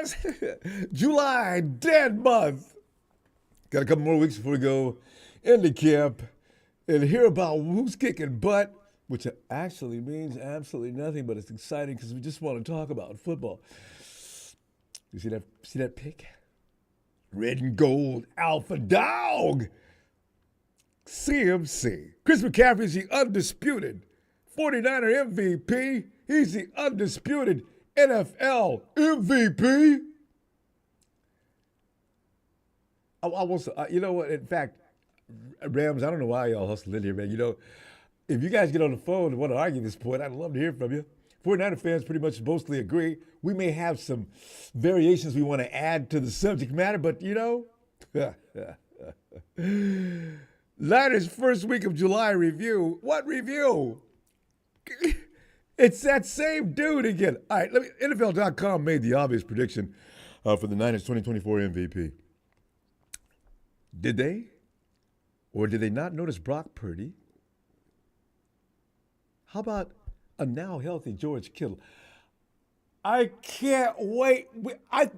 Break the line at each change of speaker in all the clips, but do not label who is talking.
guys. July, dead month. Got a couple more weeks before we go into camp and hear about who's kicking butt, which actually means absolutely nothing, but it's exciting because we just want to talk about football. You see that pick? Red and gold, alpha dog. CMC. Chris McCaffrey is the undisputed 49er MVP. He's the undisputed NFL MVP. You know what? In fact, Rams, I don't know why y'all hustle in here, man. You know, if you guys get on the phone and want to argue this point, I'd love to hear from you. 49er fans pretty much mostly agree. We may have some variations we want to add to the subject matter, but you know, Niners first week of July review. What review? It's that same dude again. All right, NFL.com made the obvious prediction for the Niners 2024 MVP. Did they? Or did they not notice Brock Purdy? How about a now healthy George Kittle? I can't wait. I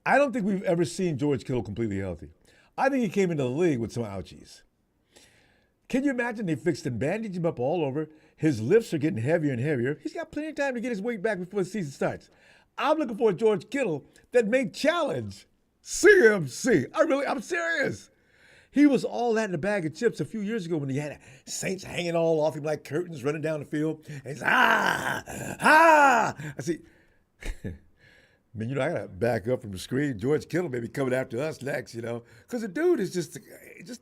don't think we've ever seen George Kittle completely healthy. I think he came into the league with some ouchies. Can you imagine they fixed and bandaged him up all over? His lifts are getting heavier and heavier. He's got plenty of time to get his weight back before the season starts. I'm looking for a George Kittle that may challenge CMC. I'm serious. He was all that in a bag of chips a few years ago when he had Saints hanging all off him like curtains running down the field. And he's, I see. I mean, you know, I got to back up from the screen. George Kittle may be coming after us next, you know, because the dude is just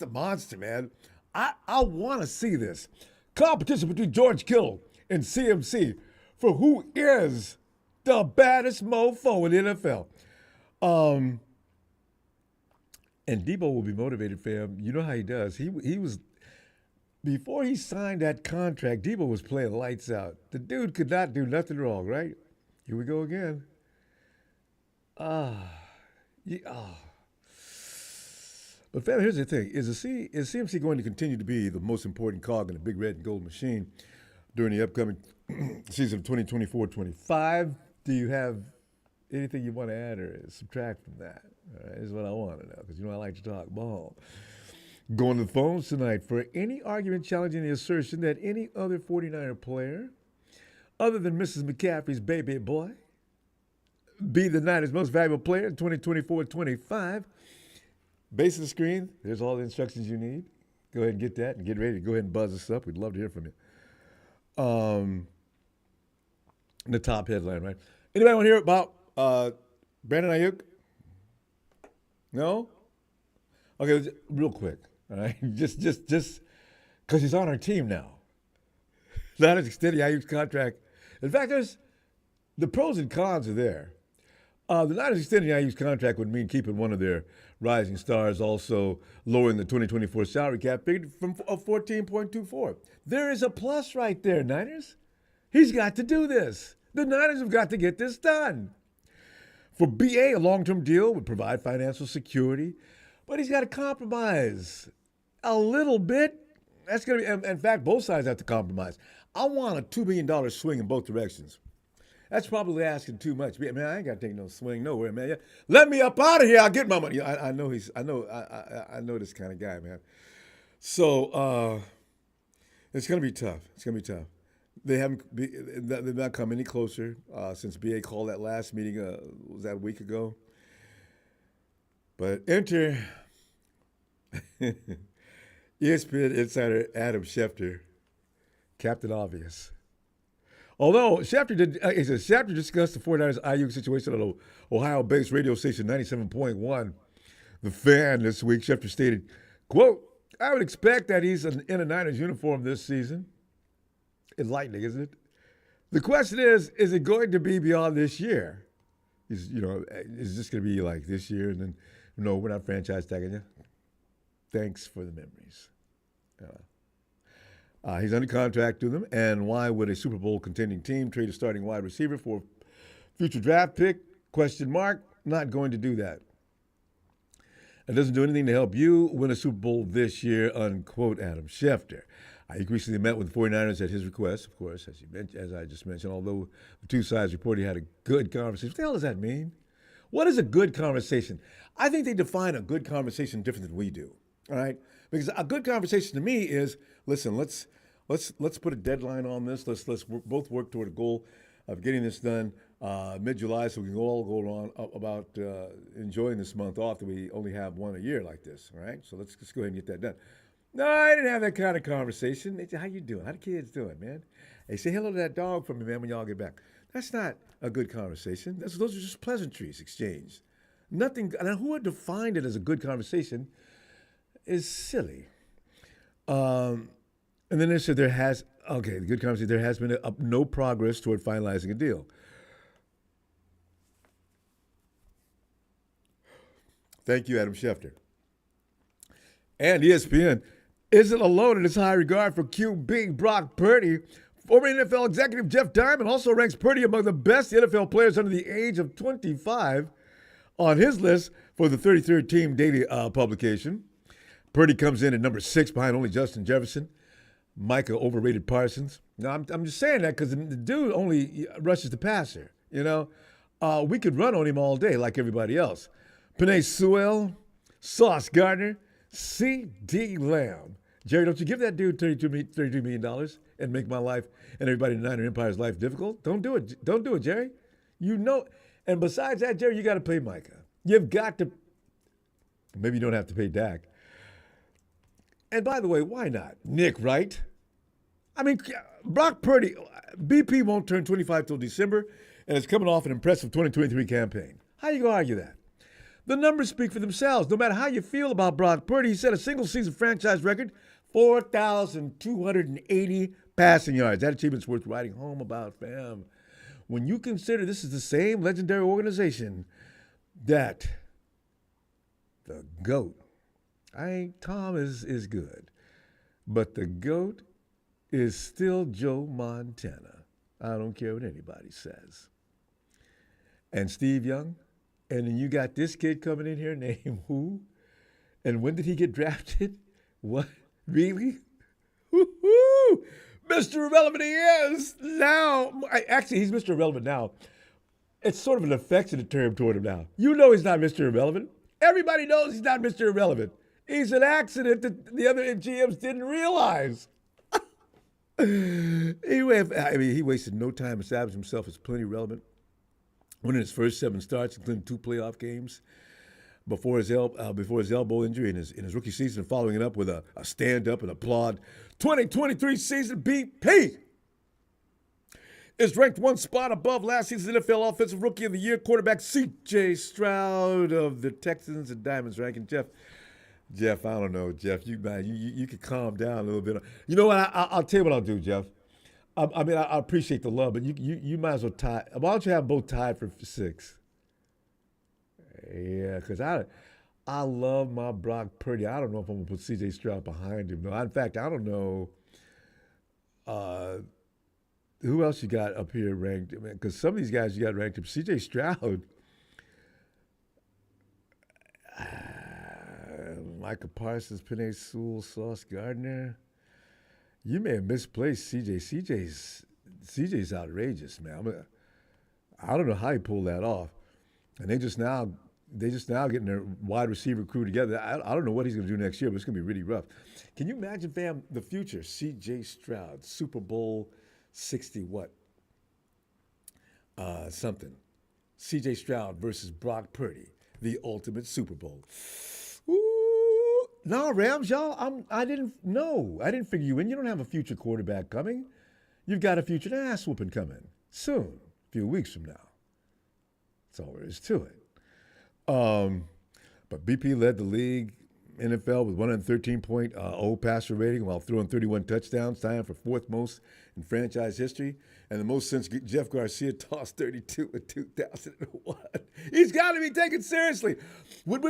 a monster, man. I want to see this competition between George Kittle and CMC for who is the baddest mofo in the NFL. And Deebo will be motivated, fam. You know how he does. He was, before he signed that contract, Deebo was playing lights out. The dude could not do nothing wrong, right? Here we go again. But fam, here's the thing. Is CMC going to continue to be the most important cog in the big red and gold machine during the upcoming season of 2024-25? Do you have anything you want to add or subtract from that? All right, this is what I want to know, because you know I like to talk ball. Going to the phones tonight for any argument challenging the assertion that any other 49er player, other than Mrs. McCaffrey's baby boy, be the Niners' most valuable player in 2024-25. Base of the screen, there's all the instructions you need. Go ahead and get that and get ready to go ahead and buzz us up. We'd love to hear from you. The top headline, right? Anybody want to hear about Brandon Aiyuk? No? Okay, real quick. All right, just because he's on our team now. Not as extending Aiyuk's contract. In fact, the pros and cons are there. The Niners extending Aiyuk's contract would mean keeping one of their rising stars, also lowering the 2024 salary cap figure from 14.24. There is a plus right there, Niners. He's got to do this. The Niners have got to get this done. For BA, a long-term deal would provide financial security, but he's got to compromise a little bit. That's going to be, in fact, both sides have to compromise. I want a $2 million swing in both directions. That's probably asking too much. Man, I ain't got to take no swing nowhere, man. Yeah. Let me up out of here. I'll get my money. I know this kind of guy, man. So it's going to be tough. It's going to be tough. They've not come any closer since BA called that last meeting. Was that a week ago? But enter ESPN insider Adam Schefter, Captain Obvious. Although Schefter discussed the 49ers Aiyuk situation on Ohio-based radio station 97.1, The Fan, this week. Schefter stated, quote, "I would expect that he's in a Niners uniform this season." Enlightening, isn't it? The question is it going to be beyond this year? Is this going to be like this year and then, no, we're not franchise tagging you? Thanks for the memories. He's under contract to them, and why would a Super Bowl contending team trade a starting wide receiver for a future draft pick? Question mark. Not going to do that. It doesn't do anything to help you win a Super Bowl this year, unquote, Adam Schefter. Aiyuk recently met with the 49ers at his request, of course, as I just mentioned, although the two sides reported he had a good conversation. What the hell does that mean? What is a good conversation? I think they define a good conversation different than we do. All right, because a good conversation to me is, listen, let's put a deadline on this. Let's both work toward a goal of getting this done mid-July, so we can all go on about enjoying this month off that we only have one a year like this. All right, so let's just go ahead and get that done. No, I didn't have that kind of conversation. They say, how you doing? How the kids doing, man? Hey, say hello to that dog for me, man, when y'all get back. That's not a good conversation. Those are just pleasantries exchanged. Nothing. And who would define it as a good conversation is silly. And then they said the good conversation, there has been no progress toward finalizing a deal. Thank you, Adam Schefter. And ESPN isn't alone in its high regard for QB Brock Purdy. Former NFL executive Jeff Diamond also ranks Purdy among the best NFL players under the age of 25 on his list for the 33rd Team Daily publication. Purdy comes in at number 6 behind only Justin Jefferson, Micah overrated Parsons. Now, I'm just saying that because the dude only rushes the passer, you know. We could run on him all day like everybody else. Penei Sewell, Sauce Gardner, C.D. Lamb. Jerry, don't you give that dude $32 million and make my life and everybody in the Niner Empire's life difficult. Don't do it. Don't do it, Jerry. You know. And besides that, Jerry, you got to pay Micah. You've got to. Maybe you don't have to pay Dak. And by the way, why not? Nick, right? I mean, Brock Purdy, BP won't turn 25 till December, and it's coming off an impressive 2023 campaign. How you going to argue that? The numbers speak for themselves. No matter how you feel about Brock Purdy, he set a single-season franchise record, 4,280 passing yards. That achievement's worth writing home about, fam. When you consider this is the same legendary organization that the GOAT, Tom is good, but the GOAT is still Joe Montana. I don't care what anybody says. And Steve Young, and then you got this kid coming in here named who? And when did he get drafted? What? Really? Woo-hoo! Mr. Irrelevant he is now. Actually, he's Mr. Irrelevant now. It's sort of an affectionate term toward him now. You know he's not Mr. Irrelevant. Everybody knows he's not Mr. Irrelevant. He's an accident that the other GMs didn't realize. He wasted no time establishing himself as plenty relevant. Winning his first 7 starts, including 2 playoff games before his elbow injury in his rookie season, and following it up with a stand-up and applaud 2023 season. BP is ranked 1 spot above last season's NFL Offensive Rookie of the Year quarterback C.J. Stroud of the Texans and Diamonds ranking. Jeff, I don't know, Jeff. You could calm down a little bit. You know what? I'll tell you what I'll do, Jeff. I appreciate the love, but you might as well tie. Why don't you have both tied for 6? Yeah, because I love my Brock Purdy. I don't know if I'm going to put C.J. Stroud behind him. No, in fact, I don't know who else you got up here ranked. Because some of these guys you got ranked up. C.J. Stroud, Micah Parsons, Penei Sewell, Sauce Gardner. You may have misplaced CJ. CJ's outrageous, man. I don't know how he pulled that off. And they just now getting their wide receiver crew together. I don't know what he's going to do next year, but it's going to be really rough. Can you imagine, fam, the future? C.J. Stroud, Super Bowl 60 what? Something. C.J. Stroud versus Brock Purdy, the ultimate Super Bowl. No, Rams, y'all, I didn't figure you in. You don't have a future quarterback coming. You've got a future ass whooping coming soon, a few weeks from now. That's all there is to it. But BP led the league, NFL, with 113.0 passer rating while throwing 31 touchdowns, tying for 4th most in franchise history, and the most since Jeff Garcia tossed 32 in 2001. He's got to be taken seriously. When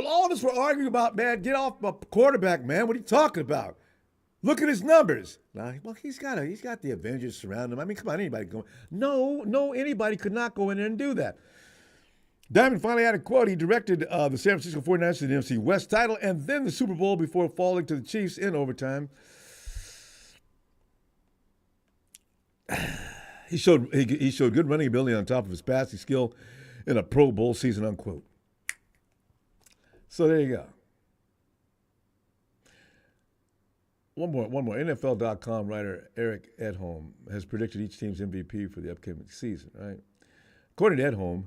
all of us were arguing about, man, get off my quarterback, man. What are you talking about? Look at his numbers. Now, well, he's got the Avengers surrounding him. I mean, come on, anybody can go. No, anybody could not go in there and do that. Diamond finally had a quote. He directed the San Francisco 49ers to the NFC West title and then the Super Bowl before falling to the Chiefs in overtime. He showed good running ability on top of his passing skill in a Pro Bowl season, unquote. So there you go. One more. NFL.com writer Eric Edholm has predicted each team's MVP for the upcoming season, right? According to Edholm,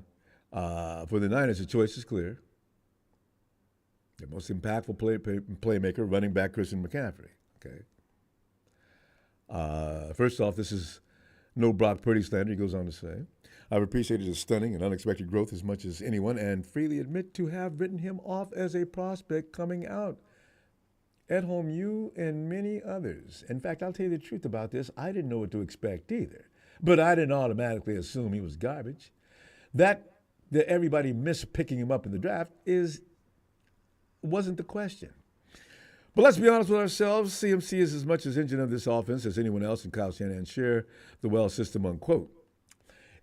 for the Niners, the choice is clear. The most impactful playmaker, running back Christian McCaffrey. Okay. First off, this is no Brock Purdy slander, he goes on to say. I've appreciated his stunning and unexpected growth as much as anyone and freely admit to have written him off as a prospect coming out. Edholm, you and many others. In fact, I'll tell you the truth about this. I didn't know what to expect either. But I didn't automatically assume he was garbage. That everybody missed picking him up in the draft wasn't the question. But let's be honest with ourselves. CMC is as much as engine of this offense as anyone else, and Kyle Shanahan share the well system, unquote.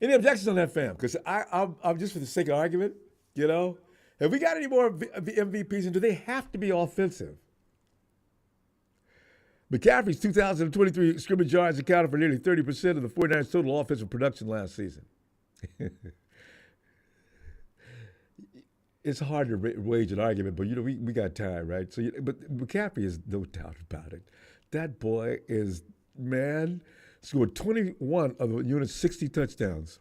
Any objections on that, fam? Because I'm just for the sake of argument, have we got any more MVPs, and do they have to be offensive? McCaffrey's 2023 scrimmage yards accounted for nearly 30% of the 49ers' total offensive production last season. It's hard to wage an argument, but we got time, right? So, but McCaffrey is no doubt about it. That boy is, man, scored 21 of the unit's 60 touchdowns.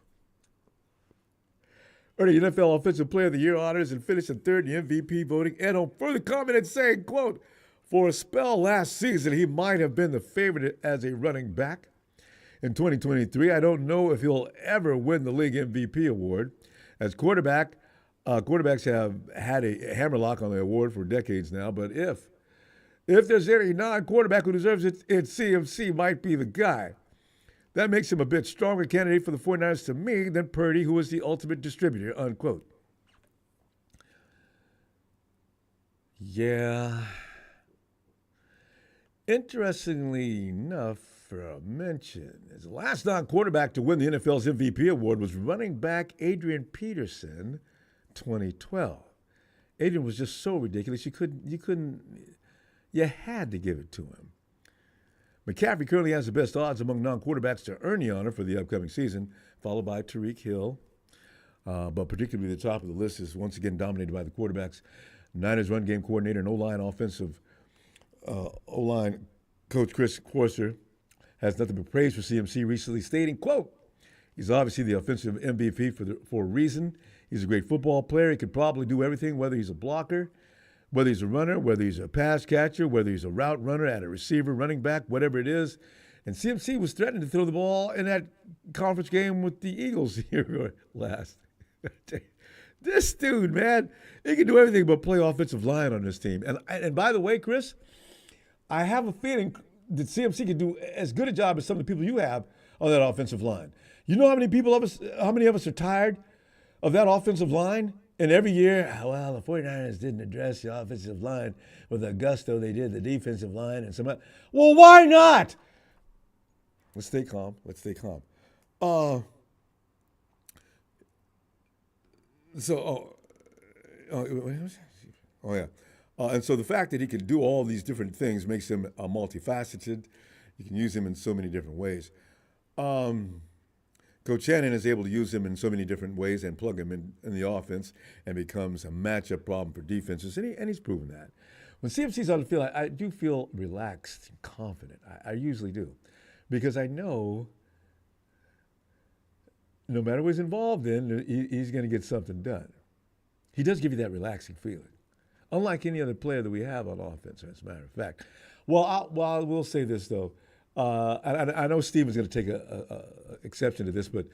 Earned the NFL Offensive Player of the Year honors and finished in third in the MVP voting. Edholm further commented saying, quote, for a spell last season, he might have been the favorite as a running back. In 2023, I don't know if he'll ever win the league MVP award. As quarterbacks have had a hammerlock on the award for decades now, but if there's any non-quarterback who deserves it, CMC might be the guy. That makes him a bit stronger candidate for the 49ers to me than Purdy, who is the ultimate distributor, unquote. Yeah. Interestingly enough, for a mention, as the last non-quarterback to win the NFL's MVP award was running back Adrian Peterson, 2012. Adrian was just so ridiculous, you had to give it to him. McCaffrey currently has the best odds among non-quarterbacks to earn the honor for the upcoming season, followed by Tyreek Hill. But particularly the top of the list is once again dominated by the quarterbacks. Niners run game coordinator and O-line coach Chris Corser has nothing but praise for CMC, recently stating, quote, he's obviously the offensive MVP for a reason. He's a great football player. He could probably do everything, whether he's a blocker, whether he's a runner, whether he's a pass catcher, whether he's a route runner, at a receiver, running back, whatever it is. And CMC was threatening to throw the ball in that conference game with the Eagles here last. This dude, man, he can do everything but play offensive line on this team. And by the way, Chris, I have a feeling that CMC can do as good a job as some of the people you have on that offensive line. You know how many of us are tired of that offensive line? And every year, well, the 49ers didn't address the offensive line with the gusto they did the defensive line and some other. Well, why not? Let's stay calm. And so the fact that he can do all these different things makes him multifaceted. You can use him in so many different ways. Coach Shannon is able to use him in so many different ways and plug him in the offense, and becomes a matchup problem for defenses, and he's proven that. When CMC's on the field, I do feel relaxed and confident. I usually do, because I know no matter what he's involved in, he's going to get something done. He does give you that relaxing feeling, unlike any other player that we have on offense, as a matter of fact. Well, I will say this, though. I know Steven's going to take a exception to this, but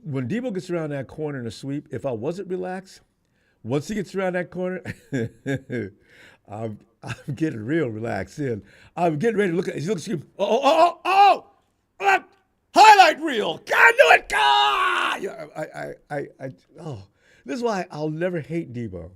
when Deebo gets around that corner in a sweep, if I wasn't relaxed, once he gets around that corner, I'm getting real relaxed in. I'm getting ready to look at. He's looking. Highlight reel. God, do it. God. This is why I'll never hate Deebo.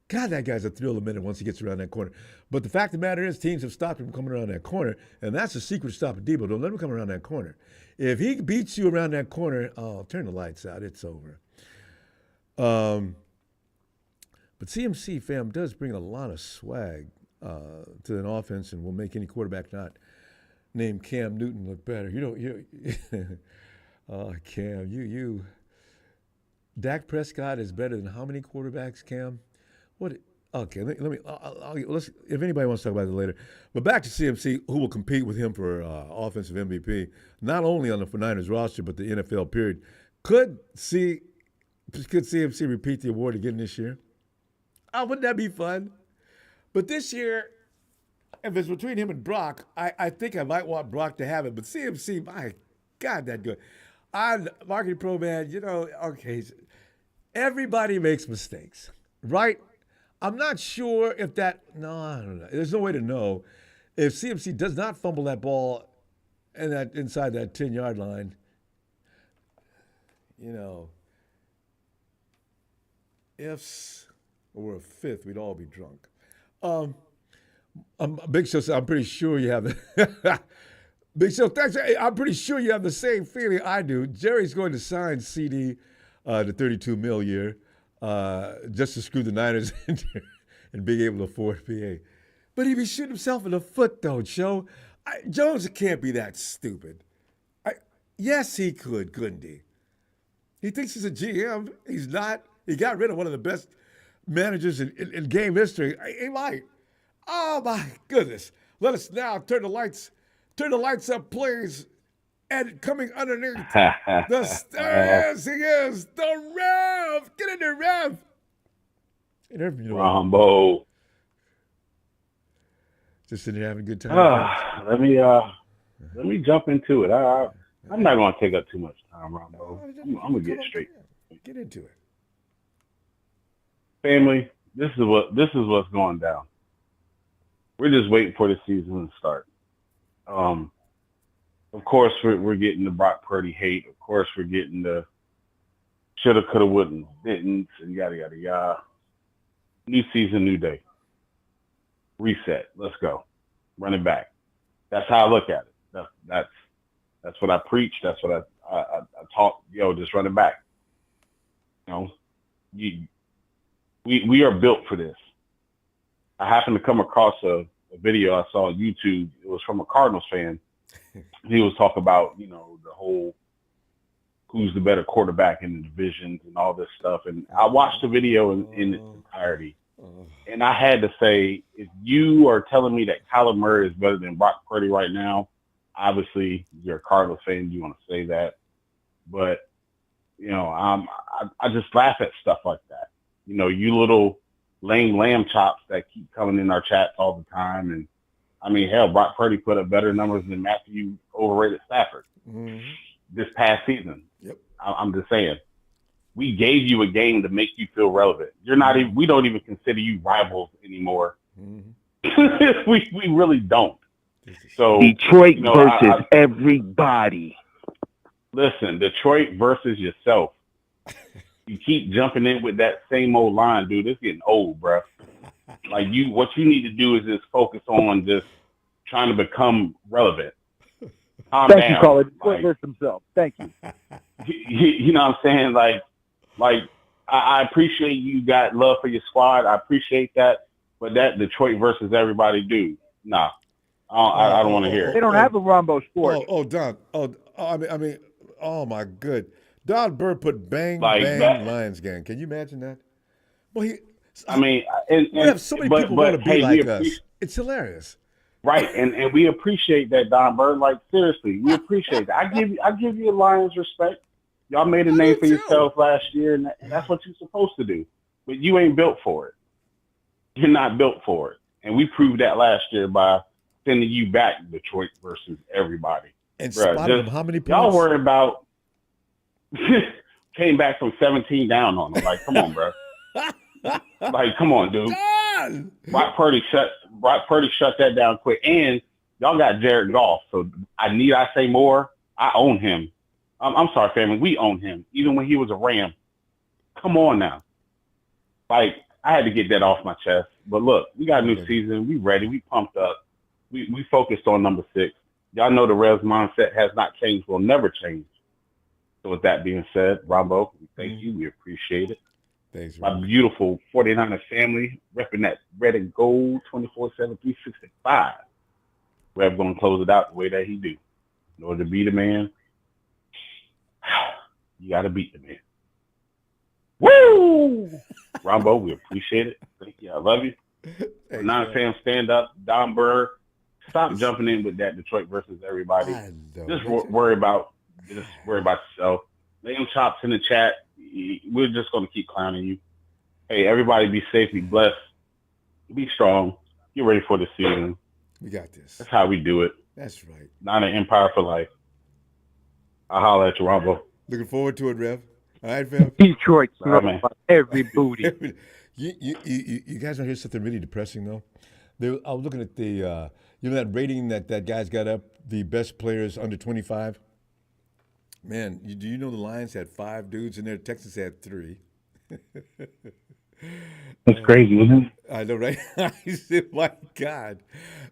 God, that guy's a thrill a minute once he gets around that corner. But the fact of the matter is, teams have stopped him coming around that corner, and that's the secret to stopping Deebo. Don't let him come around that corner. If he beats you around that corner, turn the lights out. It's over. But CMC, fam, does bring a lot of swag to an offense, and will make any quarterback not named Cam Newton look better. Cam, Dak Prescott is better than how many quarterbacks, Cam? What? Okay, let me. Let's. If anybody wants to talk about it later, but back to CMC, who will compete with him for offensive MVP, not only on the Niners roster but the NFL period. Could CMC repeat the award again this year? Oh, wouldn't that be fun? But this year, if it's between him and Brock, I think I might want Brock to have it. But CMC, my God, that good. I'm marketing pro man. Okay, everybody makes mistakes, right? I'm not sure if that. No, I don't know. There's no way to know if CMC does not fumble that ball and that inside that 10-yard line. If we're a fifth, we'd all be drunk. Big Show said, I'm pretty sure you have the Big Show, thanks. I'm pretty sure you have the same feeling I do. Jerry's going to sign CD to $32 million a year just to screw the Niners and being able to afford PA. But he'd be shooting himself in the foot, though, Joe. Jones can't be that stupid. Yes, he couldn't he? He thinks he's a GM. He's not. He got rid of one of the best managers in game history. He might. Oh, my goodness. Let us now turn the lights up, please. And coming underneath the stairs, he is the Rev. Get in there, Rev.
Ronbo.
Just sitting there having a good time.
Let me jump into it. I'm not going to take up too much time, Ronbo. I'm going to get straight.
Get into it.
Family, this is what's going down. We're just waiting for the season to start. Of course, we're getting the Brock Purdy hate. Of course, we're getting the shoulda, coulda, wouldn't, didn't, and yada, yada, yada. New season, new day. Reset. Let's go. Run it back. That's how I look at it. That's what I preach. That's what I talk. Just run it back. We are built for this. I happened to come across a video I saw on YouTube. It was from a Cardinals fan. He was talking about, the whole who's the better quarterback in the divisions and all this stuff. And I watched the video in its entirety. And I had to say, if you are telling me that Kyler Murray is better than Brock Purdy right now, obviously you're a Cardinals fan, you want to say that. But, I just laugh at stuff like that. You little lame lamb chops that keep coming in our chats all the time. And I mean, hell, Brock Purdy put up better numbers than Matthew overrated Stafford this past season.
Yep.
I'm just saying, we gave you a game to make you feel relevant. You're not even. We don't even consider you rivals anymore. We really don't. So
Detroit versus everybody.
Listen, Detroit versus yourself. You keep jumping in with that same old line, dude. It's getting old, bro. Like what you need to do is just focus on just trying to become relevant.
Thank you, caller. Detroit versus himself. Thank you.
You know what I'm saying? Like I appreciate you got love for your squad. I appreciate that, but that Detroit versus everybody, dude. Nah, I don't want to hear it.
They don't have a Ronbo sport.
Don. I mean, oh my good. Don Burr put bang Lions gang. Can you imagine that? Well, we have so many people want to be like us. It's hilarious.
Right, and we appreciate that, Don Burr. Like seriously, we appreciate that. I give you a Lions respect. Y'all made a name for yourself last year, and that's what you're supposed to do. But you ain't built for it. You're not built for it, and we proved that last year by sending you back Detroit versus everybody.
And spotted them how many points?
Y'all worried about came back from 17 down on them. Like, come on, bro. Like, come on, dude. Brock Purdy shut that down quick. And y'all got Jared Goff. So I say more? I own him. I'm sorry, family. We own him. Even when he was a Ram. Come on now. Like, I had to get that off my chest. But look, we got a new season. We ready. We pumped up. We focused on number 6. Y'all know the Revs mindset has not changed. Will never change. So with that being said, Ronbo, thank you. We appreciate it.
Thanks,
my beautiful 49er family, repping that red and gold 24/7, 365. Rev going to close it out the way that he do. In order to beat a man, you got to beat the man. Woo! Ronbo, we appreciate it. Thank you. I love you.
Hey,
Non-Sam, stand up. Don Burr, stop jumping in with that Detroit versus everybody. Just worry about yourself. Lay them chops in the chat. We're just going to keep clowning you. Hey, everybody be safe, be blessed, be strong. Get ready for the season.
We got this.
That's how we do it.
That's right.
Not an empire for life. I'll holler at you, Ronbo.
Looking forward to it, Rev. All right, fam.
Detroit throw every booty.
You guys want to hear something really depressing, though? I was looking at the, that rating that guy's got up, the best players under 25? Man, do you know the Lions had 5 dudes in there? Texas had 3.
That's crazy, isn't it?
I know, right? I said, my God.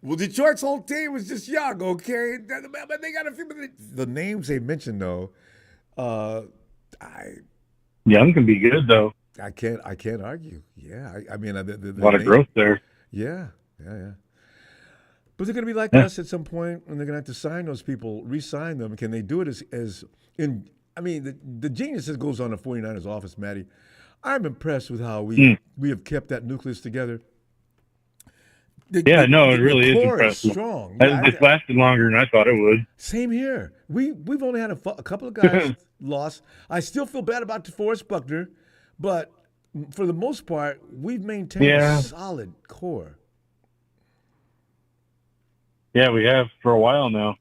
Well, Detroit's whole team was just young, okay? But they got a few. The names they mentioned, though,
Young can be good, though.
I can't argue. Yeah, I mean, the
a lot of growth there.
Yeah. But they're going to be like us at some point, and they're going to have to sign those people, re-sign them. Can they do it as in? I mean, the genius that goes on in the 49ers office, Matty. I'm impressed with how we have kept that nucleus together.
It really is impressive.
Strong.
It's lasted longer than I thought it would.
Same here. We've only had a couple of guys lost. I still feel bad about DeForest Buckner, but for the most part, we've maintained a solid core.
Yeah, we have for a while now.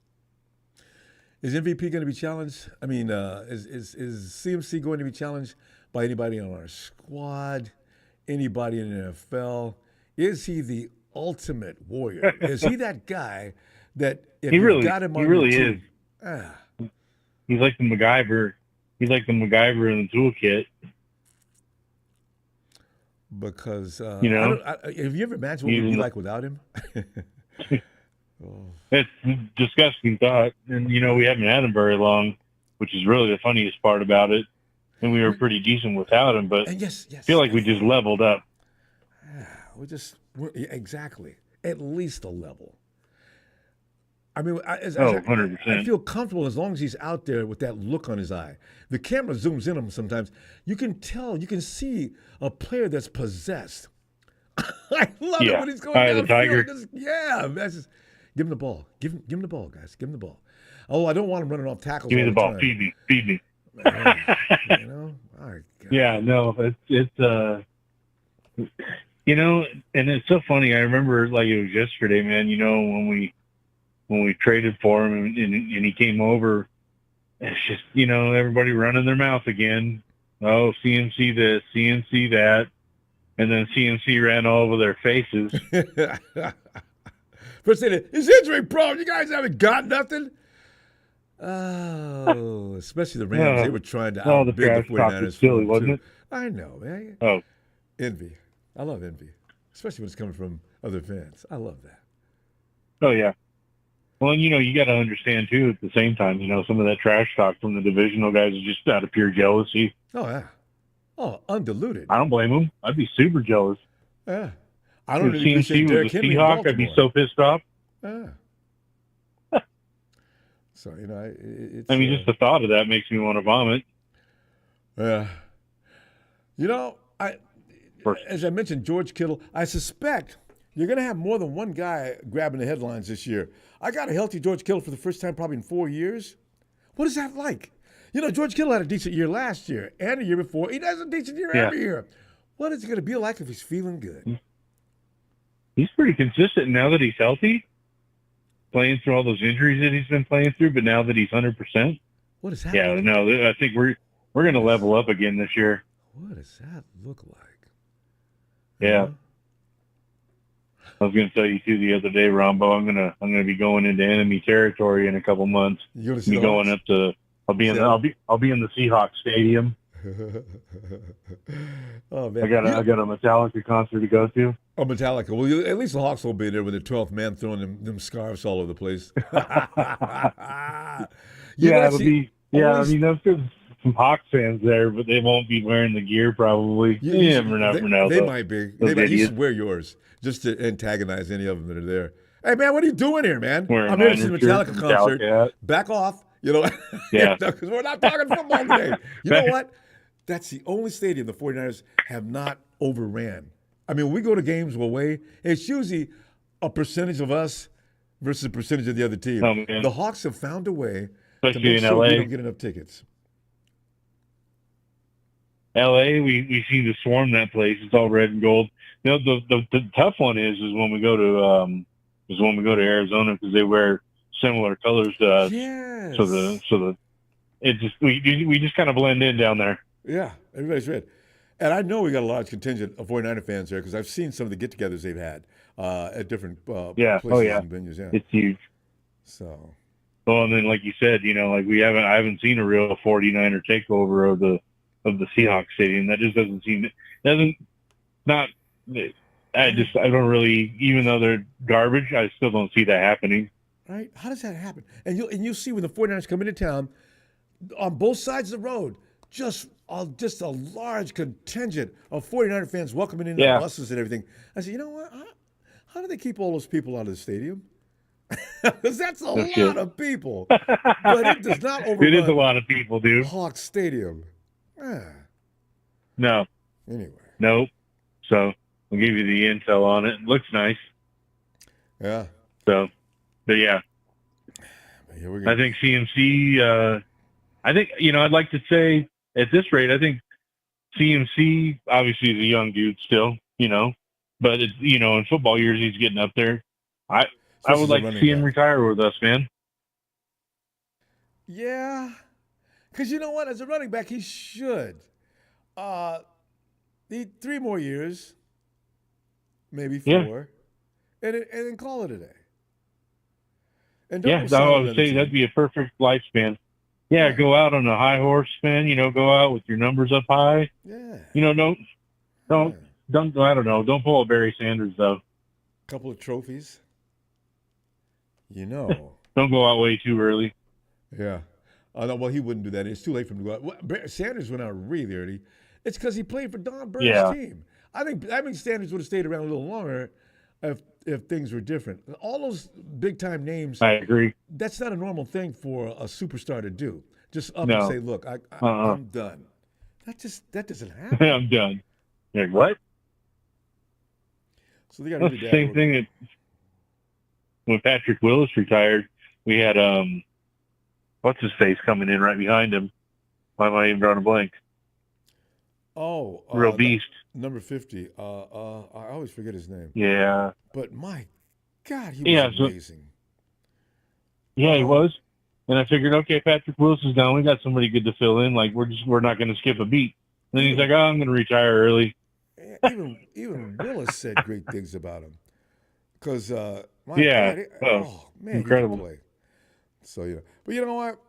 Is MVP going to be challenged? I mean, is CMC going to be challenged by anybody on our squad, anybody in the NFL? Is he the ultimate warrior? Is he that guy that if you got him on
your
team,
he's like the MacGyver. He's like the MacGyver in the toolkit.
Because have you ever imagined what we'd be like without him?
It's a disgusting thought, and we haven't had him very long, which is really the funniest part about it. And we were pretty decent without him, but I feel like we just leveled up.
We're exactly at least a level. I mean,
100%.
I feel comfortable as long as he's out there with that look on his eye. The camera zooms in on him sometimes. You can tell, you can see a player that's possessed. I love it when he's going down
the tiger.
That's just, give him the ball. Give him the ball, guys. Give him the ball. Oh, I don't want him running off tackles.
Give me the ball.
Time.
Feed me.
All right. God.
Yeah, no, it's and it's so funny. I remember like it was yesterday, man. When we traded for him and he came over, it's just everybody running their mouth again. Oh, CMC this, CMC that, and then CMC ran all over their faces.
First thing, he's injury prone. You guys haven't got nothing. Oh, especially the Rams. They were trying to outbid the 49ers.
Silly, wasn't it?
I know, man.
Oh.
Envy. I love envy, especially when it's coming from other fans. I love that.
Oh, yeah. Well, and, you got to understand, too, at the same time, some of that trash talk from the divisional guys is just out of pure jealousy.
Oh, yeah. Oh, undiluted.
I don't blame them. I'd be super jealous.
Yeah. I don't
really appreciate Derrick Henry. Seahawk, I'd be so pissed off.
Yeah. So, it's...
just the thought of that makes me want to vomit.
Yeah. As I mentioned, George Kittle, I suspect you're going to have more than one guy grabbing the headlines this year. I got a healthy George Kittle for the first time probably in 4 years. What is that like? George Kittle had a decent year last year and the year before. He has a decent year every year. What is it going to be like if he's feeling good?
He's pretty consistent now that he's healthy, playing through all those injuries that he's been playing through, but now that he's 100%.
What is that?
Yeah, no, I think we're going to level up again this year.
What does that look like?
Yeah. I was going to tell you too the other day, Ronbo. I'm gonna be going into enemy territory in a couple months.
You're going to
be going up to. I'll be in the Seahawks stadium.
Oh man,
I got a Metallica concert to go to.
Oh, Metallica. Well, at least the Hawks will be there with the 12th man throwing them scarves all over the place.
It'll be. Yeah, there's some Hawks fans there, but they won't be wearing the gear probably. You never know.
They might be. You should wear yours just to antagonize any of them that are there. Hey, man, what are you doing here, man? I'm here to see the Metallica concert. Back off. Yeah. Because we're not talking football today. You know what? That's the only stadium the 49ers have not overran. I mean, when we go to games away, it's usually a percentage of us versus a percentage of the other team.
Oh, man.
The Hawks have found a way
Especially
to make
in
sure
LA.
we don't get enough tickets.
LA, we seem to swarm that place. It's all red and gold. You know, the tough one is when we go to Arizona, because they wear similar colors to us.
Yes.
So we just kind of blend in down there.
Yeah, everybody's red. And I know we got a large contingent of 49er fans there because I've seen some of the get-togethers they've had at different places and venues. Yeah,
it's huge.
So,
well, and then like you said, you know, like I haven't seen a real 49er takeover of the Seahawks stadium. That just I don't really, even though they're garbage, I still don't see that happening.
Right? How does that happen? And you'll see when the 49ers come into town, on both sides of the road, just a large contingent of 49er fans welcoming in the buses and everything. I said, you know what? How do they keep all those people out of the stadium? Because that's a lot of people. But it does not overrun.
It is a lot of people, dude.
Hawks Stadium.
No.
Anyway.
Nope. So I'll give you the intel on it. It looks nice.
Yeah.
So, but yeah.
Here we go.
I think CMC, I'd like to say at this rate, I think CMC obviously is a young dude still, but it's, in football years, he's getting up there. I would like to see him retire with us, man.
Yeah. Because you know what? As a running back, he should. Need 3 more years, maybe 4, and then call it a day. And
I would say that'd be a perfect lifespan. Yeah, go out on a high horse, man. Go out with your numbers up high.
Yeah.
Don't. I don't know. Don't pull a Barry Sanders though.
Couple of trophies.
Don't go out way too early.
Yeah. No, well, he wouldn't do that. It's too late for him to go out. Well, Sanders went out really early. It's because he played for Don Burns' team. I think Sanders would have stayed around a little longer if things were different. All those big-time names,
I agree.
That's not a normal thing for a superstar to do. Just up and say, look, I'm done. That doesn't happen.
I'm done. You're like, what?
So they got to do that.
Same thing when Patrick Willis retired, we had what's his face coming in right behind him. Why am I even drawing a blank?
Oh,
real beast.
Number 50. I always forget his name.
Yeah.
But my God, he was amazing.
Yeah, he was. And I figured, okay, Patrick Willis is down. We got somebody good to fill in. Like we're not going to skip a beat. And then he's like, I'm going to retire early.
Even Willis said great things about him. Because God, man,
incredible.
He could play. So but you know what?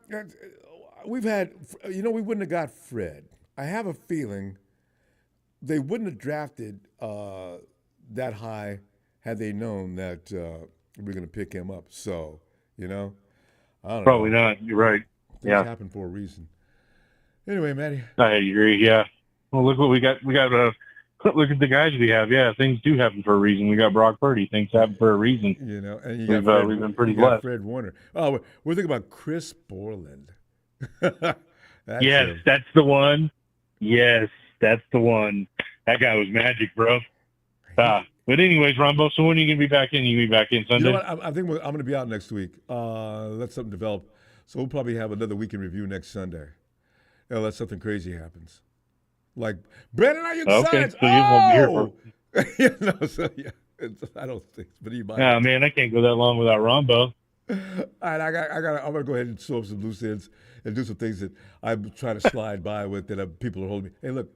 We've had, we wouldn't have got Fred. I have a feeling they wouldn't have drafted that high had they known that we were going to pick him up. So, I don't know.
Probably not. You're right.
Things happen for a reason. Anyway, Matty.
I agree. Yeah. Well, look what we got. We got look at the guys we have. Yeah, things do happen for a reason. We got Brock Purdy. Things happen for a reason.
And
we've been pretty blessed.
Fred Warner. Oh, we're thinking about Chris Borland.
Yes, that's the one. Yes, that's the one. That guy was magic, bro. But anyways, Ronbo, so when are you going to be back in? You going to be back in Sunday?
You know what? I think I'm going to be out next week. Let something develop. So we'll probably have another weekend review next Sunday. Unless something crazy happens. Like, Brandon, are you excited?
So you won't be here for...
I don't think, but he might.
Yeah, man, I can't go that long without Ronbo.
All right, I'm gonna go ahead and sew up some loose ends and do some things that I'm trying to slide by with that people are holding me. Hey, look,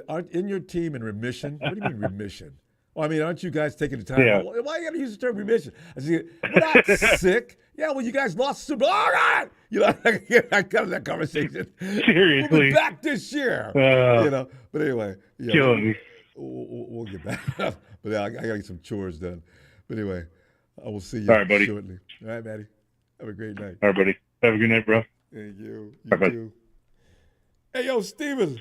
aren't in your team in remission? What do you mean remission? Well, I mean, aren't you guys taking the time?
Yeah.
Why you gotta use the term remission? I said, we're not sick. Yeah, well, you guys lost Super Bowl. Oh, God! I got in that conversation.
Seriously.
We'll be back this year. But anyway.
Killing me.
We'll get back. But I got to get some chores done. But anyway, I will see you shortly. All right, Matty. Have a great night.
All right, buddy. Have a good night, bro.
Thank you.
You
too. Hey, yo, Steven.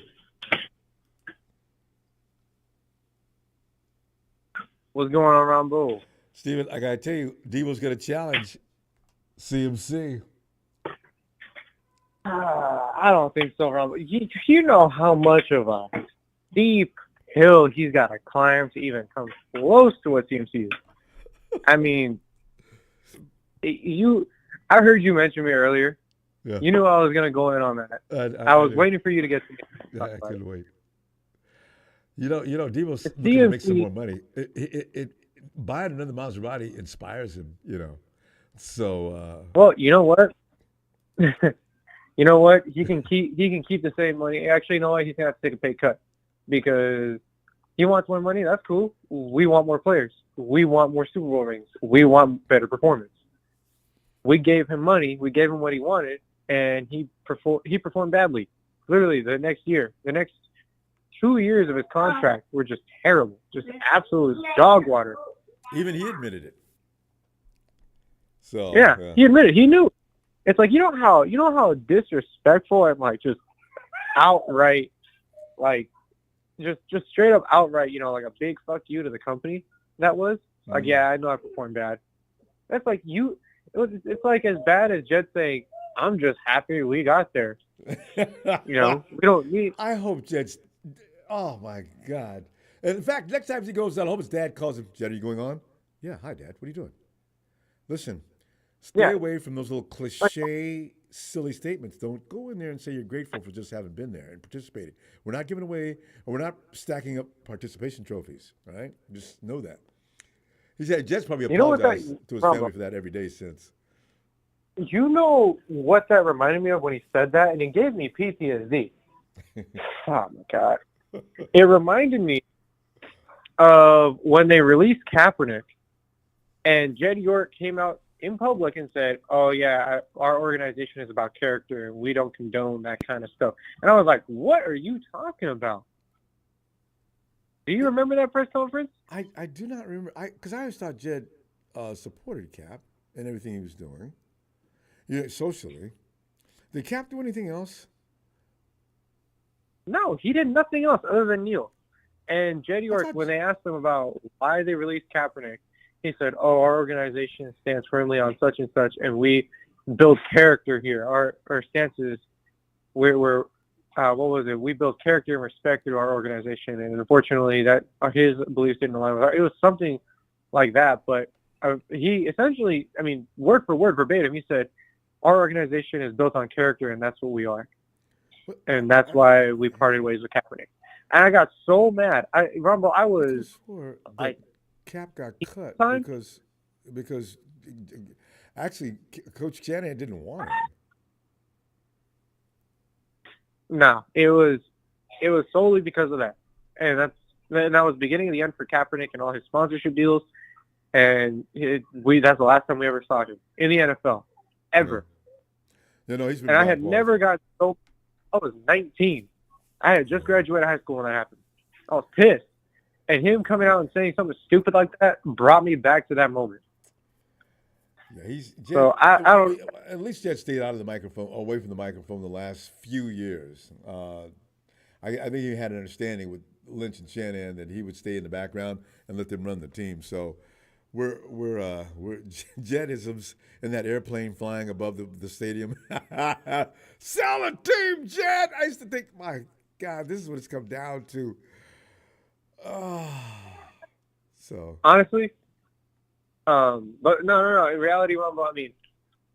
What's going on, Ronbo?
Steven, I got to tell you, Deebo's going to challenge CMC.
I I don't think so, Ronbo. You know how much of a steep hill he's got to climb to even come close to what CMC is. I mean, I heard you mention me earlier.
Yeah.
You knew I was going to go in on that. I was waiting for you to get to me.
I couldn't wait. You know, Deebo's looking to make some more money. It buying another Maserati inspires him. You know, so.
Well, you know what? You know what? He can keep the same money. Actually, you know what? He's gonna have to take a pay cut because he wants more money. That's cool. We want more players. We want more Super Bowl rings. We want better performance. We gave him money. We gave him what he wanted, and he performed badly. Literally, the next 2 years of his contract were just terrible, just absolute dog water.
Even he admitted it. So
yeah, he admitted. He knew. It's like you know how disrespectful and like just outright, like just straight up outright, like a big fuck you to the company that was. Like, yeah, I know I performed bad. That's like it's like as bad as Jed saying, "I'm just happy we got there." We don't need.
I hope Jed's. Oh my God! And in fact, next time he goes out, I hope his dad calls him. Jed, are you going on? Yeah. Hi, Dad. What are you doing? Listen. Stay away from those little cliche, silly statements. Don't go in there and say you're grateful for just having been there and participating. We're not giving away, or we're not stacking up participation trophies, all right? Just know that. He said Jed's probably apologized to his family for that every day since.
You know what that reminded me of when he said that? And it gave me PTSD. Oh, my God. It reminded me of when they released Kaepernick and Jed York came out in public and said, "Oh yeah, our organization is about character and we don't condone that kind of stuff." And I was like, "What are you talking about?" Do you remember that press conference?
I do not remember. Because I always thought Jed supported Cap and everything he was doing, socially. Did Cap do anything else?
No, he did nothing else other than kneel. And Jed York, when they asked him about why they released Kaepernick, he said, "Oh, our organization stands firmly on such and such, and we build character here. Our stance is we're what was it? We build character and respect through our organization." And unfortunately, that his beliefs didn't align with ours. It was something like that. But he essentially, word for word, verbatim, he said, "Our organization is built on character, and that's what we are. And that's why we parted ways with Kaepernick." And I got so mad. Ronbo, I was like.
Cap got cut because actually Coach Shanahan didn't want him.
No, it was solely because of that, and that was the beginning of the end for Kaepernick and all his sponsorship deals, and that's the last time we ever saw him in the NFL ever.
No, he's been.
And I had never got so. I was 19. I had just graduated high school when that happened. I was pissed. And him coming out and saying something stupid like that brought me back to that moment.
Yeah,
so I don't.
At least Jed stayed out of the microphone, away from the microphone, the last few years. I think he had an understanding with Lynch and Shanahan that he would stay in the background and let them run the team. So we're Jed is in that airplane flying above the stadium. Sell a team, Jed. I used to think, my God, this is what it's come down to. So
honestly, but no. In reality, Ronbo,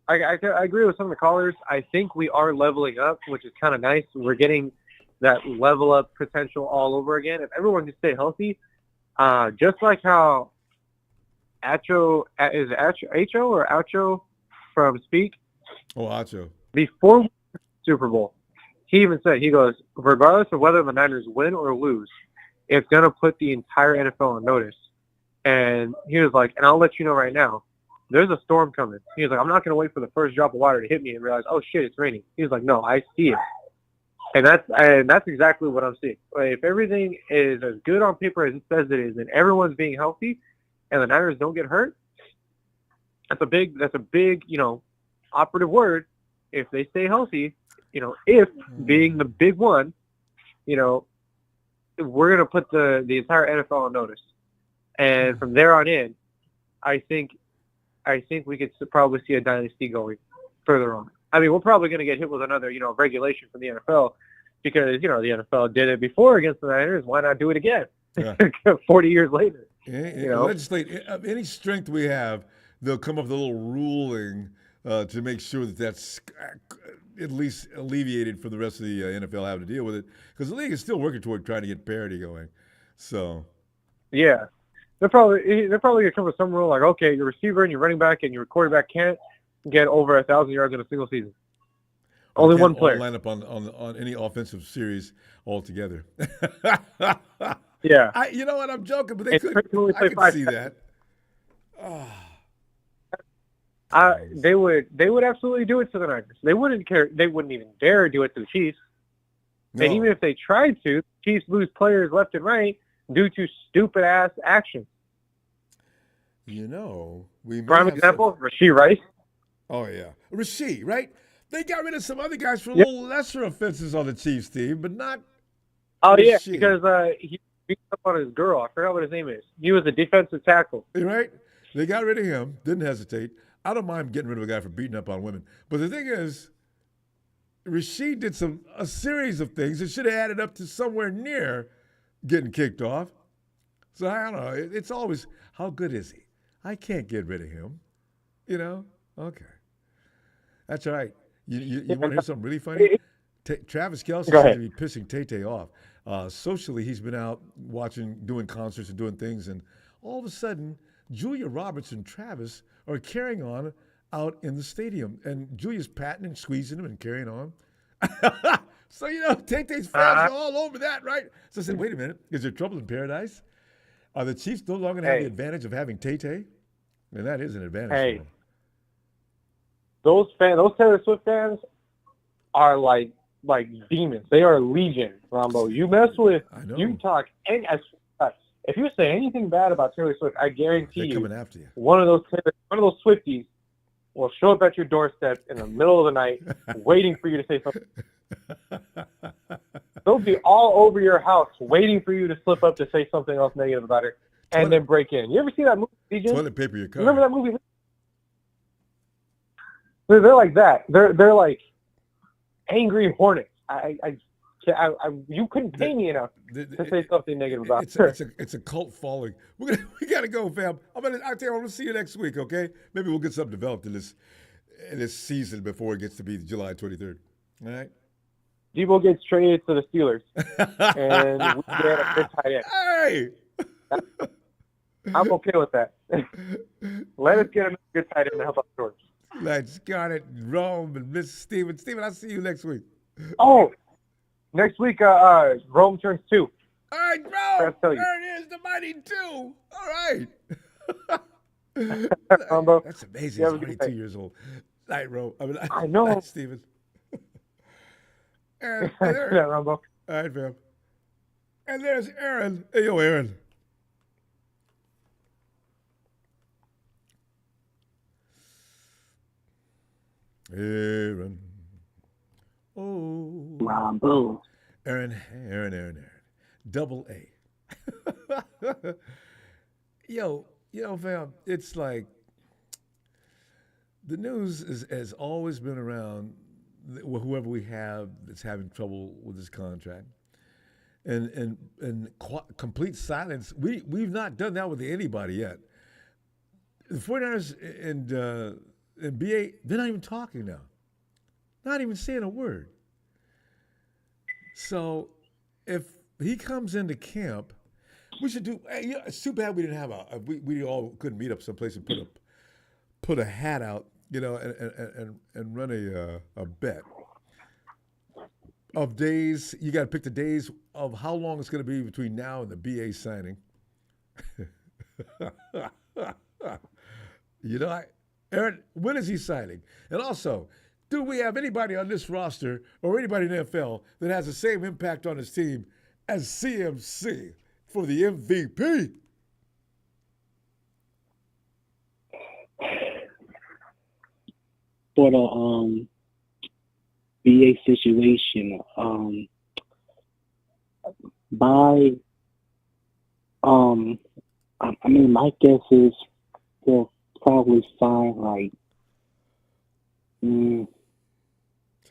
I agree with some of the callers. I think we are leveling up, which is kind of nice. We're getting that level up potential all over again. If everyone can stay healthy, just like how Acho or Acho from Speak.
Oh, Acho.
Before Super Bowl, he even said, he goes, regardless of whether the Niners win or lose, it's going to put the entire NFL on notice. And he was like, and I'll let you know right now, there's a storm coming. He was like, I'm not going to wait for the first drop of water to hit me and realize, oh, shit, it's raining. He was like, no, I see it. And that's exactly what I'm seeing. Like, if everything is as good on paper as it says it is and everyone's being healthy and the Niners don't get hurt, that's a big, operative word. If they stay healthy, if being the big one, we're going to put the entire NFL on notice. And from there on in, I think we could probably see a dynasty going further on. I mean, we're probably going to get hit with another, regulation from the NFL because, the NFL did it before against the Niners. Why not do it again?
Yeah.
40 years later.
Legislate any strength we have, they'll come up with a little ruling to make sure that that's at least alleviated for the rest of the NFL having to deal with it, because the league is still working toward trying to get parity going. So,
yeah, they're probably gonna come with some rule like, okay, your receiver and your running back and your quarterback can't get over 1,000 yards in a single season. Only one player.
Line up on any offensive series altogether.
Yeah.
You know what? I'm joking, but I could see that.
They would absolutely do it to the Niners. They wouldn't care. They wouldn't even dare do it to the Chiefs. No. And even if they tried to, the Chiefs lose players left and right due to stupid ass actions.
Prime
example, Rashee Rice.
Oh yeah, Rashee, right? They got rid of some other guys for a little lesser offenses on the Chiefs team, but not.
Oh
Rashee.
Yeah, because he beat up on his girl. I forgot what his name is. He was a defensive tackle.
Right? They got rid of him. Didn't hesitate. I don't mind getting rid of a guy for beating up on women, but the thing is, Rashee did a series of things that should have added up to somewhere near getting kicked off. So I don't know. It's always, how good is he? I can't get rid of him. Okay, that's all right. You want to hear something really funny? Travis Kelce seems to be pissing Tay off. Socially, he's been out doing concerts and doing things, and all of a sudden, Julia Roberts and Travis are carrying on out in the stadium, and Julia's patting and squeezing him and carrying on. So, Tay-Tay's fans are all over that, right? So I said, wait a minute, is there trouble in paradise? Are the Chiefs no longer going to have the advantage of having Tay-Tay? And that is an advantage for them.
Those Taylor Swift fans are like demons. They are legion, Ronbo. You mess with, you talk, and if you say anything bad about Taylor Swift, I guarantee
they're coming after you.
One of those Swifties will show up at your doorstep in the middle of the night, waiting for you to say something. They'll be all over your house, waiting for you to slip up to say something else negative about her, and then break in. You ever see that movie, DJ?
Toilet paper your car.
Remember that movie? They're like that. They're like angry hornets. You couldn't pay me enough to say something negative about her.
It's a cult following. We gotta go, fam. I tell you, I'm gonna see you next week, okay? Maybe we'll get something developed in this season before it gets to be July 23rd. All right.
Deebo gets traded to the Steelers, and we get a good tight end.
Hey.
I'm okay with that. Let us get a good tight end to help out George.
Let's got it, Rome and Mr. Steven. Steven, I'll see you next week.
Oh, next week, Rome turns 2.
All right, Rome. There it is, the mighty 2. All right. That's amazing. He's 22 years old. Night, Rome.
I know.
Night, Steven.
Yeah, Rombo.
All right, fam. And there's Aaron. Hey, yo, Aaron. Aaron. Oh.
Ronbo.
Aaron. Double A. Yo, fam, it's like the news has always been around whoever we have that's having trouble with this contract. And complete silence. We've not done that with anybody yet. The 49ers and BA, they're not even talking now. Not even saying a word. So if he comes into camp, we should do. It's too bad we didn't have we all couldn't meet up someplace and put a hat out, and run a bet of days. You got to pick the days of how long it's going to be between now and the BA signing. Aaron, when is he signing? And also, do we have anybody on this roster or anybody in the NFL that has the same impact on his team as CMC for the MVP?
For the BA situation, my guess is they'll probably sign like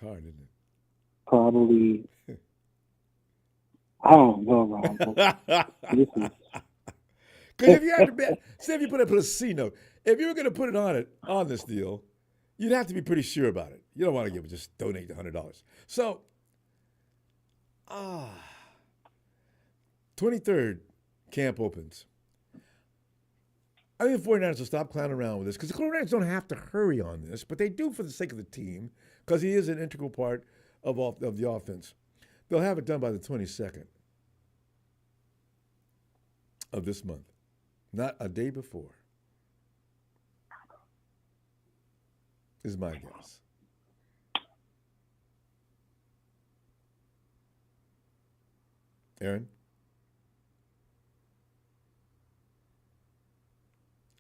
hard, isn't
probably. I don't know, Ronbo. This is
Because if you had to bet, say if you put a C note, if you were going to put it on this deal, you'd have to be pretty sure about it. You don't want to just donate the $100. So, 23rd, camp opens. I think the 49ers will stop clowning around with this because the 49ers don't have to hurry on this, but they do for the sake of the team because he is an integral part of the offense. They'll have it done by the 22nd of this month, not a day before, is my guess. Aaron?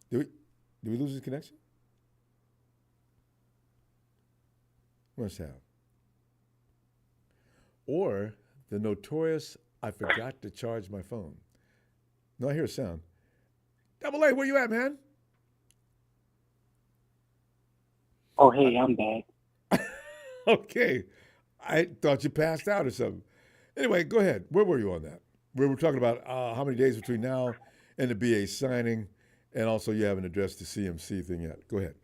Did we lose his connection? Must have. Or the notorious, I forgot to charge my phone. No, I hear a sound. Double A, where you at, man?
Oh, hey, I'm back.
Okay. I thought you passed out or something. Anyway, go ahead. Where were you on that? We were talking about how many days between now and the BA signing, and also you haven't addressed the CMC thing yet. Go ahead.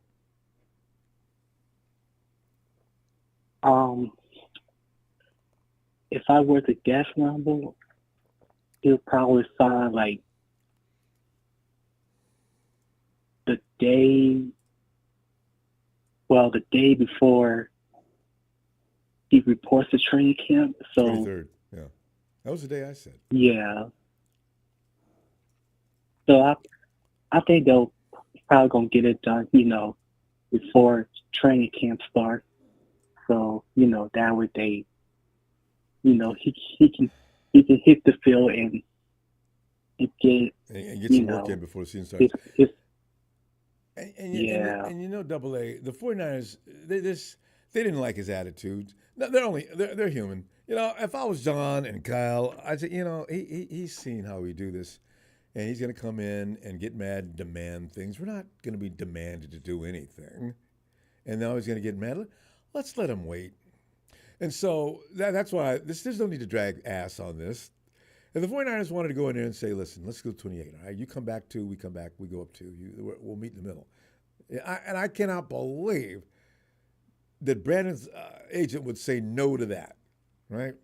If I were to guess, Ronbo, he'll probably sign like the day before he reports to training camp. So
23rd, yeah. That was the day I said.
yeah. So I think they'll probably gonna get it done, before training camp starts. So, that way they, he can hit the field and get
some work in before the season starts. And Double A, the 49ers, they didn't like his attitude. No, they're human. If I was John and Kyle, I'd say, he's seen how we do this, and he's going to come in and get mad and demand things. We're not going to be demanded to do anything, and now he's going to get mad. Let's let him wait. And so that's why there's no need to drag ass on this. And the 49ers wanted to go in there and say, listen, let's go 28. All right, you come back 2, we come back, we go up 2. We'll meet in the middle. And I cannot believe that Brandon's agent would say no to that, right?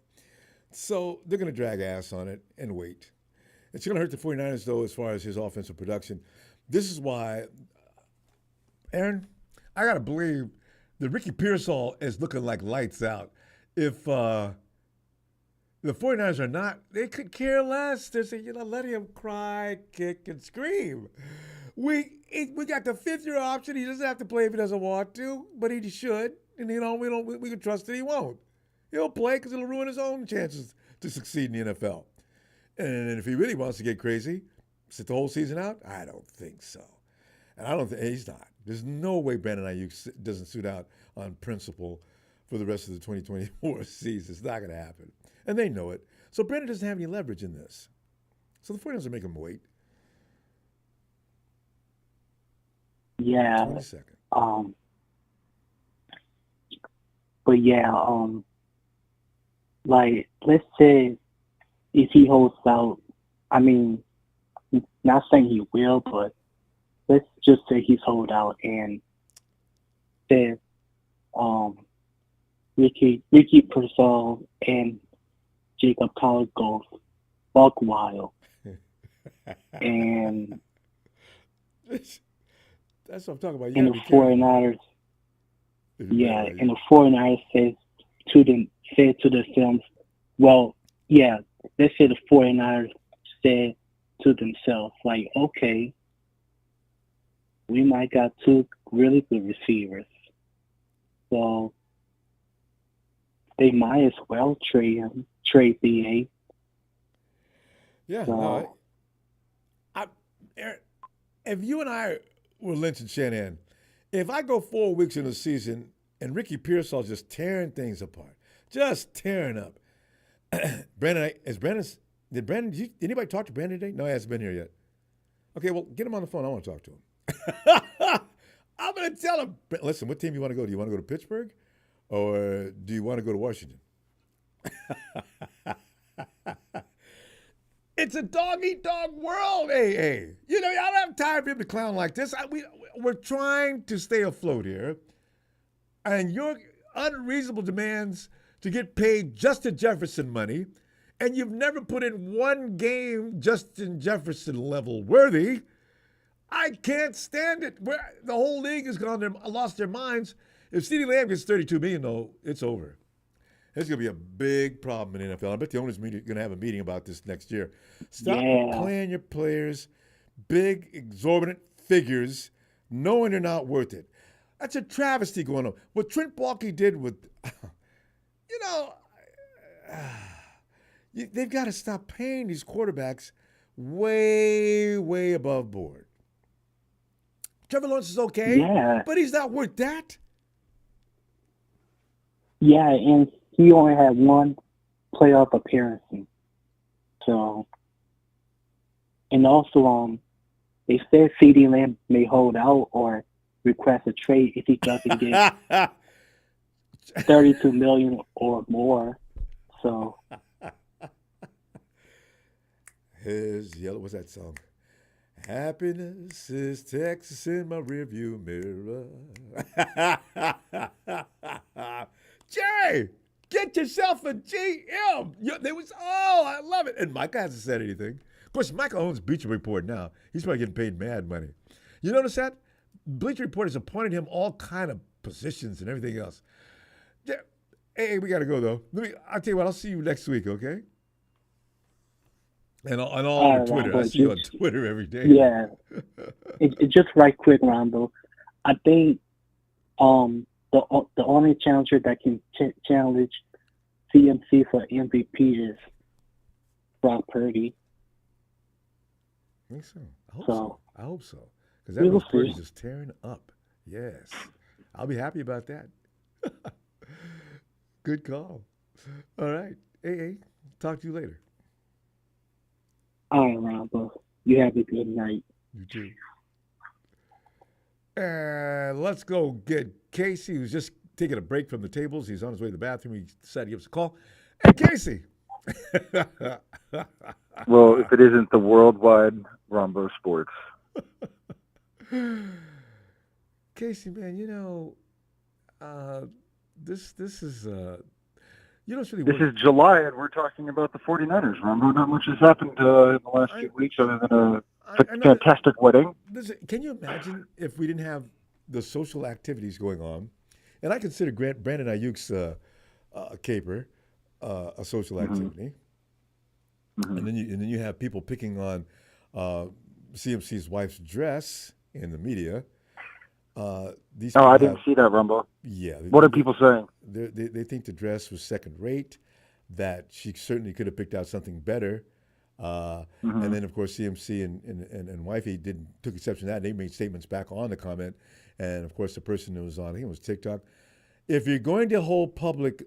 So they're going to drag ass on it and wait. It's going to hurt the 49ers, though, as far as his offensive production. This is why, Aaron, I got to believe that Ricky Pearsall is looking like lights out. If the 49ers are not, they could care less. They're saying, let him cry, kick, and scream. We got the 5th-year option. He doesn't have to play if he doesn't want to, but he should. And we can trust that he won't. He'll play because it'll ruin his own chances to succeed in the NFL. And if he really wants to get crazy, sit the whole season out, I don't think so. And I don't think he's not. There's no way Brandon Aiyuk doesn't suit out on principle for the rest of the 2024 season. It's not going to happen. And they know it. So Brandon doesn't have any leverage in this. So the 49ers will make him wait.
Yeah.
22nd.
But yeah, like, let's say if he holds out, I mean, not saying he will, but let's just say he's hold out and says Ricky Pearsall and Jacob Collins go buck wild. And
that's what I'm talking about.
And the 49ers, and the 49ers said to themselves, well, yeah, let's say the 49ers said to themselves, like, okay, we might got 2 really good receivers. So they might as well trade BA.
Yeah.
So,
Aaron, if you and I were Lynch and Shanahan, if I go 4 weeks in the season and Ricky Pearsall's just tearing things apart, just tearing up, did anybody talk to Brandon today? No, he hasn't been here yet. Okay, well, get him on the phone. I want to talk to him. I'm going to tell him, listen, what team you want to go to? Do you want to go to Pittsburgh or do you want to go to Washington? It's a dog-eat-dog world, AA. You know, I don't have time for him to clown like this. We're trying to stay afloat here, and your unreasonable demands to get paid Justin Jefferson money, and you've never put in one game Justin Jefferson level worthy. I can't stand it. The whole league has lost their minds. If CeeDee Lamb gets $32 million, though, it's over. It's going to be a big problem in the NFL. I bet the owners are going to have a meeting about this next year. Stop playing your players big, exorbitant figures, knowing they're not worth it. That's a travesty going on. What Trent Baalke did with, they've got to stop paying these quarterbacks way, way above board. Trevor Lawrence is okay, but he's not worth that.
Yeah, and he only had one playoff appearance. So, and also, they said CeeDee Lamb may hold out or request a trade if he doesn't get $32 million or more. So,
his yellow. What's that song? Happiness is Texas in my rearview mirror. Jerry, get yourself a GM. I love it. And Micah hasn't said anything. Of course, Micah owns Bleacher Report now. He's probably getting paid mad money. You notice that? Bleacher Report has appointed him all kind of positions and everything else. Yeah. Hey, we got to go, though. I'll tell you what, I'll see you next week, okay? And on all your Twitter. I see you on Twitter every day.
Yeah. It's just right quick, Ronbo. I think the only challenger that can challenge CMC for MVP is Brock Purdy.
I think so. I hope so. Because that was Purdy's just tearing up. Yes. I'll be happy about that. Good call. All right. Hey, talk to you later.
All right, Ronbo. You have a good night.
You too. And let's go get Casey, who's just taking a break from the tables. He's on his way to the bathroom. He decided to give us a call. Hey, Casey.
Well, if it isn't the worldwide Ronbo Sports.
Casey, man, this is it's really
this is July, and we're talking about the 49ers. Ronbo, not much has happened in the last few weeks other than a fantastic wedding.
Can you imagine if we didn't have the social activities going on? And I consider Brandon Aiyuk's caper a social activity. Mm-hmm. And then you have people picking on CMC's wife's dress in the media. I
didn't see that, Ronbo.
Yeah.
What are people saying?
They think the dress was second rate, that she certainly could have picked out something better. And then, of course, CMC and wifey took exception to that. They made statements back on the comment. And, of course, the person who was on, I think it was TikTok, if you're going to hold public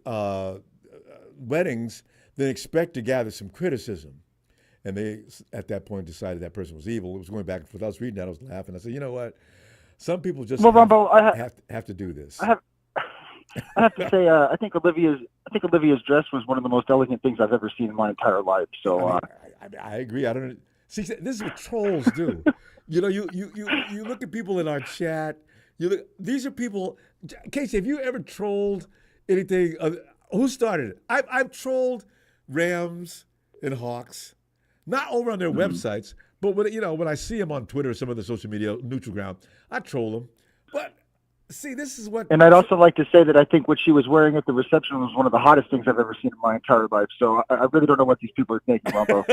weddings, then expect to gather some criticism. And they, at that point, decided that person was evil. It was going back and forth. I was reading that. I was laughing. I said, you know what? Some people just have to do this.
I have to say, I think Olivia's dress was one of the most elegant things I've ever seen in my entire life. So
I agree. I don't see. This is what trolls do. You look at people in our chat. These are people. Casey, have you ever trolled anything? Who started it? I've trolled Rams and Hawks, not over on their websites, but when I see them on Twitter or some other social media, neutral ground, I troll them. But see, this is what.
And I'd also like to say that I think what she was wearing at the reception was one of the hottest things I've ever seen in my entire life. So I really don't know what these people are thinking, Ronbo.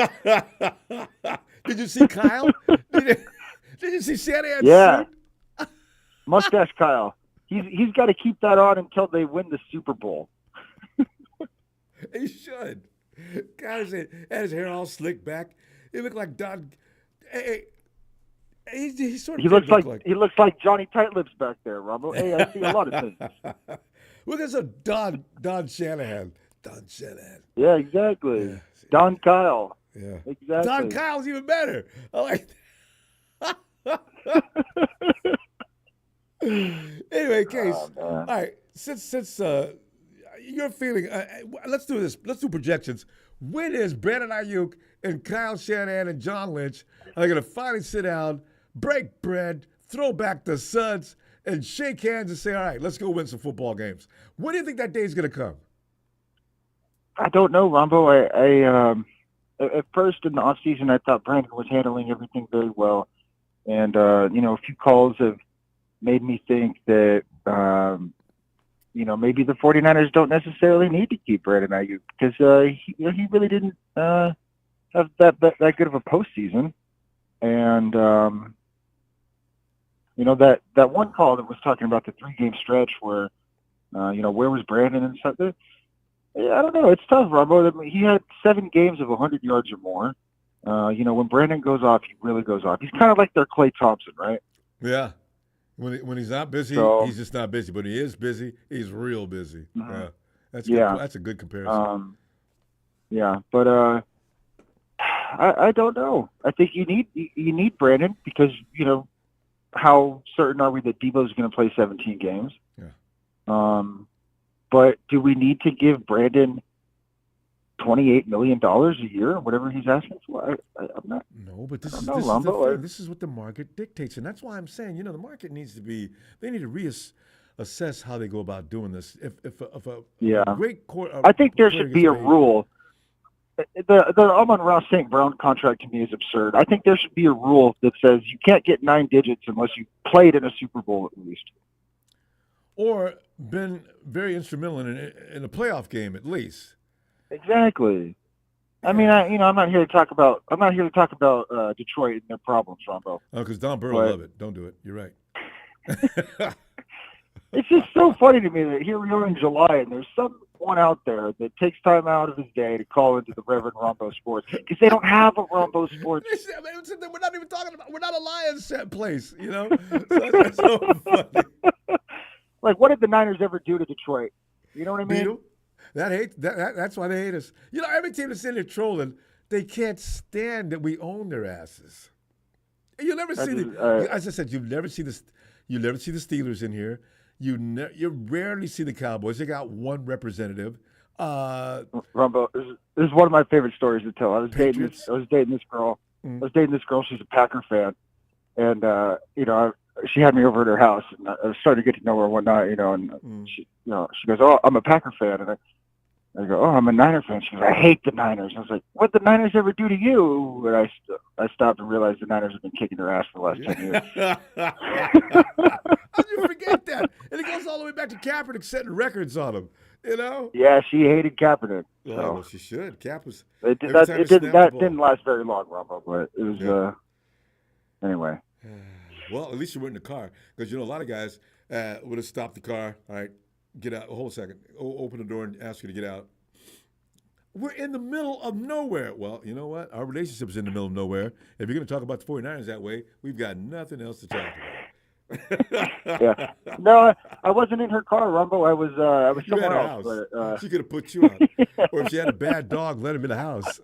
Did you see Kyle? Did you see Shanahan's
suit?
Mustache Kyle. He's got to keep that on until they win the Super Bowl.
He should. Guys had his hair all slicked back. He looked like Don. He sort of.
He looks like Johnny Tightlips back there, Rumble. Hey, I see a lot of things.
Well, there's a Don Shanahan. Don Shanahan.
Yeah, exactly. Yeah. Don Kyle.
Yeah,
exactly.
Don Kyle's even better. I like that. Anyway, Case. All right, since you're feeling, let's do this. Let's do projections. When is Brandon Aiyuk and Kyle Shanahan and John Lynch are going to finally sit down, break bread, throw back the suds, and shake hands and say, all right, let's go win some football games? When do you think that day is going to come?
I don't know, Ronbo. I at first in the offseason, I thought Brandon was handling everything very well. And, a few calls have made me think that, maybe the 49ers don't necessarily need to keep Brandon Aiyuk because he really didn't have that good of a postseason. And, that one call that was talking about the 3-game stretch where, where was Brandon and stuff. I don't know. It's tough, Ronbo. I mean, he had 7 games of 100 yards or more. When Brandon goes off, he really goes off. He's kind of like their Klay Thompson, right?
Yeah. When he's not busy, he's just not busy. But when he is busy, he's real busy.
Mm-hmm.
That's a good comparison.
But I don't know. I think you need Brandon because how certain are we that Deebo's going to play 17 games?
Yeah.
But do we need to give Brandon $28 million a year, whatever he's asking for? I'm not.
No, but this is
know,
the
Ronbo.
thing. This is what the market dictates, and that's why I'm saying, the market needs to be. They need to reassess how they go about doing this. If a great
I think there should be a rule. The Amon-Ra St. Brown contract to me is absurd. I think there should be a rule that says you can't get 9 digits unless you played in a Super Bowl at least,
or been very instrumental in a playoff game at least.
Exactly. I mean, I'm not here to talk about Detroit and their problems, Ronbo.
Oh, because Don Burrow love it. Don't do it. You're right.
It's just so funny to me that here we are in July and there's someone out there that takes time out of his day to call into the Reverend Ronbo Sports because they don't have a Ronbo Sports.
We're not even talking about. We're not a Lions set place, So that's so funny.
Like, what did the Niners ever do to Detroit? You know what I mean?
That's why they hate us. Every team that's in there trolling, they can't stand that we own their asses. You never see as I said, you never see the Steelers in here. You rarely see the Cowboys. They got one representative.
Ronbo, this is one of my favorite stories to tell. I was dating this girl. She's a Packer fan, and she had me over at her house, and I was starting to get to know her one night. She goes, "Oh, I'm a Packer fan," and I go, "Oh, I'm a Niner fan." She goes, "I hate the Niners." I was like, "What did the Niners ever do to you?" And I stopped and realized the Niners have been kicking their ass for the last 10 years.
How'd you forget that? And it goes all the way back to Kaepernick setting records on him.
Yeah, she hated Kaepernick.
So. Well, she should. Cap was.
That didn't last very long, Ronbo, but it was. Anyway.
Well, at least you weren't in the car because a lot of guys would have stopped the car. All right, get out. Hold a second. Open the door and ask you to get out. We're in the middle of nowhere. Well, you know what? Our relationship's in the middle of nowhere. If you're going to talk about the 49ers that way, we've got nothing else to talk about.
Yeah. No, I wasn't in her car, Ronbo. I was somewhere else. But,
she could have put you out. Or if she had a bad dog, let him in the house.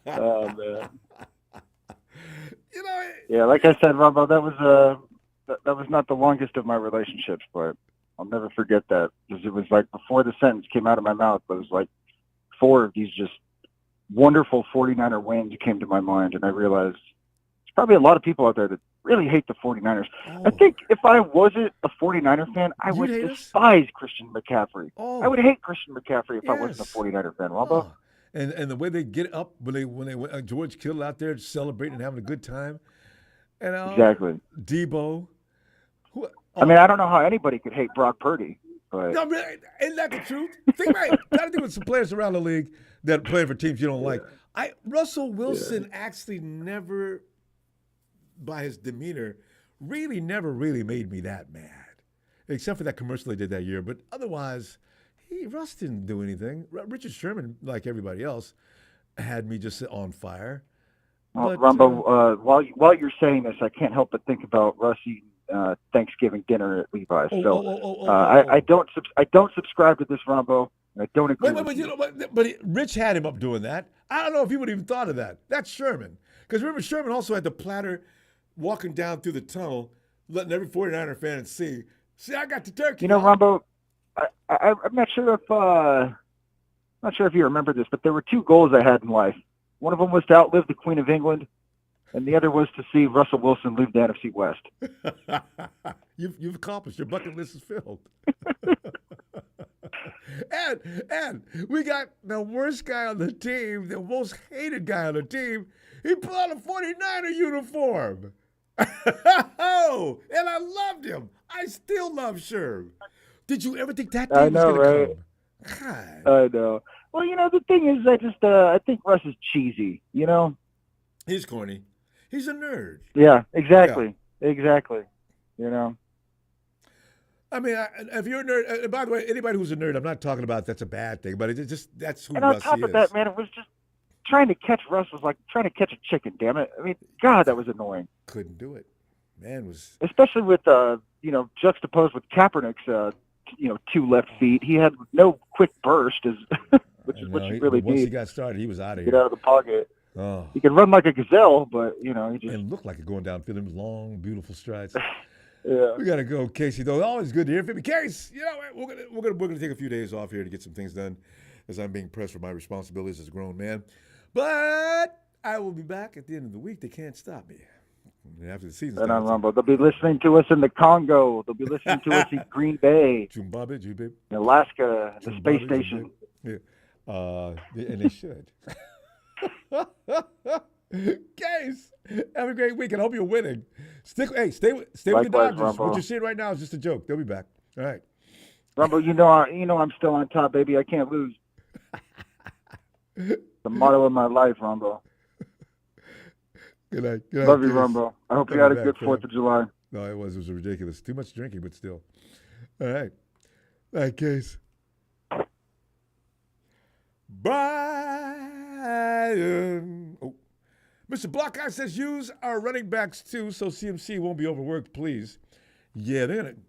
Oh, man. Yeah, like I said, Ronbo, that was not the longest of my relationships, but I'll never forget that because it was like before the sentence came out of my mouth, it was like 4 of these just wonderful 49er wins came to my mind, and I realized there's probably a lot of people out there that really hate the 49ers. Oh. I think if I wasn't a 49er fan, I would despise Christian McCaffrey. Oh. I would hate Christian McCaffrey if I wasn't a 49er fan, Ronbo.
Oh. And the way they get up when they George Kittle out there celebrating and having a good time. And
exactly.
Deebo.
I mean, I don't know how anybody could hate Brock Purdy, but
no, isn't that the truth? Think about it. I think with some players around the league that play for teams you don't like. Russell Wilson actually never, by his demeanor, never really made me that mad, except for that commercial they did that year. But otherwise, Russ didn't do anything. Richard Sherman, like everybody else, had me just on fire.
Well, Ronbo, while you're saying this, I can't help but think about Russ eating Thanksgiving dinner at Levi's. I don't subscribe to this, Ronbo. I don't agree.
But Rich had him up doing that. I don't know if he would have even thought of that. That's Sherman, because remember Sherman also had the platter walking down through the tunnel, letting every 49er fan see, I got the turkey.
Ronbo, I'm not sure if you remember this, but there were 2 goals I had in life. One of them was to outlive the Queen of England, and the other was to see Russell Wilson leave the NFC West.
You've accomplished. Your bucket list is filled. and we got the worst guy on the team, the most hated guy on the team. He put on a 49er uniform. Oh, and I loved him. I still love Sherm. Did you ever think that day was going to come? God.
I know. Well, the thing is, I think Russ is cheesy,
He's corny. He's a nerd.
Yeah, exactly. Yeah. Exactly.
I mean, if you're a nerd, and by the way, anybody who's a nerd, I'm not talking about that's a bad thing, but that's who
and
Russ
on top
is.
of that, man, it was just trying to catch Russ was like trying to catch a chicken, damn it. I mean, God, that was annoying.
Couldn't do it. Man was.
Especially with, juxtaposed with Kaepernick's, 2 left feet. He had no quick burst, which is what you really need.
Once he got started, he was out of here.
Get out of the pocket.
Oh.
He can run like a gazelle, but, he just.
And looked like it going downfield. Them long, beautiful strides.
Yeah.
We got to go, Casey, though. Always good to hear from you. Case, we're gonna take a few days off here to get some things done as I'm being pressed for my responsibilities as a grown man. But I will be back at the end of the week. They can't stop me. After the season
starts. Ronbo. They'll be listening to us in the Congo. They'll be listening to us in Green Bay.
Zimbabwe,
in Alaska, the space station.
Yeah. And they should. Case, have a great week, and I hope you're winning. Stay with the Dodgers.
Rumble.
What you're seeing right now is just a joke. They'll be back. All right.
Rumble, I'm still on top, baby. I can't lose. The motto of my life, Rumble.
Good night.
Love you, Rumble. I hope you had a good 4th of July.
No, it was ridiculous. Too much drinking, but still. All right. All right, Case. Brian. Oh. Mr. Blockeye says use our running backs too so CMC won't be overworked, please. Yeah, they're going to.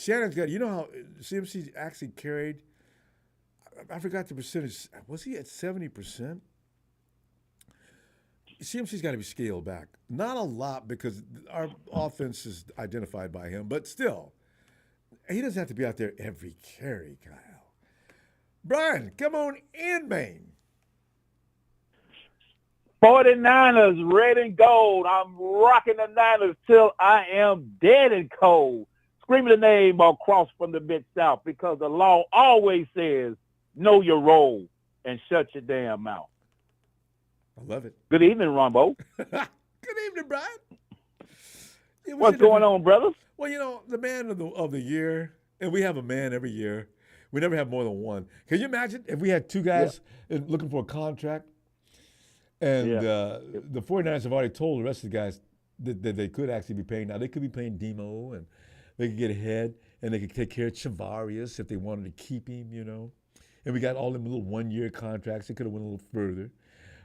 Shannon's got, how CMC actually carried? I forgot the percentage. Was he at 70%? CMC's got to be scaled back. Not a lot because our offense is identified by him, but still, he doesn't have to be out there every carry, Kyle. Brian, come on in, man.
49ers, red and gold. I'm rocking the Niners till I am dead and cold. Screaming the name across from the Mid-South because the law always says, know your role and shut your damn mouth.
I love it.
Good evening, Ronbo.
Good evening, Brian.
What's going on, brothers?
Well, the man of the year, and we have a man every year. We never have more than one. Can you imagine if we had 2 guys looking for a contract, and the 49ers have already told the rest of the guys that they could actually be paying. Now, they could be paying Deebo, and they could get ahead, and they could take care of Chavarius if they wanted to keep him, And we got all them little 1-year contracts. They could have went a little further.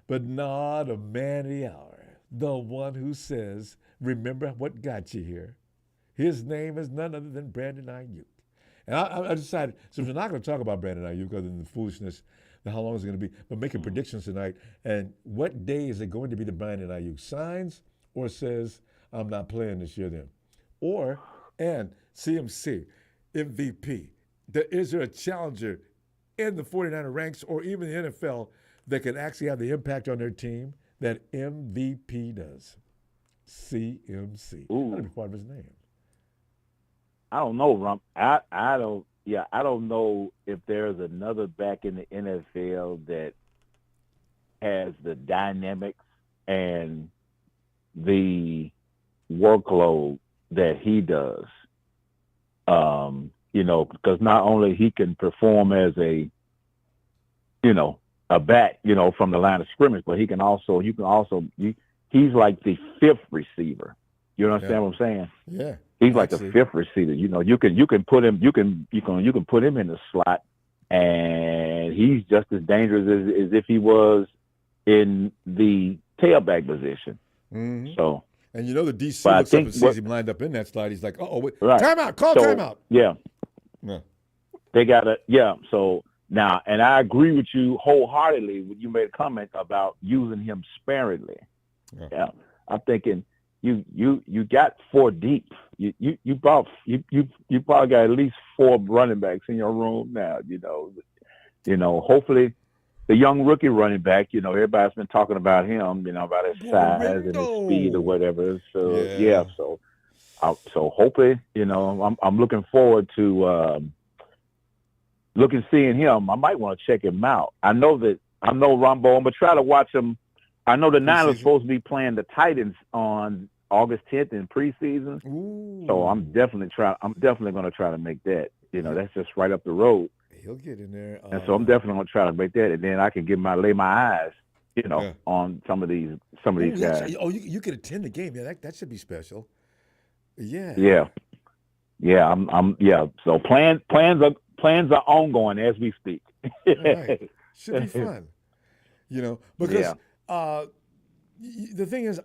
But not a man of the hour, the one who says, remember what got you here. His name is none other than Brandon Aiyuk. And I decided, since we're not going to talk about Brandon Aiyuk other than the foolishness, how long is it going to be, but making predictions tonight. And what day is it going to be that Brandon Aiyuk signs or says, I'm not playing this year then? And CMC, MVP. Is there a challenger in the 49er ranks or even the NFL that can actually have the impact on their team that MVP does? CMC. That'd be part of his name.
I don't know, Rump. I don't know if there's another back in the NFL that has the dynamics and the workload that he does. Because not only he can perform as a back, from the line of scrimmage, but he's like the 5th receiver. You understand what I'm saying?
Yeah.
He's like the 5th receiver. You can put him in the slot, and he's just as dangerous as if he was in the tailback position.
Mm-hmm.
So,
and the DC looks up and sees him lined up in that slot. He's like, wait,
right.
Timeout, call timeout.
Yeah. They got to, So now, and I agree with you wholeheartedly when you made a comment about using him sparingly. Yeah. I'm thinking you got 4 deep. You probably got at least 4 running backs in your room now. Hopefully the young rookie running back. Everybody's been talking about him. About his size and his speed or whatever. So so hopefully, I'm looking forward to seeing him. I might want to check him out. I know Ronbo. I'm gonna try to watch him. I know the Niners supposed to be playing the Titans on August 10th in preseason.
Ooh.
So I'm definitely going to try to make that. That's just right up the road.
He'll get in there.
And so I'm definitely going to try to make that, and then I can lay my eyes, on some of these guys.
Actually, you could attend the game. Yeah, that should be special. Yeah.
Yeah. So plans are ongoing as we speak.
Right. Should be fun. Because the thing is,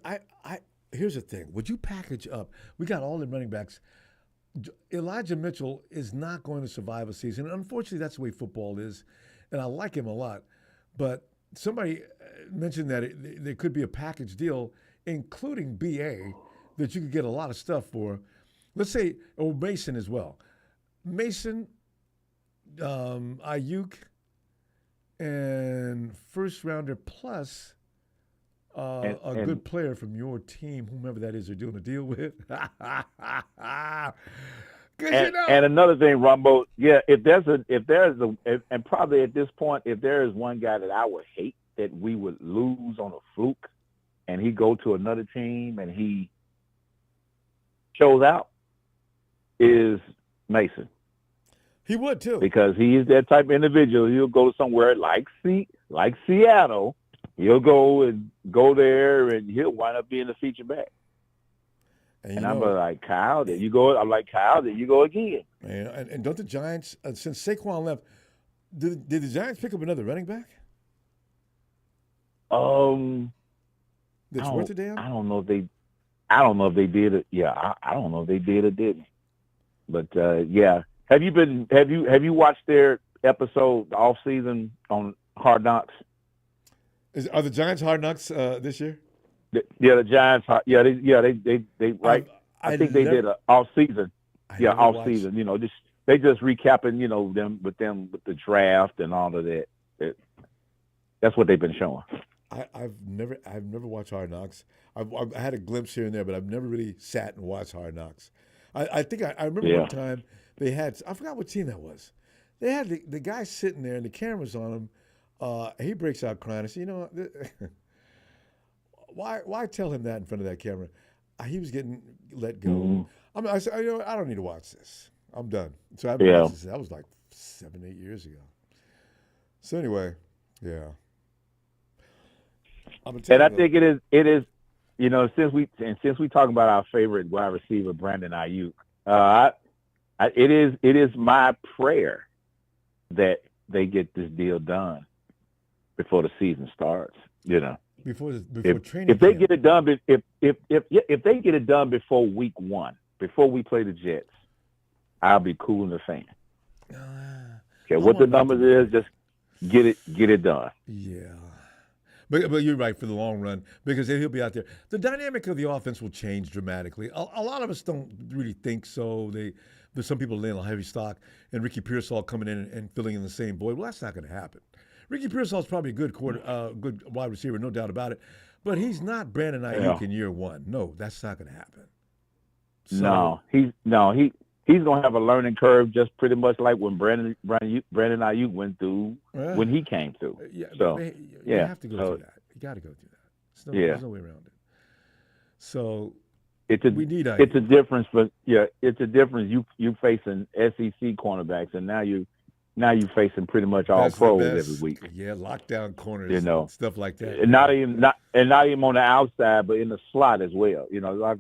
here's the thing. Would you package up? We got all the running backs. Elijah Mitchell is not going to survive a season. And unfortunately, that's the way football is. And I like him a lot. But somebody mentioned that there could be a package deal, including BA, that you could get a lot of stuff for. Let's say, or Mason as well. Mason, Aiyuk, and first rounder plus a good player from your team, whomever that is, they're doing a deal with.
And another thing, Ronbo, and probably at this point, if there is one guy that I would hate that we would lose on a fluke, and he go to another team and he shows out, is Mason.
He would too,
because he is that type of individual. He'll go somewhere like Seattle. He'll go there, and he'll wind up being a feature back. And I'm like, Kyle, there you go. I'm like, Kyle, there you go again.
And don't the Giants, since Saquon left, did the Giants pick up another running back? That's worth a damn?
I don't know if they did it. Yeah, I don't know if they did or didn't. But yeah. Have you watched their episode, the offseason, on Hard Knocks?
Are the Giants Hard Knocks this year?
The Giants. They right. I think they did an off season. Yeah, off season. They just recapping. Them with the draft and all of that. That's what they've been showing.
I've never watched Hard Knocks. I've had a glimpse here and there, but I've never really sat and watched Hard Knocks. I think I remember one time they had, I forgot what team that was. They had the guy sitting there and the camera's on him. He breaks out crying. I said, why tell him that in front of that camera? He was getting let go.
Mm-hmm.
I said, I don't need to watch this. I'm done. So I've been watching this. That was like 7-8 years ago. So anyway, yeah.
And I think it is, since we talk about our favorite wide receiver, Brandon Aiyuk, it is my prayer that they get this deal done before the season starts.
Before training.
If they get it done, if they get it done before week 1, before we play the Jets, I'll be cool in the fan. Okay, what the numbers is, just get it done.
Yeah. But you're right for the long run, because he'll be out there. The dynamic of the offense will change dramatically. A lot of us don't really think so. There's some people laying a heavy stock, and Ricky Pearsall coming in and filling in the same void. Well, that's not going to happen. Ricky Pearsall is probably a good good wide receiver, no doubt about it. But he's not Brandon Aiyuk in year 1. No, that's not going to happen. So,
he's going to have a learning curve, just pretty much like when Brandon Aiyuk went through when he came through.
You
Yeah,
have to go through that. You got to go through that. There's no way around it. So we need Aiyuk.
It's a difference, it's a difference. You facing SEC cornerbacks, and now you facing pretty much all pros every week.
Yeah, lockdown corners, and stuff like that.
And not even on the outside, but in the slot as well. You have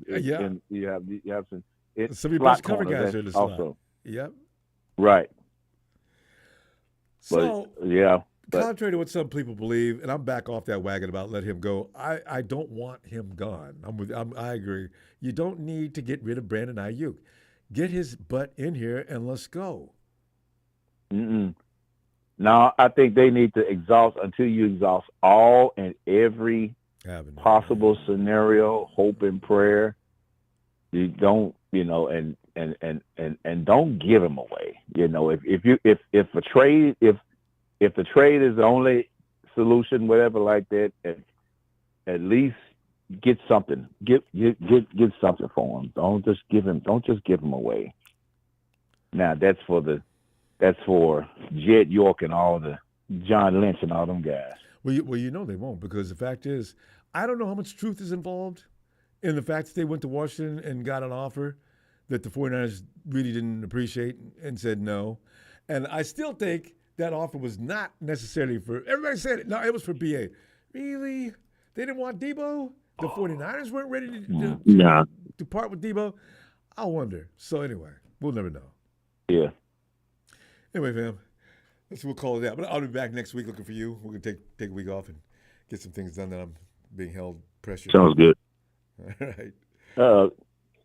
some.
Some of your best cover guys are in the slot.
Also.
Yep.
Right.
So,
but
contrary to what some people believe, and I'm back off that wagon about let him go, I don't want him gone. I agree. You don't need to get rid of Brandon Aiyuk. Get his butt in here and let's go.
No, I think they need to exhaust until you exhaust all and every possible scenario, hope and prayer. You don't, and don't give him away. If the trade is the only solution, whatever like that, at least get something. Get something for him. Don't just give him away. Now that's for Jed York and all the John Lynch and all them guys.
Well, they won't, because the fact is, I don't know how much truth is involved in the fact that they went to Washington and got an offer that the 49ers really didn't appreciate and said no. And I still think that offer was not necessarily for – everybody said it. No, it was for BA. Really? They didn't want Deebo? The 49ers weren't ready to part with Deebo? I wonder. So anyway, we'll never know.
Yeah.
Anyway, fam, we'll call it that. But I'll be back next week looking for you. We're going to take a week off and get some things done that I'm being held pressured.
Sounds good.
All right.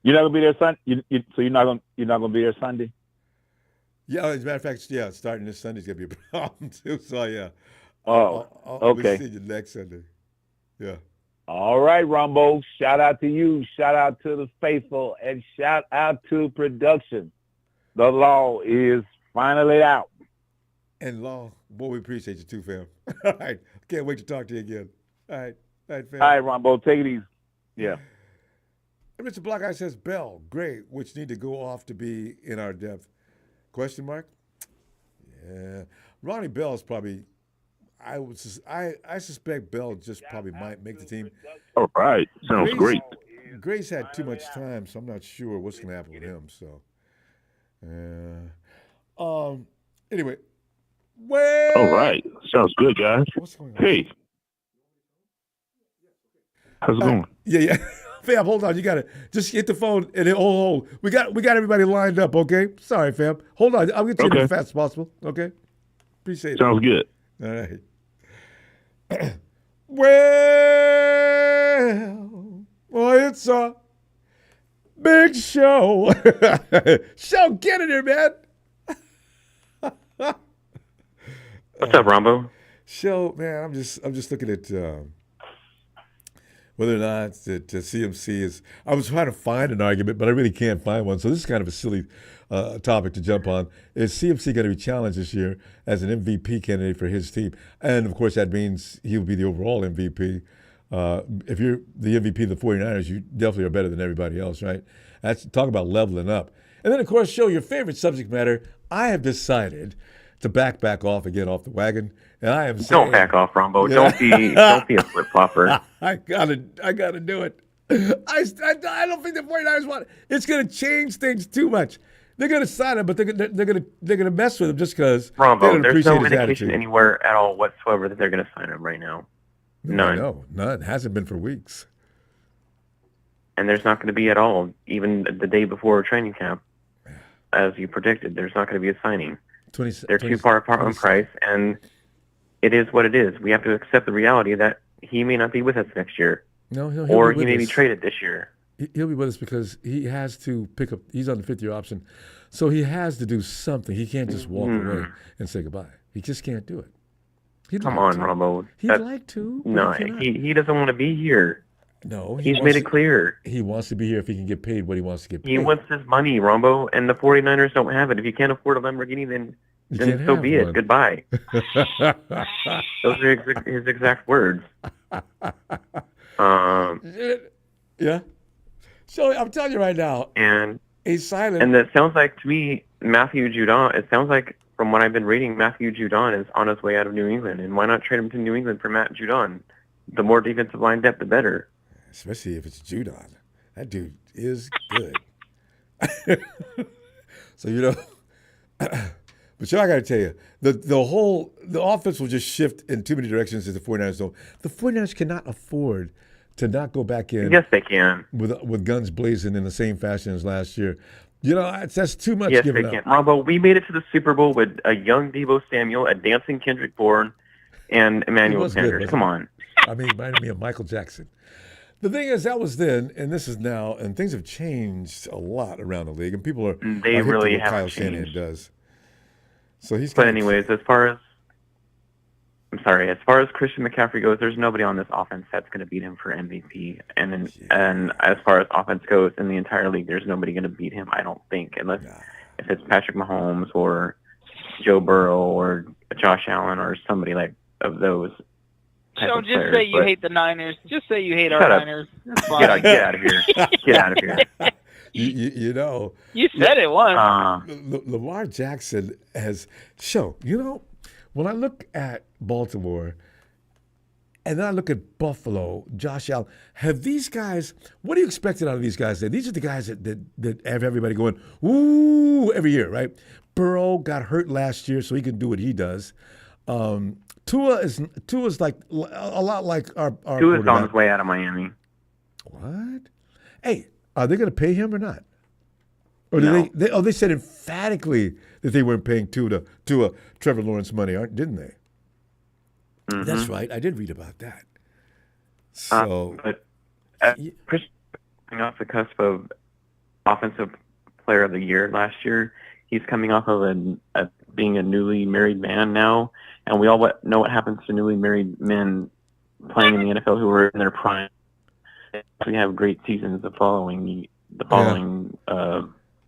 You're not gonna be there Sunday. So you're not gonna be there Sunday.
Yeah, as a matter of fact, starting this Sunday's gonna be a problem too. So yeah.
Okay.
We'll see you next Sunday. Yeah.
All right, Ronbo. Shout out to you. Shout out to the faithful, and shout out to production. The law is finally out.
And Law, boy, we appreciate you too, fam. All right. Can't wait to talk to you again. All right, fam.
All right, Ronbo. Take it easy. Yeah.
And Mr. Black Eye says, Bell, great, which need to go off to be in our depth. Question mark? Yeah. Ronnie Bell is probably, I suspect Bell just probably might make the team.
All right. Sounds great.
Grace had too much time, so I'm not sure what's going to happen with him. So, anyway. Well,
all right. Sounds good, guys.
What's going on?
Hey. How's it going?
Yeah. Fam, hold on. You got to just hit the phone and then hold. We got everybody lined up, okay? Sorry, fam. Hold on. I'll get to you as fast as possible, okay? Appreciate it.
Sounds good.
All right. Well, it's a big show. Get in here, man.
What's up, Ronbo?
Show, man, I'm just looking at whether or not that CMC is. I was trying to find an argument, but I really can't find one. So this is kind of a silly topic to jump on. Is CMC going to be challenged this year as an MVP candidate for his team? And of course, that means he'll be the overall MVP. If you're the MVP of the 49ers, you definitely are better than everybody else, right? That's talk about leveling up. And then, of course, show your favorite subject matter. I have decided to back off and get off the wagon, and I am saying,
don't back off, Ronbo. Yeah. Don't be a flip flopper.
I gotta do it. I don't think the 49ers want it. It's gonna change things too much. They're gonna sign him, but they're gonna mess with him just because
Ronbo, there's no indication anywhere at all whatsoever that they're gonna sign him right now. None.
No, none. Hasn't been for weeks.
And there's not going to be at all, even the day before training camp, as you predicted. There's not going to be a signing. They're too far apart on price, and it is what it is. We have to accept the reality that he may not be with us next year.
No,
or he may be traded this year.
He'll be with us because he has to pick up. He's on the fifth-year option, so he has to do something. He can't just walk away and say goodbye. He just can't do it.
Come on, Ronbo.
He'd like to.
No, he doesn't want to be here.
No,
he's made it clear.
He wants to be here if he can get paid what he wants to get paid.
He wants his money, Ronbo, and the 49ers don't have it. If you can't afford a Lamborghini, then so be it. Goodbye. Those are his exact words.
Yeah. So I'm telling you right now,
and
he's silent.
And it sounds like to me, Matthew Judon. It sounds like from what I've been reading, Matthew Judon is on his way out of New England. And why not trade him to New England for Matt Judon? The more defensive line depth, the better.
Especially if it's Judon. That dude is good. So but I got to tell you, the offense will just shift in too many directions as the 49ers don't. The 49ers cannot afford to not go back in.
Yes, they can.
With guns blazing in the same fashion as last year. That's too much.
Yes, they can. Ronbo, we made it to the Super Bowl with a young Deebo Samuel, a dancing Kendrick Bourne, and Emmanuel Sanders. Come on.
I mean, reminded me of Michael Jackson. The thing is, that was then, and this is now, and things have changed a lot around the league, and people are
they really have
Kyle
changed.
Shanahan does. So he's.
But anyways, as far as I'm sorry. As far as Christian McCaffrey goes, there's nobody on this offense that's going to beat him for MVP. And as far as offense goes in the entire league, there's nobody going to beat him. I don't think, unless if it's Patrick Mahomes or Joe Burrow or Josh Allen or somebody like of those.
So just say you hate the Niners. Just say you hate our Niners. That's fine.
Get out of here. Get out of here.
You know.
You said it once.
Lamar Jackson has when I look at Baltimore and then I look at Buffalo, Josh Allen, have these guys, what do you expect out of these guys? These are the guys that have everybody going, ooh, every year, right? Burrow got hurt last year, so he can do what he does. Tua's like a lot like our
Tua's on his way out of Miami.
What? Hey, are they going to pay him or not? Or do they said emphatically that they weren't paying Tua Trevor Lawrence money, didn't they? Mm-hmm. That's right. I did read about that. So,
but Chris, coming off the cusp of Offensive Player of the Year last year, he's coming off of being a newly married man now, and we all know what happens to newly married men playing in the NFL who are in their prime. We have great seasons the following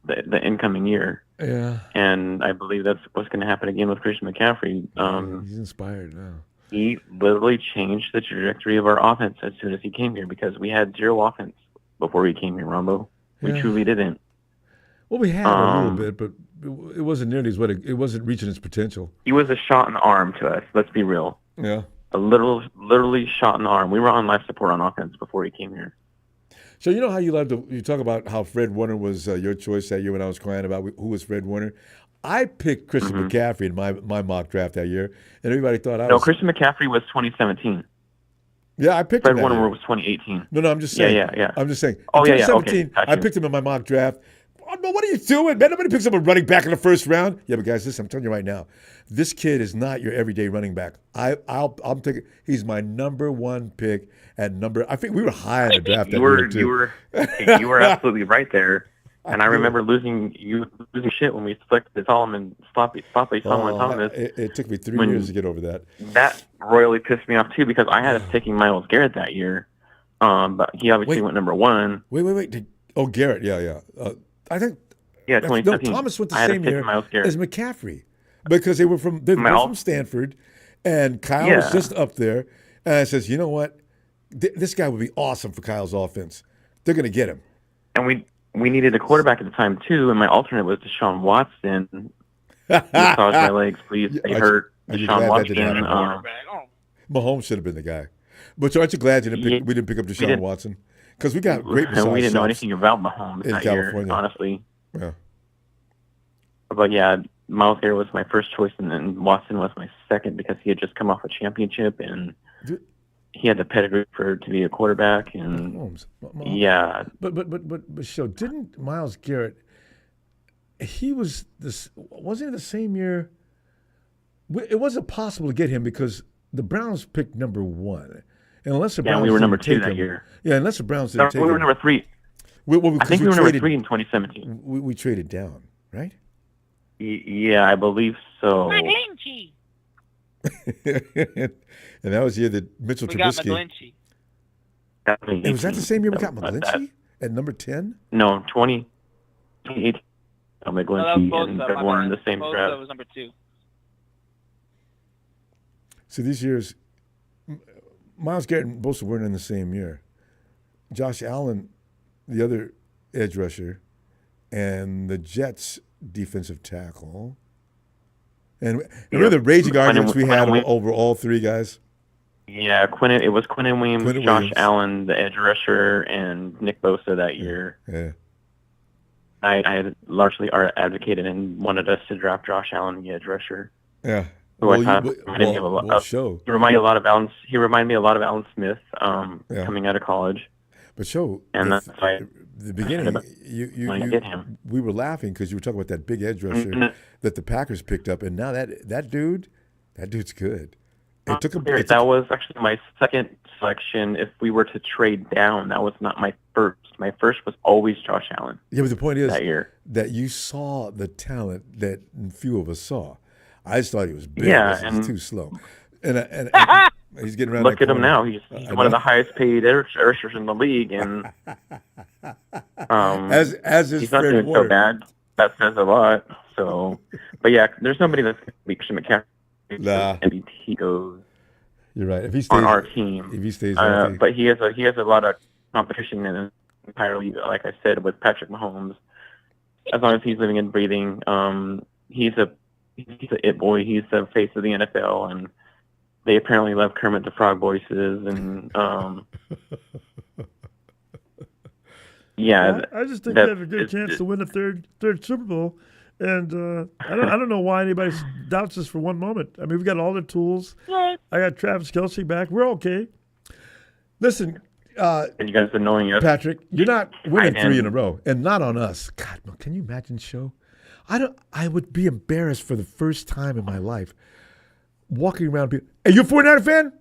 the incoming year.
Yeah.
And I believe that's what's going to happen again with Christian McCaffrey.
He's inspired now.
He literally changed the trajectory of our offense as soon as he came here because we had zero offense before he came here, Ronbo. We truly didn't.
Well, we had a little bit, but it wasn't nearly it wasn't reaching its potential.
He was a shot in the arm to us. Let's be real.
Yeah.
A literally shot in the arm. We were on life support on offense before he came here.
So you know how you talk about how Fred Warner was your choice that year when I was crying about who was Fred Warner. I picked Christian McCaffrey in my mock draft that year, and everybody thought I was.
No, Christian McCaffrey was 2017.
Yeah, I picked
Fred
him.
Warner was 2018.
No, I'm just saying.
Yeah.
I'm just saying.
Oh,
in
2017,
okay. I picked him in my mock draft. But what are you doing, man? Nobody picks up a running back in the first round. Yeah, but guys, listen, I'm telling you right now, this kid is not your everyday running back. I'm taking. He's my number one pick at number. I think we were high in the draft that year too.
You were absolutely right there. And I remember losing shit when we selected Solomon Sloppy Thomas.
It took me 3 years to get over that.
That royally pissed me off too because I had us taking Myles Garrett that year, but he obviously went number one.
Wait. Garrett, yeah. I think
2017.
No, Thomas went the same year as McCaffrey because they were from Stanford, and Kyle was just up there. And I says, you know what, this guy would be awesome for Kyle's offense. They're going to get him.
And we needed a quarterback at the time too, and my alternate was Deshaun Watson. Massage my legs, please. Stay hurt. Deshaun Watson.
Mahomes should have been the guy. But aren't you glad we didn't pick up Deshaun Watson? Because we got great massage
we didn't know
shops
anything about Mahomes
in
that
California.
year, honestly.
Yeah.
But yeah, Myles Garrett was my first choice, and then Watson was my second because he had just come off a championship and he had the pedigree to be a quarterback. And
Mahomes.
Yeah.
But so didn't Myles Garrett? He was wasn't it the same year? It wasn't possible to get him because the Browns picked number one. And unless the Browns
we were number two
that
year.
Yeah, unless the Browns didn't take him.
We were number three. I think we were number 3 in 2017.
We traded down, right?
Yeah, I believe so.
McGlinchey.
And that was the year that Mitchell Trubisky. Was that the same year we got McGlinchey at number 10?
No, 2018. McGlinchey and Fred Warner in the same draft.
That was number 2.
So these years, Myles Garrett and Bosa weren't in the same year. Josh Allen, the other edge rusher, and the Jets defensive tackle. And remember the raging arguments we had over all three guys?
Yeah, it was Quinn Williams, Josh Allen, the edge rusher, and Nick Bosa that year.
Yeah.
I had largely advocated and wanted us to draft Josh Allen, the edge rusher.
Yeah.
He reminded me a lot of Alan. He reminded me a lot of Alan Smith coming out of college.
But
that's why
the beginning, we were laughing because you were talking about that big edge rusher that the Packers picked up, and now that dude's good. It took him.
That was actually my second selection. If we were to trade down, that was not my first. My first was always Josh Allen.
Yeah, but the point is
that year
that you saw the talent that few of us saw. I just thought he was big.
Yeah,
He was too slow. and he's getting around.
Look
that
at him
corner.
now. He's one of the highest paid ushers in the league, and
as is
he's not
Fred
doing
Warner.
so bad. That says a lot. So, but yeah, there's nobody that's going to be Christian McCaffrey.
Nah.
MVP goes.
You're right. If he stays
on our team,
if he stays healthy.
but he has a lot of competition in the entire league. Like I said, with Patrick Mahomes, as long as he's living and breathing, he's a it boy. He's the face of the NFL, and they apparently love Kermit the Frog voices, and yeah.
I just think they have a good chance to win a third Super Bowl, and I don't know why anybody doubts us for one moment. I mean, we've got all the tools. I got Travis Kelce back. We're okay.
Listen,
and you guys annoying us,
Patrick. You're not winning 3 in a row, and not on us. God, can you imagine, show? I would be embarrassed for the first time in my life, walking around. People, hey, you a 49er fan?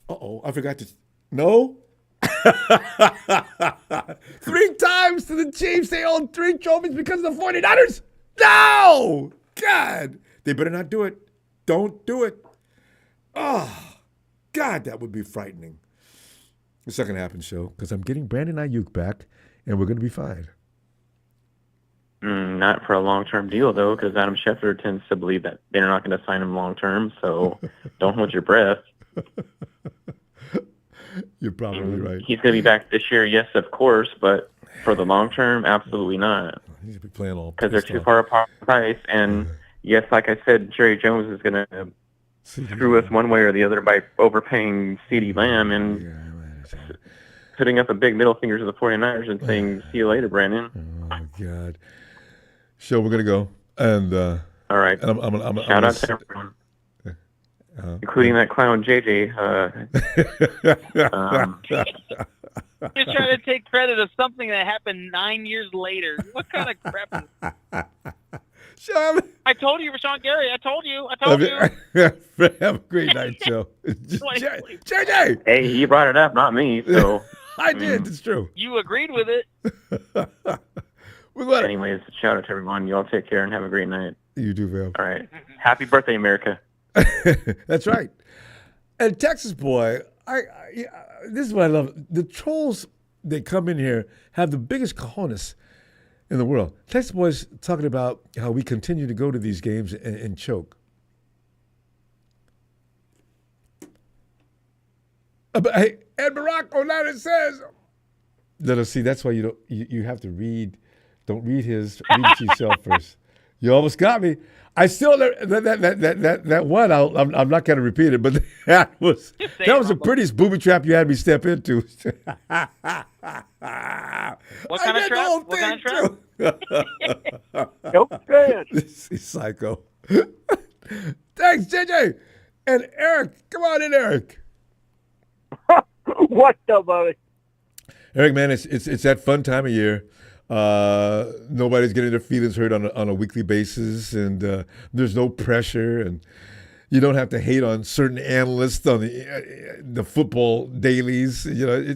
I forgot to. No. 3 times to the Chiefs. They own 3 trophies because of the 49ers. No! God. They better not do it. Don't do it. Oh, God, that would be frightening. It's not going to happen, show, because I'm getting Brandon Aiyuk back, and we're going to be fine.
Not for a long-term deal, though, because Adam Schefter tends to believe that they're not going to sign him long-term, so don't hold your breath.
You're probably right.
He's going to be back this year, yes, of course, but for the long term, absolutely not.
He's going to be playing all
because they're too far apart in price. And yes, like I said, Jerry Jones is going to screw us one way or the other by overpaying CeeDee Lamb and putting up a big middle finger to the 49ers and saying, see you later, Brandon.
Oh, God. So we're going to go. And
all right.
And I'm
shout out to everyone. Including that clown JJ.
You're trying to take credit of something that happened 9 years later. What kind of crap is I told you, Rashawn Gary. I told you.
Have a great night, Joe. JJ!
Hey, he brought it up, not me. So
I did. It's true.
You agreed with it.
Anyways, shout out to everyone. You all take care and have a great night.
You do, Val.
All right. Happy birthday, America.
That's right. And Texas boy, this is what I love. The trolls that come in here have the biggest cojones in the world. Texas boy's talking about how we continue to go to these games and choke. But hey, Ed Barack O'Leary says, let us see. That's why you have to read. Don't read it yourself first. You almost got me. I still that one. I'm not going to repeat it, but that was the prettiest booby trap you had me step into.
What kind of trap? What kind of trap?
Okay.
This is psycho. Thanks, JJ and Eric. Come on in, Eric.
What's up, buddy?
Eric, man, it's that fun time of year. Nobody's getting their feelings hurt on a weekly basis, and there's no pressure, and you don't have to hate on certain analysts on the football dailies. You know,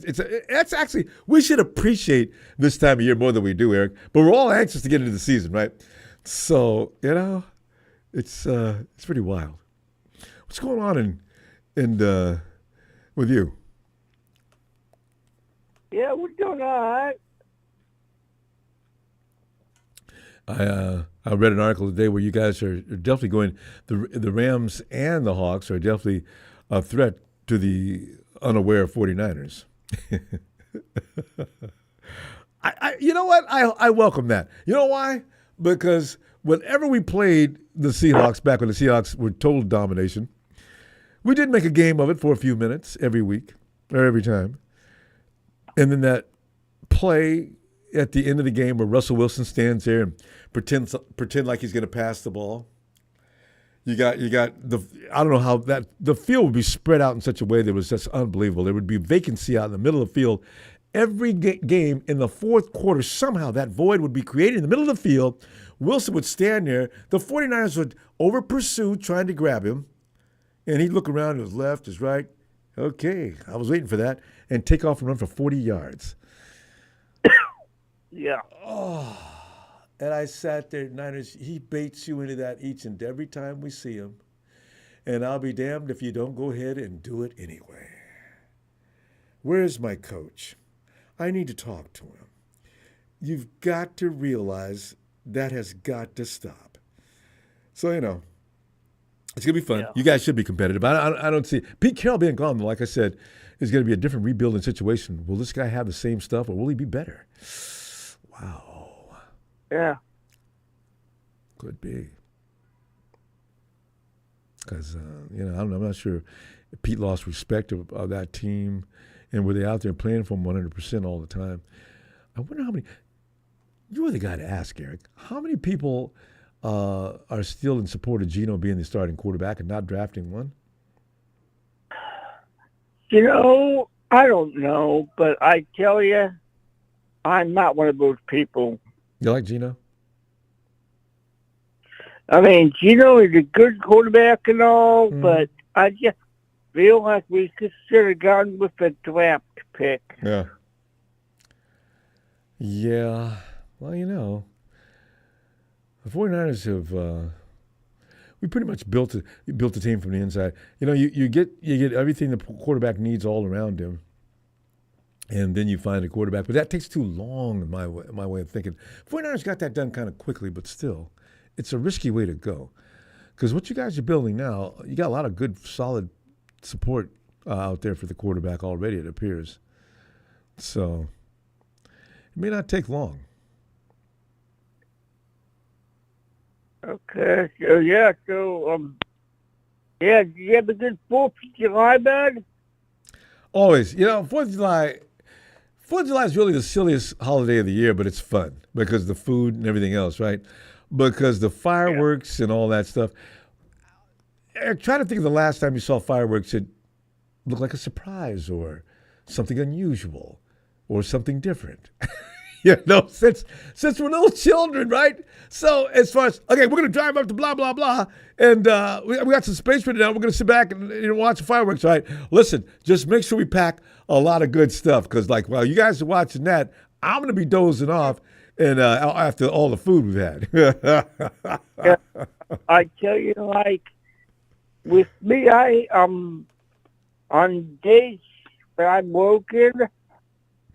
that's actually, we should appreciate this time of year more than we do, Eric. But we're all anxious to get into the season, right? So it's pretty wild. What's going on in with you?
Yeah, we're doing all right.
I read an article today where you guys are definitely going. The Rams and the Hawks are definitely a threat to the unaware 49ers. You know what? I welcome that. You know why? Because whenever we played the Seahawks back when the Seahawks were total domination, we did make a game of it for a few minutes every week or every time. And then that play at the end of the game where Russell Wilson stands there and pretend like he's going to pass the ball. You got I don't know how the field would be spread out in such a way that was just unbelievable. There would be vacancy out in the middle of the field. Every game in the fourth quarter, somehow that void would be created in the middle of the field. Wilson would stand there. The 49ers would over-pursue, trying to grab him. And he'd look around to his left, his right. Okay, I was waiting for that. And take off and run for 40 yards.
Yeah.
Oh, and I sat there, Niners, he baits you into that each and every time we see him. and I'll be damned if you don't go ahead and do it anyway. Where's my coach? I need to talk to him. You've got to realize that has got to stop. So, it's going to be fun. Yeah. You guys should be competitive. I don't see Pete Carroll being gone, like I said, is going to be a different rebuilding situation. Will this guy have the same stuff, or will he be better? Wow.
Yeah.
Could be. Because, I don't know. I'm not sure if Pete lost respect of that team, and were they out there playing for him 100% all the time. I wonder how many. You were the guy to ask, Eric. How many people are still in support of Geno being the starting quarterback and not drafting one?
I don't know, but I tell you, I'm not one of those people.
You like Geno?
I mean, Geno is a good quarterback and all, but I just feel like we should have gone with a draft pick.
Yeah. Yeah. Well, the 49ers have we pretty much built the team from the inside. You get everything the quarterback needs all around him, and then you find a quarterback. But that takes too long in my way of thinking. 49ers got that done kind of quickly, but still, it's a risky way to go. Because what you guys are building now, you got a lot of good, solid support out there for the quarterback already, it appears. So it may not take long.
Okay, so did you have a good 4th of July, bud?
Always. 4th of July is really the silliest holiday of the year, but it's fun because of the food and everything else, right? Because the fireworks and all that stuff. Eric, try to think of the last time you saw fireworks that looked like a surprise or something unusual or something different. Since we're little children, right? So as far as, okay, we're going to drive up to blah, blah, blah, and we got some space for it now. We're going to sit back and watch the fireworks, right? Listen, just make sure we pack a lot of good stuff because, while you guys are watching that, I'm going to be dozing off and after all the food we've had.
Yeah, I tell you, with me, on days that I'm working,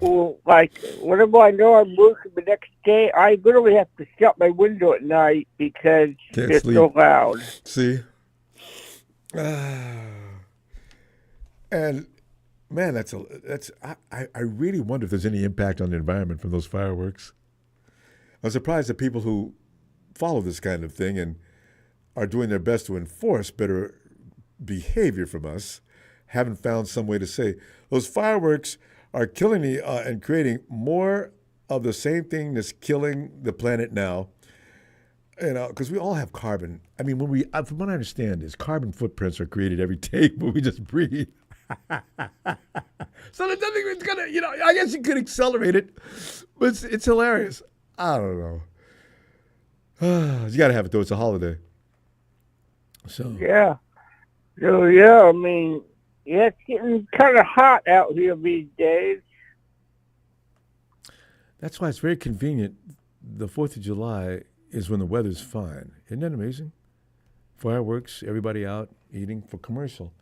or whenever I know I'm working the next day, I literally have to shut my window at night because it's so loud.
See? And man, I really wonder if there's any impact on the environment from those fireworks. I'm surprised that people who follow this kind of thing and are doing their best to enforce better behavior from us haven't found some way to say those fireworks are killing me and creating more of the same thing that's killing the planet now. Because we all have carbon. I mean, from what I understand is carbon footprints are created every day when we just breathe. So there's nothing that's gonna, I guess you could accelerate it, but it's hilarious. I don't know. You gotta have it though. It's a holiday. So
yeah. So yeah, I mean, it's getting kind of hot out here these days.
That's why it's very convenient. The 4th of July is when the weather's fine. Isn't that amazing? Fireworks, everybody out eating for commercial.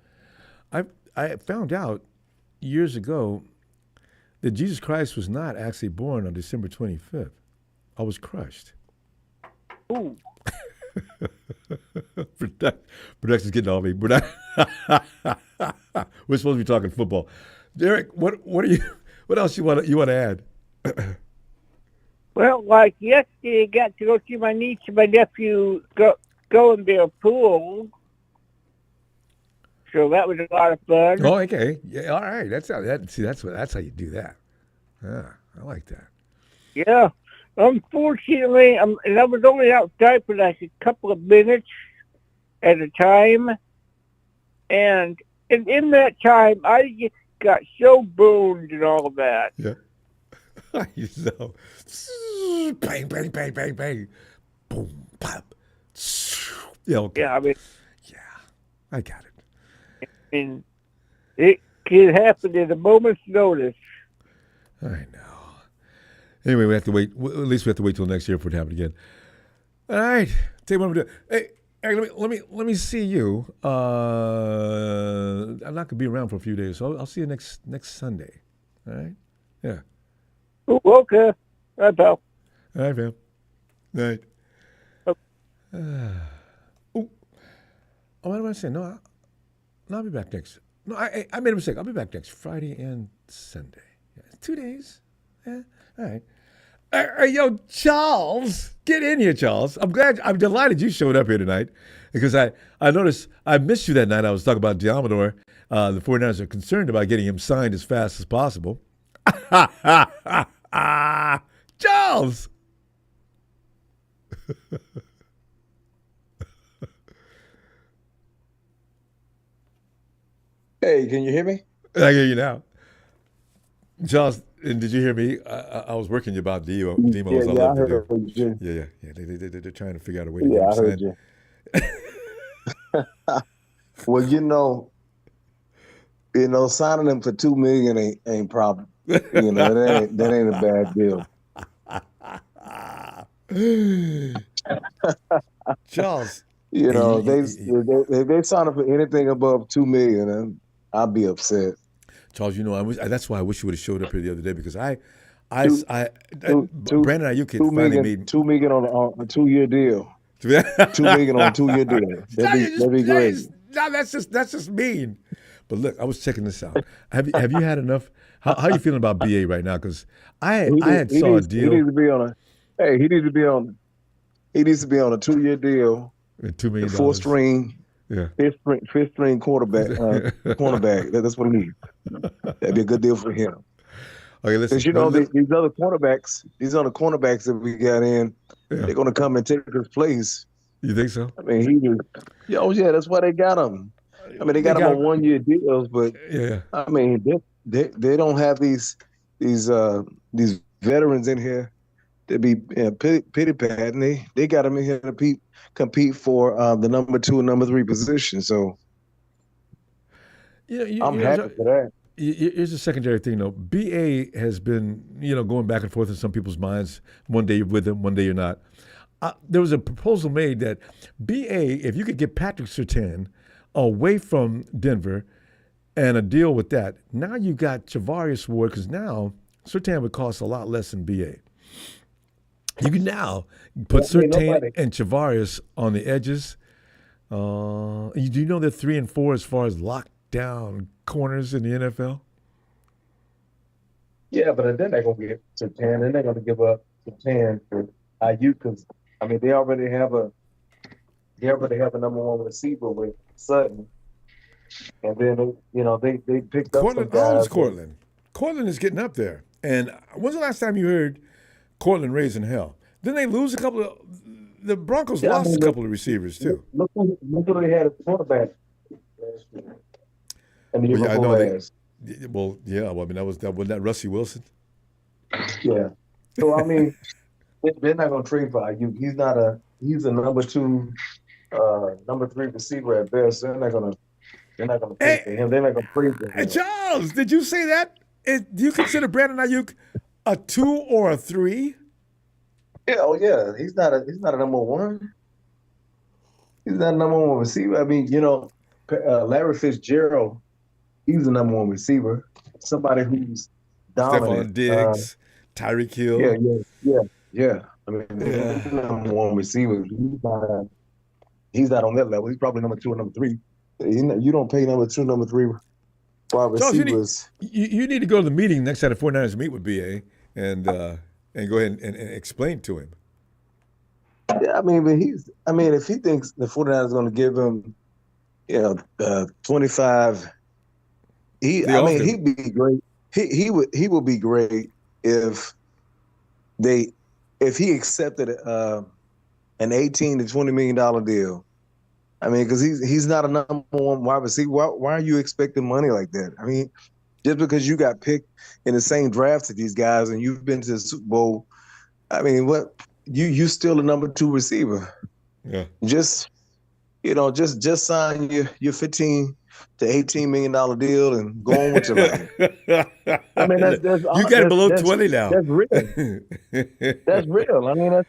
I found out years ago that Jesus Christ was not actually born on December 25th. I was crushed.
Ooh.
Production's getting all me. We're supposed to be talking football. Derek, what else you want to add?
Well, yesterday, I got to go see my niece and my nephew go in their pool. So that was a lot of fun.
Oh, okay. Yeah, all right. That's how you do that. Yeah, I like that.
Yeah. Unfortunately, I was only outside for a couple of minutes at a time. And in that time, I just got so burned and all of that.
Yeah. So, bang, bang, bang, bang, bang. Boom, pop. Yeah, okay.
Yeah, I mean.
Yeah, I got it.
And it can happen at a moment's notice.
I know. Anyway, we have to wait. At least we have to wait till next year for it to happen again. All right. Tell you what I'm doing. Hey, Eric, let me see you. I'm not gonna be around for a few days, so I'll see you next Sunday. All right? Yeah.
Oh, okay. All right, pal.
All right, fam. All right. Oh, what am I saying? No, I'll be back next. No, I made a mistake. I'll be back next Friday and Sunday. Yeah, 2 days. Yeah. All right. Hey, yo, Charles, get in here, Charles. I'm delighted you showed up here tonight because I noticed I missed you that night. I was talking about Diamador. The 49ers are concerned about getting him signed as fast as possible. Charles!
Hey, can you hear me?
I hear you now. Charles, and did you hear me? I was working you about Deebo.
Yeah, I heard you.
Yeah. They're trying to figure out a way to get him signed.
I heard you. Well, signing him for $2 million ain't problem. That ain't a bad deal.
Charles,
they sign up for anything above $2 million, I'll be upset.
Charles, that's why I wish you would have showed up here the other day because Brandon Aiyuk finally made
$2 million on a 2-year deal. $2 million on a 2-year deal. That'd be great.
No, that's just mean. But look, I was checking this out. Have you had enough? How are you feeling about BA right now? Because I saw a deal.
He needs to be on a 2-year deal.
$2 million.
Fourth string.
Yeah.
Fifth string quarterback. Cornerback. That's what he needs. That'd be a good deal for him.
Okay, listen.
Because these other cornerbacks that we got in, they're going to come and take his place.
You think so?
I mean, that's why they got him. I mean, they got him on 1-year deals, but I mean, they don't have these veterans in here to be pity patting. They got him in here to compete for the number 2 and number 3 position. So I'm happy for that.
Here's a secondary thing, though. BA has been, going back and forth in some people's minds. One day you're with him, one day you're not. There was a proposal made that BA, if you could get Patrick Surtain away from Denver and a deal with that, now you got Charvarius Ward, because now Surtain would cost a lot less than BA. You can now put Surtain and Charvarius on the edges. Do you know they're 3 and 4 as far as lockdown corners in the NFL?
Yeah, but then they're going to get Surtain, and they're going to give up Surtain for Aiyuk, because I mean they already have a number 1 receiver with Sutton, and then they picked up some guys.
Cortland is getting up there. And when's the last time you heard Cortland raising hell? Didn't they lose a couple of? The Broncos lost a couple of receivers too.
Look who they had as quarterback last year. I mean,
I know wasn't that Rusty Wilson?
Yeah. So I mean, they're not going to trade for Aiyuk. He's a number 2, number 3 receiver at best. They're not going to trade for him. They're not going to trade for him.
Hey, Charles, did you say that? Do you consider Brandon Aiyuk a 2 or a 3?
Yeah, he's not a number 1. He's not a number 1 receiver. I mean, Larry Fitzgerald, he's a number 1 receiver. Somebody who's dominant.
Stephon Diggs, Tyreek Hill.
Yeah. I mean, he's number 1 receiver. He's not on that level. He's probably number 2 or number 3. You don't pay number 2, number 3 wide receivers.
You need to go to the meeting next time the 49ers meet with BA and go ahead and explain to him.
Yeah, I mean, but if he thinks the 49ers are going to give him, 25, he'd be great. He would be great if he accepted an $18 to $20 million deal. I mean, because he's not a number 1 wide receiver. Why are you expecting money like that? I mean, just because you got picked in the same draft as these guys and you've been to the Super Bowl, I mean, what you still a number 2 receiver.
Yeah.
Just sign your $15 to $18 million deal and go on with your life. I mean, that's
you got it below 20 now.
That's real. That's real. I mean,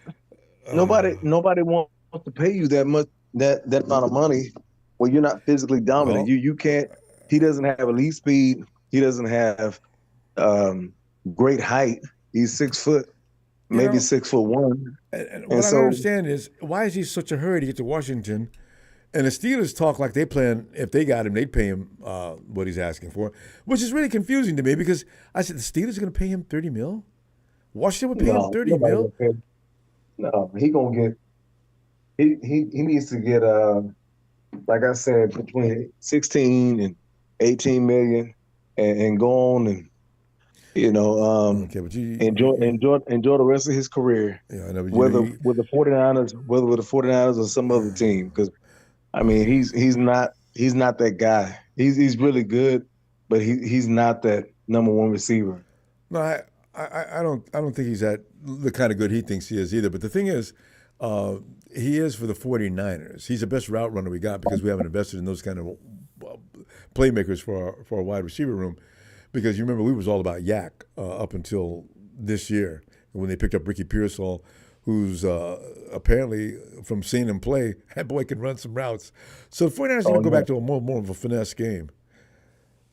nobody wants to pay you that much that amount of money when you're not physically dominant. You can't. He doesn't have elite speed. He doesn't have great height. He's 6 foot, maybe 6'1".
And what I don't understand is why is he such a hurry to get to Washington? And the Steelers talk like they plan, if they got him, they'd pay him what he's asking for, which is really confusing to me because I said, the Steelers are going to pay him $30 million? Washington would pay him $30 million?
No, he needs to get, like I said, between 16 and 18 million and go on and, enjoy the rest of his career.
Yeah, I know,
whether with the 49ers or some other team, because I mean he's not that guy. He's really good, but he's not that number one receiver.
No, I don't think he's that the kind of good he thinks he is either. But the thing is, he is for the 49ers. He's the best route runner we got because we haven't invested in those kind of playmakers for our wide receiver room. Because you remember we was all about Yak up until this year when they picked up Ricky Pearsall, who's apparently, from seeing him play, that boy can run some routes. So the 49ers are going to go back to a more of a finesse game.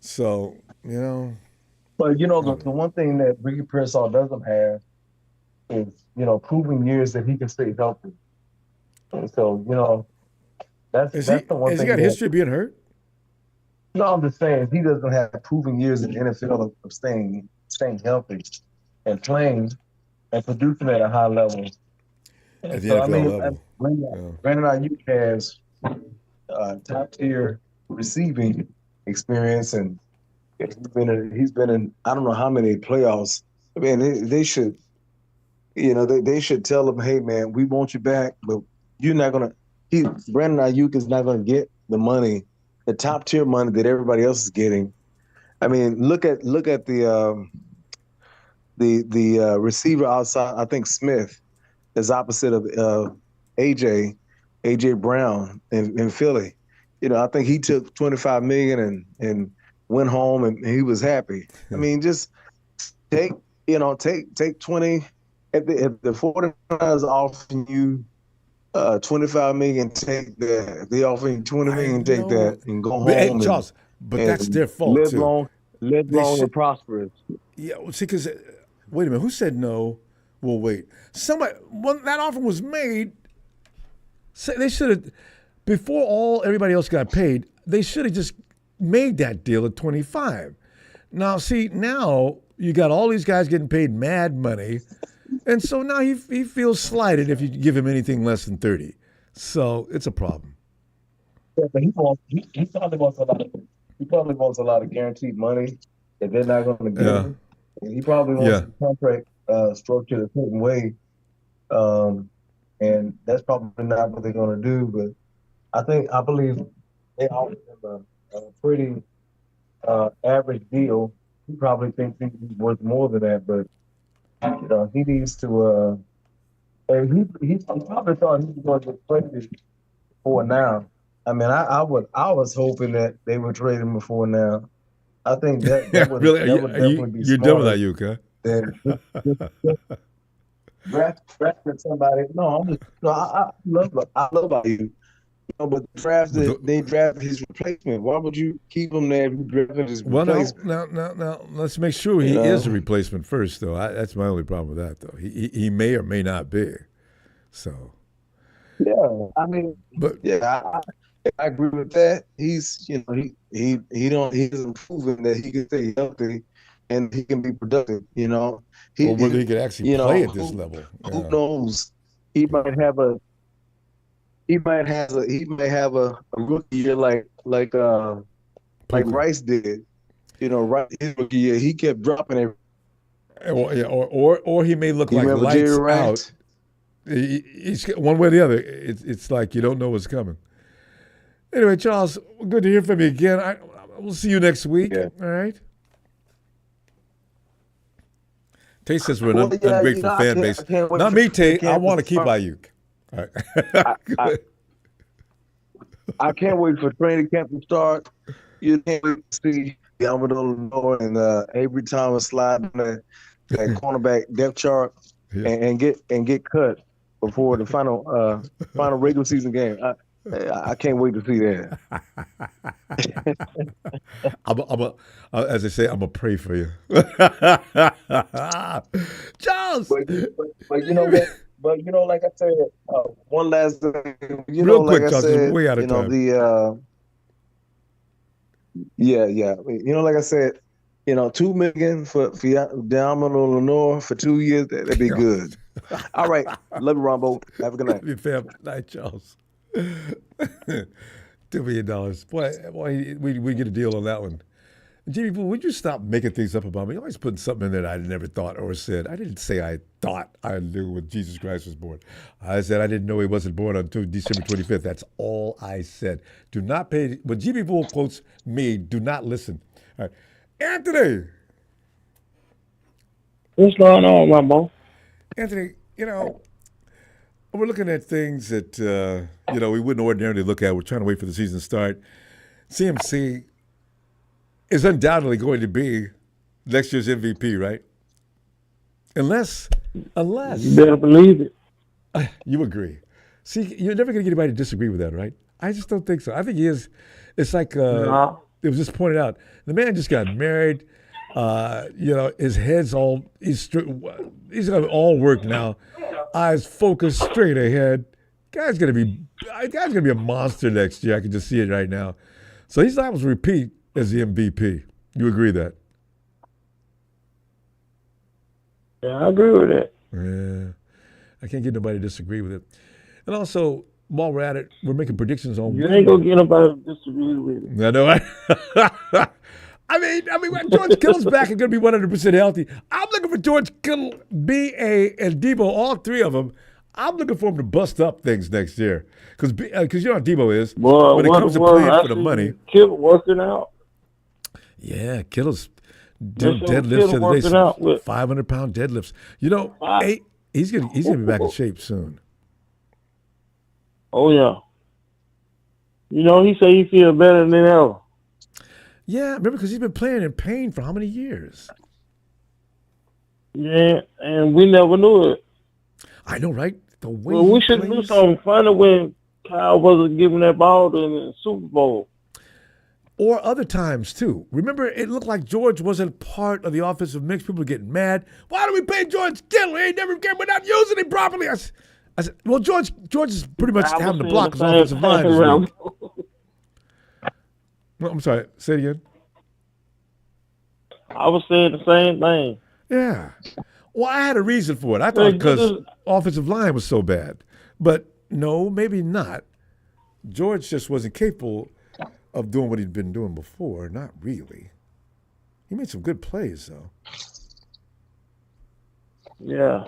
So,
But, the one thing that Ricky Pearsall doesn't have is, proven years that he can stay healthy. And so, that's the one thing.
Has he got a history of being hurt?
No, I'm just saying he doesn't have proven years in the NFL of staying healthy and playing and producing at a high level.
At the NFL level.
Brandon Aiyuk has top tier receiving experience, and he's been in I don't know how many playoffs. I mean, they should, they should tell him, hey man, we want you back, but you're not gonna. Brandon Aiyuk is not gonna get the money. The top tier money that everybody else is getting. I mean, look at the receiver outside. I think Smith is opposite of AJ Brown in Philly. I think he took $25 million and went home and he was happy. I mean, just take 20. If the 49ers offering you $25 million, take that. If they offer you $20 million, take that and go home.
Hey, Charles, but that's their fault
live
too.
Live long and prosperous.
Yeah, see, because wait a minute, who said no? Well, wait. Somebody when that offer was made, they should have before everybody else got paid. They should have just made that deal at 25. Now, see, now you got all these guys getting paid mad money. And so now he feels slighted if you give him anything less than 30. So it's a problem.
Yeah, but he probably wants a lot of guaranteed money that they're not going to give him. And he probably wants the contract structured a certain way. And that's probably not what they're going to do. But I believe they offered him a pretty average deal. He probably thinks he's worth more than that, but he needs to. He probably thought he was going to get traded before now. I mean, I was hoping that they would trade him before now. I think that would
really.
That would definitely be
you're done with Aiyuk,
huh? Drafting somebody. I love Aiyuk. But they drafted his replacement. Why would you keep him there if you drafted his replacement?
Now, let's make sure he is a replacement first, though. That's my only problem with that, though. He may or may not be. So.
Yeah, I mean, but I agree with that. He's, he hasn't proven that he can stay healthy and he can be productive.
Or whether he could actually play at this level.
Who knows? He might have a rookie year like Rice did. Right, his rookie year he kept dropping it.
Or he may look like lights out. He's one way or the other. It's like you don't know what's coming. Anyway, Charles, good to hear from you again. We'll see you next week. Yeah. All right. Tate says we're an ungrateful fan base. Not me, Tate. I want to keep Aiyuk. All right.
I can't wait for training camp to start. You can't wait to see Amendola and Avery Thomas slide on that cornerback depth chart and get cut before the final regular season game. I can't wait to see that.
As they say, I'm gonna pray for you, Charles.
But you know what? But you know, like I said, one last thing. You
Real
know,
quick,
like
Charles,
I said,
way out of
you know
time.
yeah. You know, like I said, you know, $2 million for Domino Lenore for 2 years. That'd be good. All right, love you, Ronbo. Have a good night.
Fam, night, Charles. $2 million. Boy, we get a deal on that one. Jimmy, would you stop making things up about me? You're always putting something in there that I never thought or said. I didn't say I thought I knew when Jesus Christ was born. I said I didn't know he wasn't born until December 25th. That's all I said. Do not pay. When Jimmy Bull quotes me, do not listen. All right. Anthony!
What's going on, Ronbo?
Anthony, you know, we're looking at things that, you know, we wouldn't ordinarily look at. We're trying to wait for the season to start. CMC is undoubtedly going to be next year's MVP, right? Unless
you better believe it.
You agree. See, you're never going to get anybody to disagree with that, right? I just don't think so. I think he is. It's like it was just pointed out. The man just got married. You know, his head's all he's got all work now. Eyes focused straight ahead. Guy's gonna be a monster next year. I can just see it right now. So he's liable to repeat as the MVP. You agree that?
Yeah, I agree with that.
Yeah. I can't get nobody to disagree with it. And also, while we're at it, we're making predictions on.
You ain't gonna get nobody to disagree with it.
I know. I mean, when George Kittle's back and going to be 100% healthy, I'm looking for George Kittle, B.A., and Deebo, all three of them. I'm looking for them to bust up things next year. Because you know how Deebo is.
Well,
when it comes to playing for the money.
Kittle working out.
Yeah, Kittle's doing deadlifts the other day, 500-pound deadlifts. You know, he's gonna be back in shape soon.
Oh, yeah. You know, he said he feels better than ever.
Yeah, remember, because he's been playing in pain for how many years?
Yeah, and we never knew it.
I know, right? The way
we should do something funny when Kyle wasn't giving that ball to him in the Super Bowl.
Or other times, too. Remember, it looked like George wasn't part of the offensive mix. People were getting mad. Why do we pay George Kittle? He ain't never came without using him properly. I said, well, George is pretty much having to block his offensive line this week. I'm sorry, say it again.
I was saying the same thing.
Yeah. Well, I had a reason for it. I thought because offensive line was so bad. But no, maybe not. George just wasn't capable of doing what he'd been doing before. Not really. He made some good plays, though.
Yeah.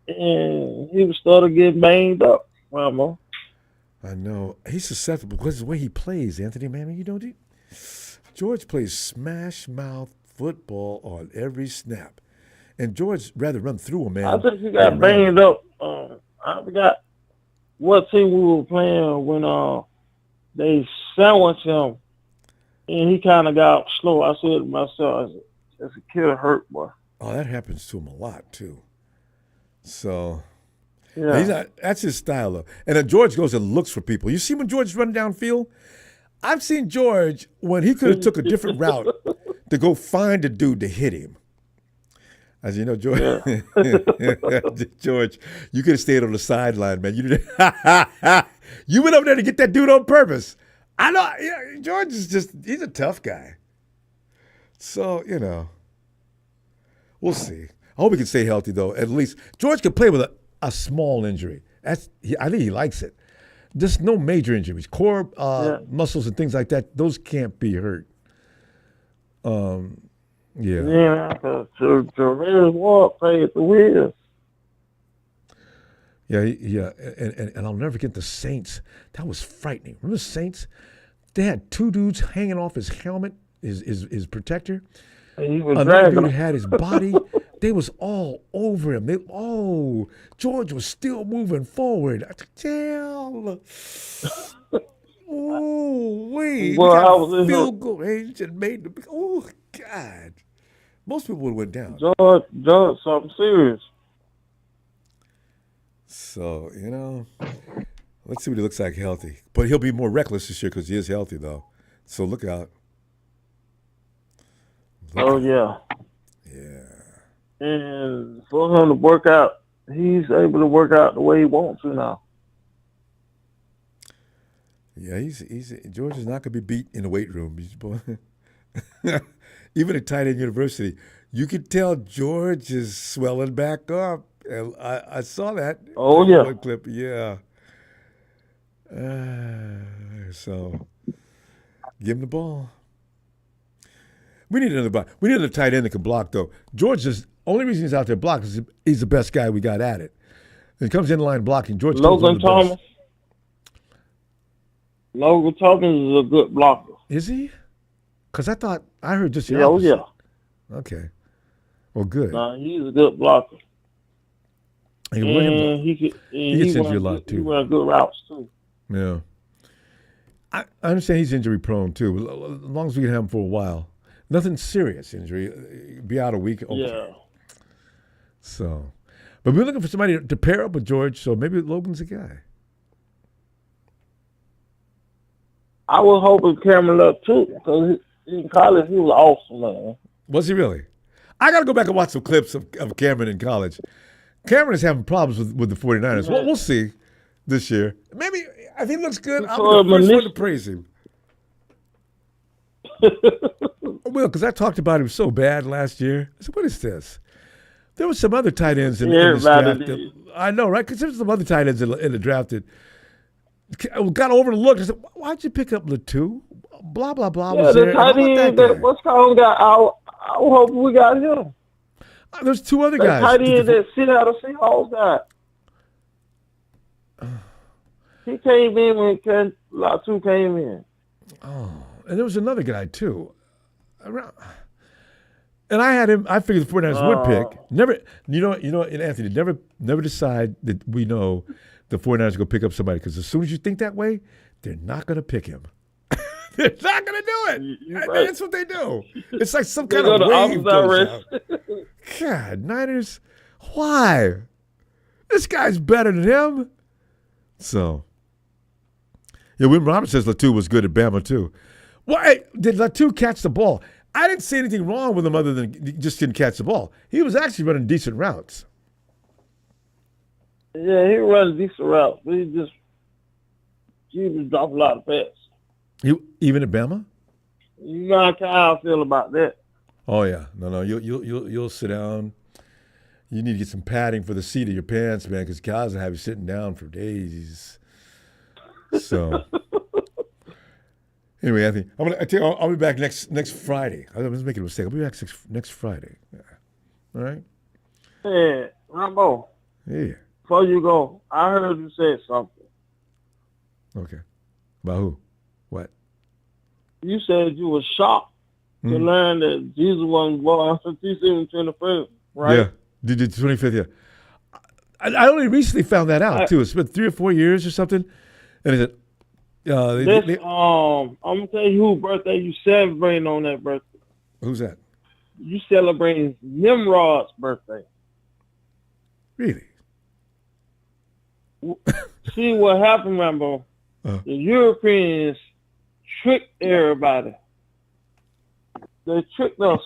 And he was starting to get banged up, Ronbo.
I know. He's susceptible because of the way he plays, Anthony, man. You know, George plays smash mouth football on every snap. And George rather run through him, man.
I think he got banged up. I forgot what team we were playing when they sandwiched him and he kind of got slow. I said to myself, "That's a kid hurt, boy."
Oh, that happens to him a lot, too. So...
yeah.
That's his style, though. And then George goes and looks for people. You see when George running downfield? I've seen George when he could have took a different route to go find a dude to hit him. As you know, George, George, you could have stayed on the sideline, man. You went over there to get that dude on purpose. I know. Yeah, George is he's a tough guy. So, you know, we'll see. I hope he can stay healthy, though. At least George can play with a small injury. I think he likes it. Just no major injuries. Core muscles and things like that, those can't be hurt. Yeah.
Yeah, to Raiders Ward played the Wiz.
Yeah. And I'll never forget the Saints. That was frightening. Remember the Saints? They had two dudes hanging off his helmet, his protector. Another dude had his body. They was all over him. George was still moving forward. I said, "Damn." Oh, wait.
Well, I was in
field goal. He just made the. Oh, God. Most people would have went down.
George, something serious.
So, you know, Let's see what he looks like healthy. But he'll be more reckless this year because he is healthy, though. So look out.
Yeah.
Yeah.
And for him to work out, he's able to work out the way he wants to now.
Yeah, George is not going to be beat in the weight room. Even at tight end university, you could tell George is swelling back up. And I saw that.
Oh, yeah.
One clip, yeah. So, give him the ball. We need another block. We need another tight end that can block, though. George is only reason he's out there blocking is he's the best guy we got at it. When he comes in line blocking, George
Logan Thomas. Logan Thomas is a good blocker.
Is he? Because I heard just the
yeah,
opposite.
Oh, yeah.
Okay. Well, good.
He's a good blocker.
And he gets injured a lot, too.
He runs good routes, too.
Yeah. I understand he's injury prone, too. As long as we can have him for a while. Nothing serious injury. Be out a week. Okay.
Yeah.
So, but we're looking for somebody to pair up with George, so maybe Logan's the guy.
I was hoping Cameron Love, too, because in college, he was awesome, man.
Was he really? I got to go back and watch some clips of Cameron in college. Cameron is having problems with the 49ers.
Yeah.
We'll see this year. Maybe if he looks good, I'll be the first one to praise him. Well, because I talked about him so bad last year. I said, what is this? There were some other tight ends in this draft. I know, right? Because there were some other tight ends in the draft that got overlooked. I said, why'd you pick up Latu? Blah, blah, blah.
Yeah, the tight end that what's called got out. I hope we got him.
There's two other guys.
Tight end that sit out of Seahawks got. He came in when Latu came in.
Oh, and there was another guy, too. And I had him. I figured the 49ers would pick. Never, you know, and Anthony, never decide that we know the 49ers are going to pick up somebody because as soon as you think that way, they're not going to pick him. They're not going to do it.
Right.
That's what they do. It's like some kind of wave goes out. God, Niners, why? This guy's better than him. So, yeah, Wim Roberts says Latu was good at Bama too. Why did Latu catch the ball? I didn't see anything wrong with him other than he just didn't catch the ball. He was actually running decent routes.
Yeah, he runs decent routes, but he just dropped a lot of passes.
Even at Bama?
You know how I feel about that.
Oh yeah, no, you'll sit down. You need to get some padding for the seat of your pants, man, because guys will have you sitting down for days. So. Anyway, Anthony, I'll be back next Friday. I was making a mistake. I'll be back next Friday. Yeah. All right?
Hey, Ronbo.
Yeah.
Before you go, I heard you say something.
Okay. About who? What?
You said you were shocked to learn that Jesus wasn't born until December 25th, right?
Yeah. Did the 25th, yeah. I only recently found that out, too. It's been 3 or 4 years or something. And I said,
I'm gonna tell you whose birthday you celebrating on that birthday.
Who's that?
You celebrating Nimrod's birthday.
Really?
See what happened, Rambo? The Europeans tricked everybody. They tricked us.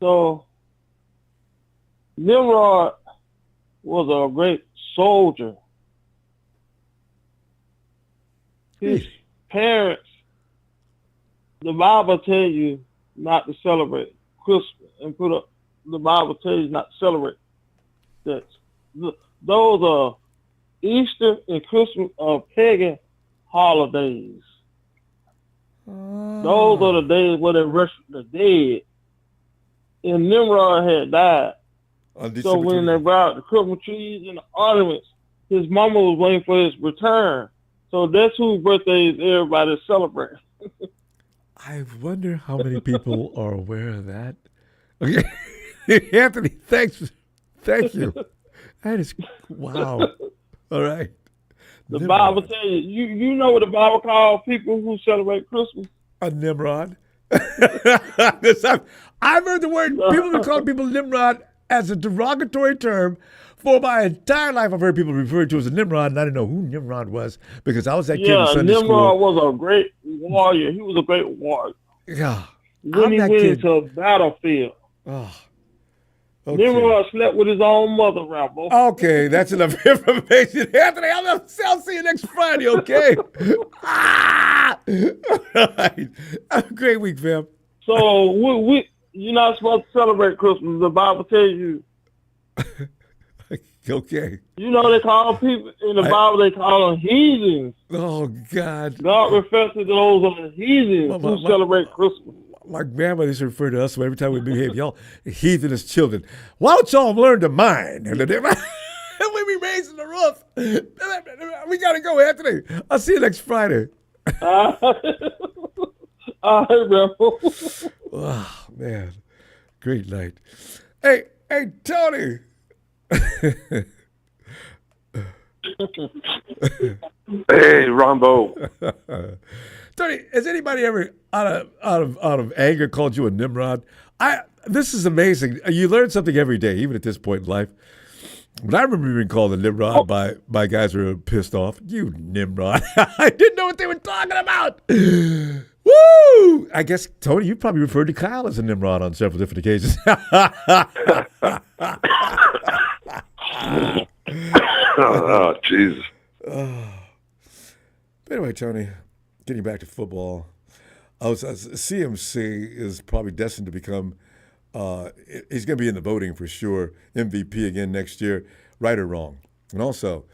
So Nimrod was a great soldier. His parents, the Bible tells you not to celebrate Christmas and the Bible tells you not to celebrate that. Those are Easter and Christmas are pagan holidays. Those are the days where they worship the dead. And Nimrod had died. So when they brought the Christmas trees and the ornaments, his mama was waiting for his return. So that's whose birthdays everybody celebrates.
I wonder how many people are aware of that. Okay, Anthony, thank you. That is wow. All right.
The Bible tells you know what the Bible calls people who celebrate Christmas?
A Nimrod. I've heard the word. People have called people Nimrod as a derogatory term For my entire life, I've heard people refer to as a Nimrod, and I didn't know who Nimrod was because I was that kid in Sunday
Nimrod
school.
was a great warrior. He was a great warrior.
Yeah.
When he went into a battlefield.
Oh. Okay.
Nimrod slept with his own mother, Rambo.
Okay, that's enough information. Anthony, I'll see you next Friday, okay? All right. Have a great week, fam.
So you're not supposed to celebrate Christmas. The Bible tells you.
Okay.
You know they call people in the Bible. They call them heathens.
Oh God.
God refers to those of the heathens who celebrate Christmas.
My grandmother used to refer to us every time we behave. Y'all heathenous children. Why don't y'all learn to mind? We be raising the roof. We gotta go, Anthony. I'll see you next Friday.
All right, bro.
Oh man, great night. Hey, Tony.
Hey, Ronbo.
Tony, has anybody ever out of anger called you a Nimrod? This is amazing. You learn something every day, even at this point in life. But I remember being called a Nimrod by guys who were pissed off. You Nimrod. I didn't know what they were talking about. Woo! I guess, Tony, you probably referred to Kyle as a Nimrod on several different occasions.
Oh, Jesus.
Anyway, Tony, getting back to football, CMC is probably destined to become, he's going to be in the voting for sure, MVP again next year, right or wrong. And also,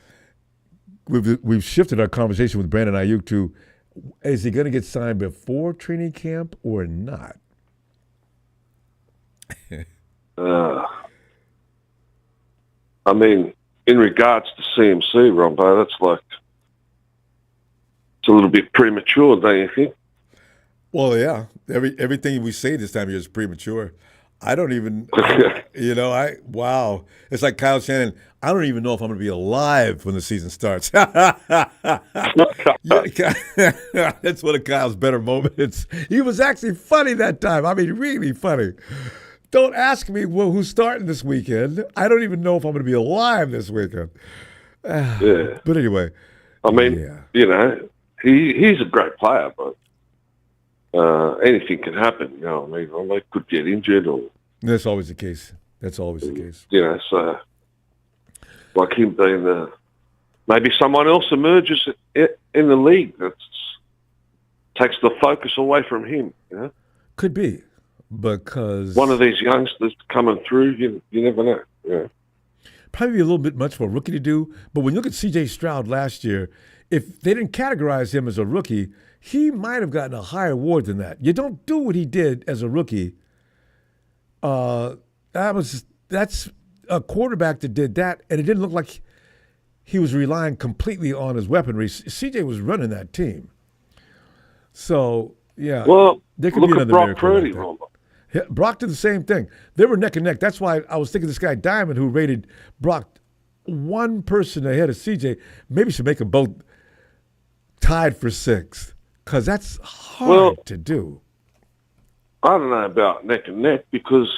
we've shifted our conversation with Brandon Aiyuk to, is he going to get signed before training camp or not?
I mean, in regards to CMC, Ronbo, that's like, it's a little bit premature, don't you think?
Well, yeah. Everything we say this time of year is premature. I don't even, wow. It's like Kyle Shannon. I don't even know if I'm going to be alive when the season starts. That's one of Kyle's better moments. He was actually funny that time. I mean, really funny. Don't ask me who's starting this weekend. I don't even know if I'm going to be alive this weekend.
Yeah.
But anyway.
I mean, he's a great player, but anything can happen. You know, I mean, they could get injured or.
That's always the case.
So like him being maybe someone else emerges in the league that takes the focus away from him. You know,
could be. Because
one of these youngsters coming through, you never know. Yeah.
Probably a little bit much for a rookie to do, but when you look at C.J. Stroud last year, if they didn't categorize him as a rookie, he might have gotten a higher award than that. You don't do what he did as a rookie. That's a quarterback that did that, and it didn't look like he was relying completely on his weaponry. C.J. was running that team. So, yeah.
Well,
there could
look
be
at
another
Brock Purdy,
like yeah, Brock did the same thing. They were neck and neck. That's why I was thinking this guy Diamond, who rated Brock one person ahead of CJ, maybe should make them both tied for sixth, because that's hard to do.
I don't know about neck and neck because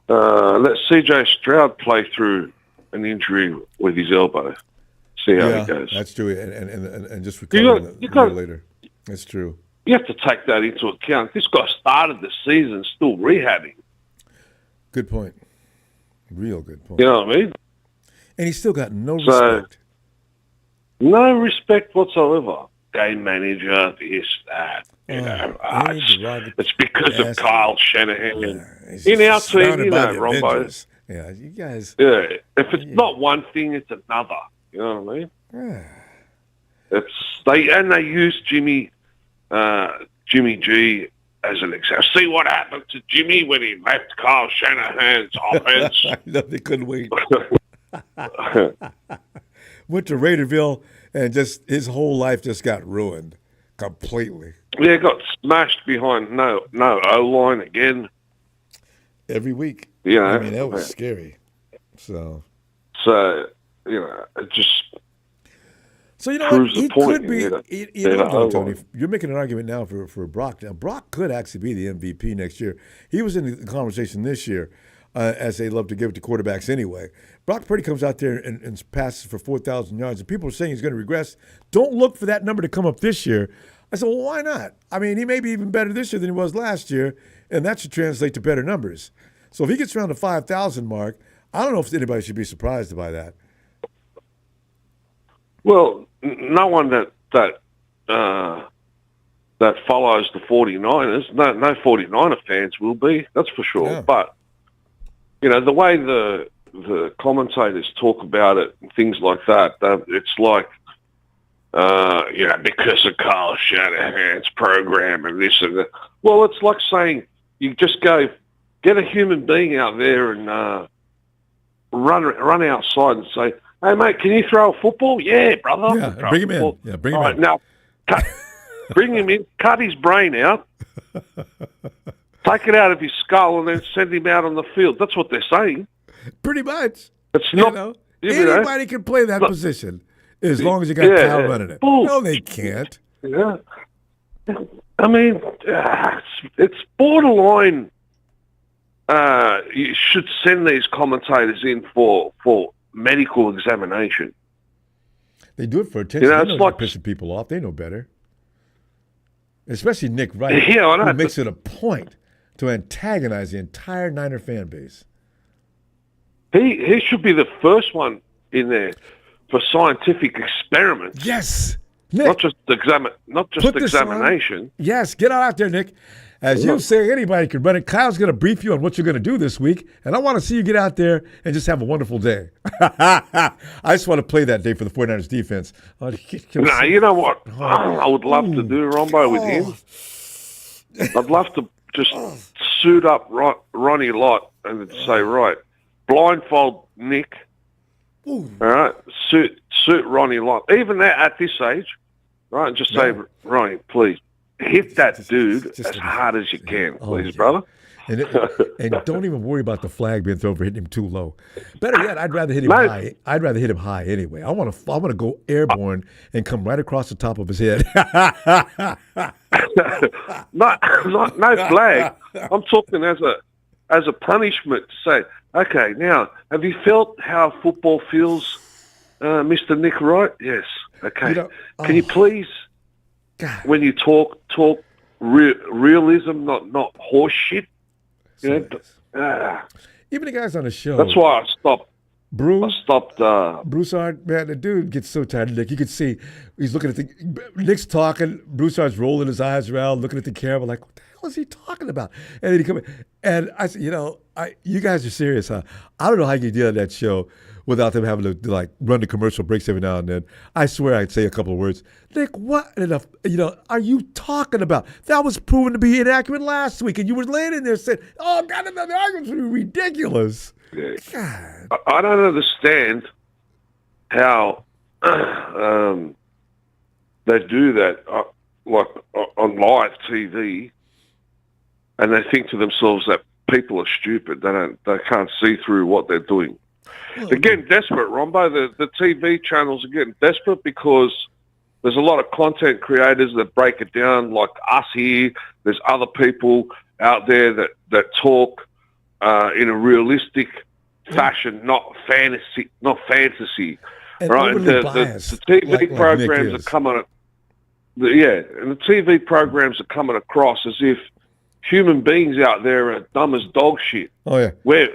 let CJ Stroud play through an injury with his elbow. See how it goes.
That's true, and just recover later. That's true.
You have to take that into account. This guy started the season still rehabbing.
Good point. Real good point.
You know what I mean?
And he's still got no respect.
No respect whatsoever. Game manager, this, that. It's because of Kyle Shanahan. In our team, Ronbo.
Yeah, you guys.
Yeah, if it's not one thing, it's another. You know what I mean? They use Jimmy G as an example. See what happened to Jimmy when he left Kyle Shanahan's offense.
No, they couldn't wait. Went to Raiderville, and just his whole life just got ruined completely.
Yeah, got smashed behind no O-line again.
Every week.
Yeah,
I mean, that was scary. So
it just.
So you know what? He could be. Tony, you're making an argument now for Brock. Now Brock could actually be the MVP next year. He was in the conversation this year. as they love to give it to quarterbacks anyway. Brock Purdy comes out there and passes for 4,000 yards, and people are saying he's going to regress. Don't look for that number to come up this year. I said, well, why not? I mean, he may be even better this year than he was last year, and that should translate to better numbers. So if he gets around the 5,000 mark, I don't know if anybody should be surprised by that.
Well, no one that follows the 49ers, no 49er fans will be, that's for sure.
Yeah.
But, the way the commentators talk about it and things like that, it's like, because of Kyle Shanahan's program and this and that. Well, it's like saying you just go get a human being out there and run outside and say, hey, mate, can you throw a football? Yeah, brother.
Yeah, bring him in. Yeah, bring him in.
Now, bring him in, cut his brain out, take it out of his skull, and then send him out on the field. That's what they're saying.
Pretty much.
It's not.
Anybody can play that position as long as you got Kyle running it. No, they can't.
Yeah. I mean, it's borderline. You should send these commentators in for medical examination.
They do it for attention. They know like pissing people off. They know better. Especially Nick Wright, who makes it a point to antagonize the entire Niner fan base.
He should be the first one in there for scientific experiments.
Yes, Nick.
Not just examination.
Yes, get out there, Nick. As you say, anybody can run it. Kyle's going to brief you on what you're going to do this week, and I want to see you get out there and just have a wonderful day. I just want to play that day for the 49ers defense.
You know what? I would love to do Ronbo with him. I'd love to just suit up Ronnie Lott and say, right, blindfold Nick. All right, suit Ronnie Lott. Even at this age, right, and just say, Ronnie, please, hit that dude as hard as you can, please, brother.
And don't even worry about the flag being thrown for hitting him too low. Better yet, I'd rather hit him high. I'd rather hit him high anyway. I want to go airborne and come right across the top of his head.
no flag. I'm talking as a punishment to say, okay, now have you felt how football feels, Mr. Nick Wright? Yes. Okay. Can you please? God. When you talk realism, not horse shit.
Even the guys on the show.
That's why I stopped.
Broussard, man, the dude gets so tired of Nick. You could see he's looking at Nick's talking. Broussard's rolling his eyes around, looking at the camera like, what the hell is he talking about? And then he come in, and I said, you guys are serious, huh? I don't know how you do that show without them having to run the commercial breaks every now and then. I swear I'd say a couple of words. Nick, what are you talking about? That was proven to be inaccurate last week, and you were laying in there saying, oh, God, the arguments are ridiculous.
Yeah. God. I don't understand how they do that on live TV, and they think to themselves that people are stupid. They can't see through what they're doing. They're getting desperate, Ronbo. The TV channels are getting desperate because there's a lot of content creators that break it down, like us here. There's other people out there that talk in a realistic fashion, not fantasy.
And
right? The TV programs are coming. And the TV programs are coming across as if human beings out there are dumb as dog shit.
Oh yeah.
Where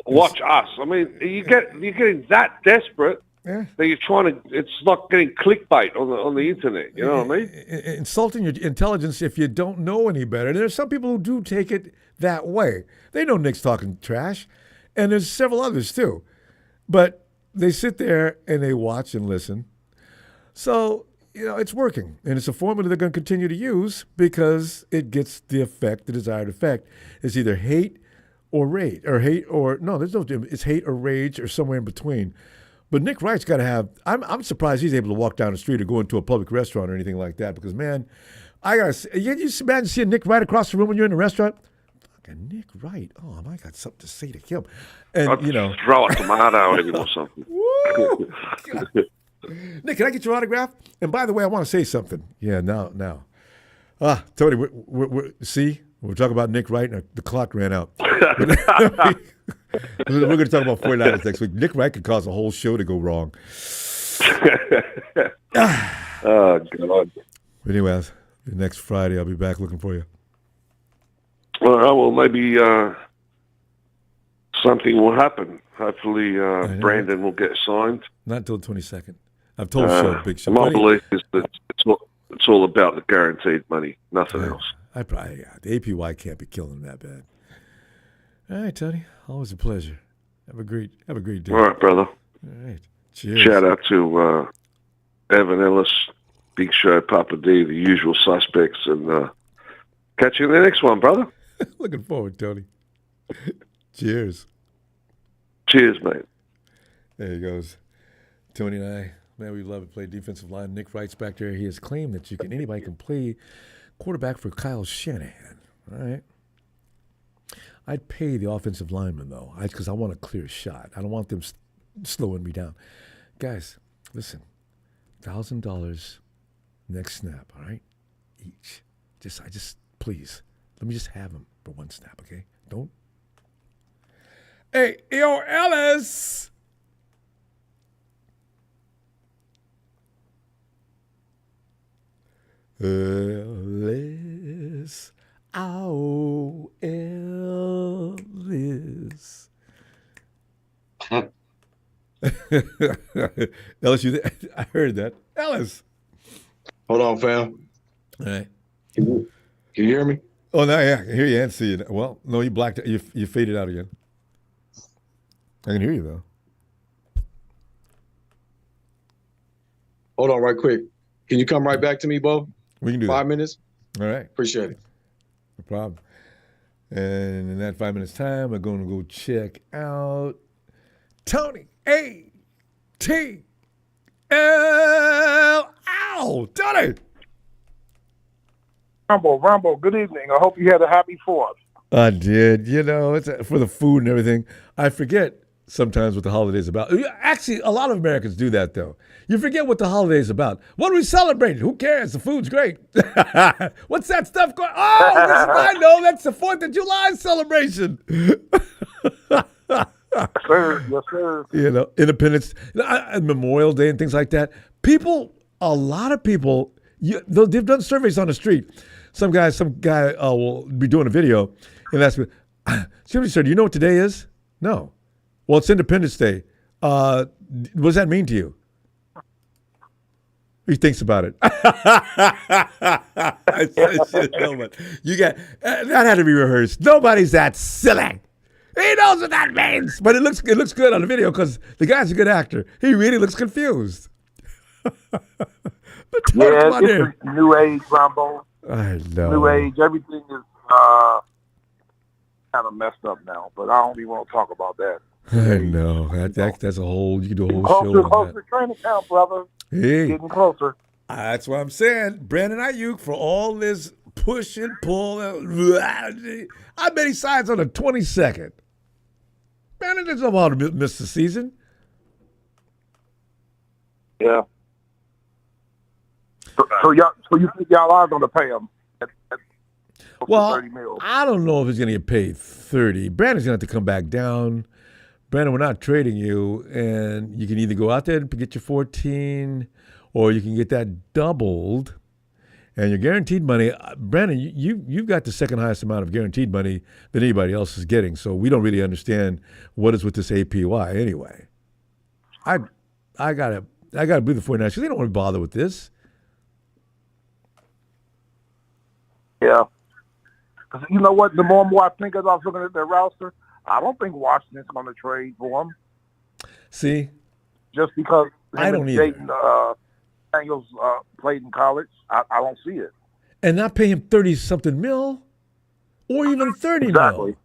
watch us. I mean, you're getting that desperate that you're trying to. It's like getting clickbait on the internet. You know what I mean?
Insulting your intelligence if you don't know any better. And there's some people who do take it that way. They know Nick's talking trash, and there's several others too, but they sit there and they watch and listen. So. It's working, and it's a formula they're going to continue to use because it gets the desired effect. It's either hate or rage, it's hate or rage or somewhere in between. But Nick Wright's got to have, I'm surprised he's able to walk down the street or go into a public restaurant or anything like that because, man, you imagine seeing Nick Wright across the room when you're in a restaurant? Fucking Nick Wright. Oh, I got something to say to him. And,
I'd throw a tomato at him or something.
Nick, can I get your autograph? And by the way, I want to say something. Yeah, now. Tony, we're talking about Nick Wright, and the clock ran out. We're going to talk about 49ers next week. Nick Wright could cause a whole show to go wrong.
Oh, God.
Anyway, next Friday, I'll be back looking for you.
All right, well, maybe something will happen. Hopefully, Brandon will get signed.
Not until the 22nd. I've told Show, Big Show.
My belief is that it's all about the guaranteed money, nothing else.
The APY can't be killing that bad. All right, Tony. Always a pleasure. Have a great day.
All right, brother.
All right. Cheers.
Shout out to Evan Ellis, Big Show, Papa D, the usual suspects, and catch you in the next one, brother.
Looking forward, Tony. Cheers.
Cheers, mate.
There he goes. Tony and I, man, we love to play defensive line. Nick Wright's back there. He has claimed that anybody can play quarterback for Kyle Shanahan. All right. I'd pay the offensive lineman, though, because I want a clear shot. I don't want them slowing me down. Guys, listen, $1,000 next snap, all right? Each. Please, let me just have them for one snap, okay? Don't. Hey, yo, Ellis! Ellis. Oh, Ellis. Ellis, I heard that. Ellis.
Hold on, fam.
All right.
Can you hear me?
Oh, no, yeah. I can hear you and see you. Well, no, you blacked out. You faded out again. I can hear you, though.
Hold on right quick. Can you come right back to me, Bo?
We can do
5 minutes?
All right.
Appreciate it.
No problem. And in that 5 minutes time, we're going to go check out Tony A.T.L. Ow! Tony!
Ronbo, good evening. I hope you had a happy 4th.
I did. It's for the food and everything. I forget sometimes what the holiday's about. Actually, a lot of Americans do that, though. You forget what the holiday's about. What are we celebrating? Who cares? The food's great. What's that stuff going? Oh, I know. That's the 4th of July celebration.
Yes, sir.
Independence, Memorial Day and things like that. A lot of people, they've done surveys on the street. Some guy will be doing a video and ask me, "Excuse me, sir, do you know what today is?" No. Well, it's Independence Day. What does that mean to you? He thinks about it. I should know, but that had to be rehearsed. Nobody's that silly. He knows what that means, but it looks good on the video because the guy's a good actor. He really looks confused.
Yeah, it's a new age, Ronbo.
I know.
New age. Everything is kind of messed up now, but I don't even want to talk about that.
I know. That's a whole. You can do a whole show on
closer
that.
training camp, brother.
Hey,
getting closer.
That's what I'm saying. Brandon Aiyuk, for all this push and pull. I bet he signs on the 22nd. Brandon doesn't know how to miss the season.
Yeah. So you think y'all are going to pay him?
Well,
30 mil.
I don't know if he's going to get paid 30. Brandon's going to have to come back down. Brandon, we're not trading you, and you can either go out there and get your 14, or you can get that doubled, and your guaranteed money. Brandon, you've got the second highest amount of guaranteed money that anybody else is getting, so we don't really understand what is with this APY anyway. I gotta believe the 49ers because they don't want to bother with this.
Yeah. Because you know what? The more and more I think as I was looking at their roster, I don't think Washington's going to trade for him.
See?
Just because
I don't either.
Daniels played in college, I don't see it.
And not pay him 30-something mil or even 30
exactly.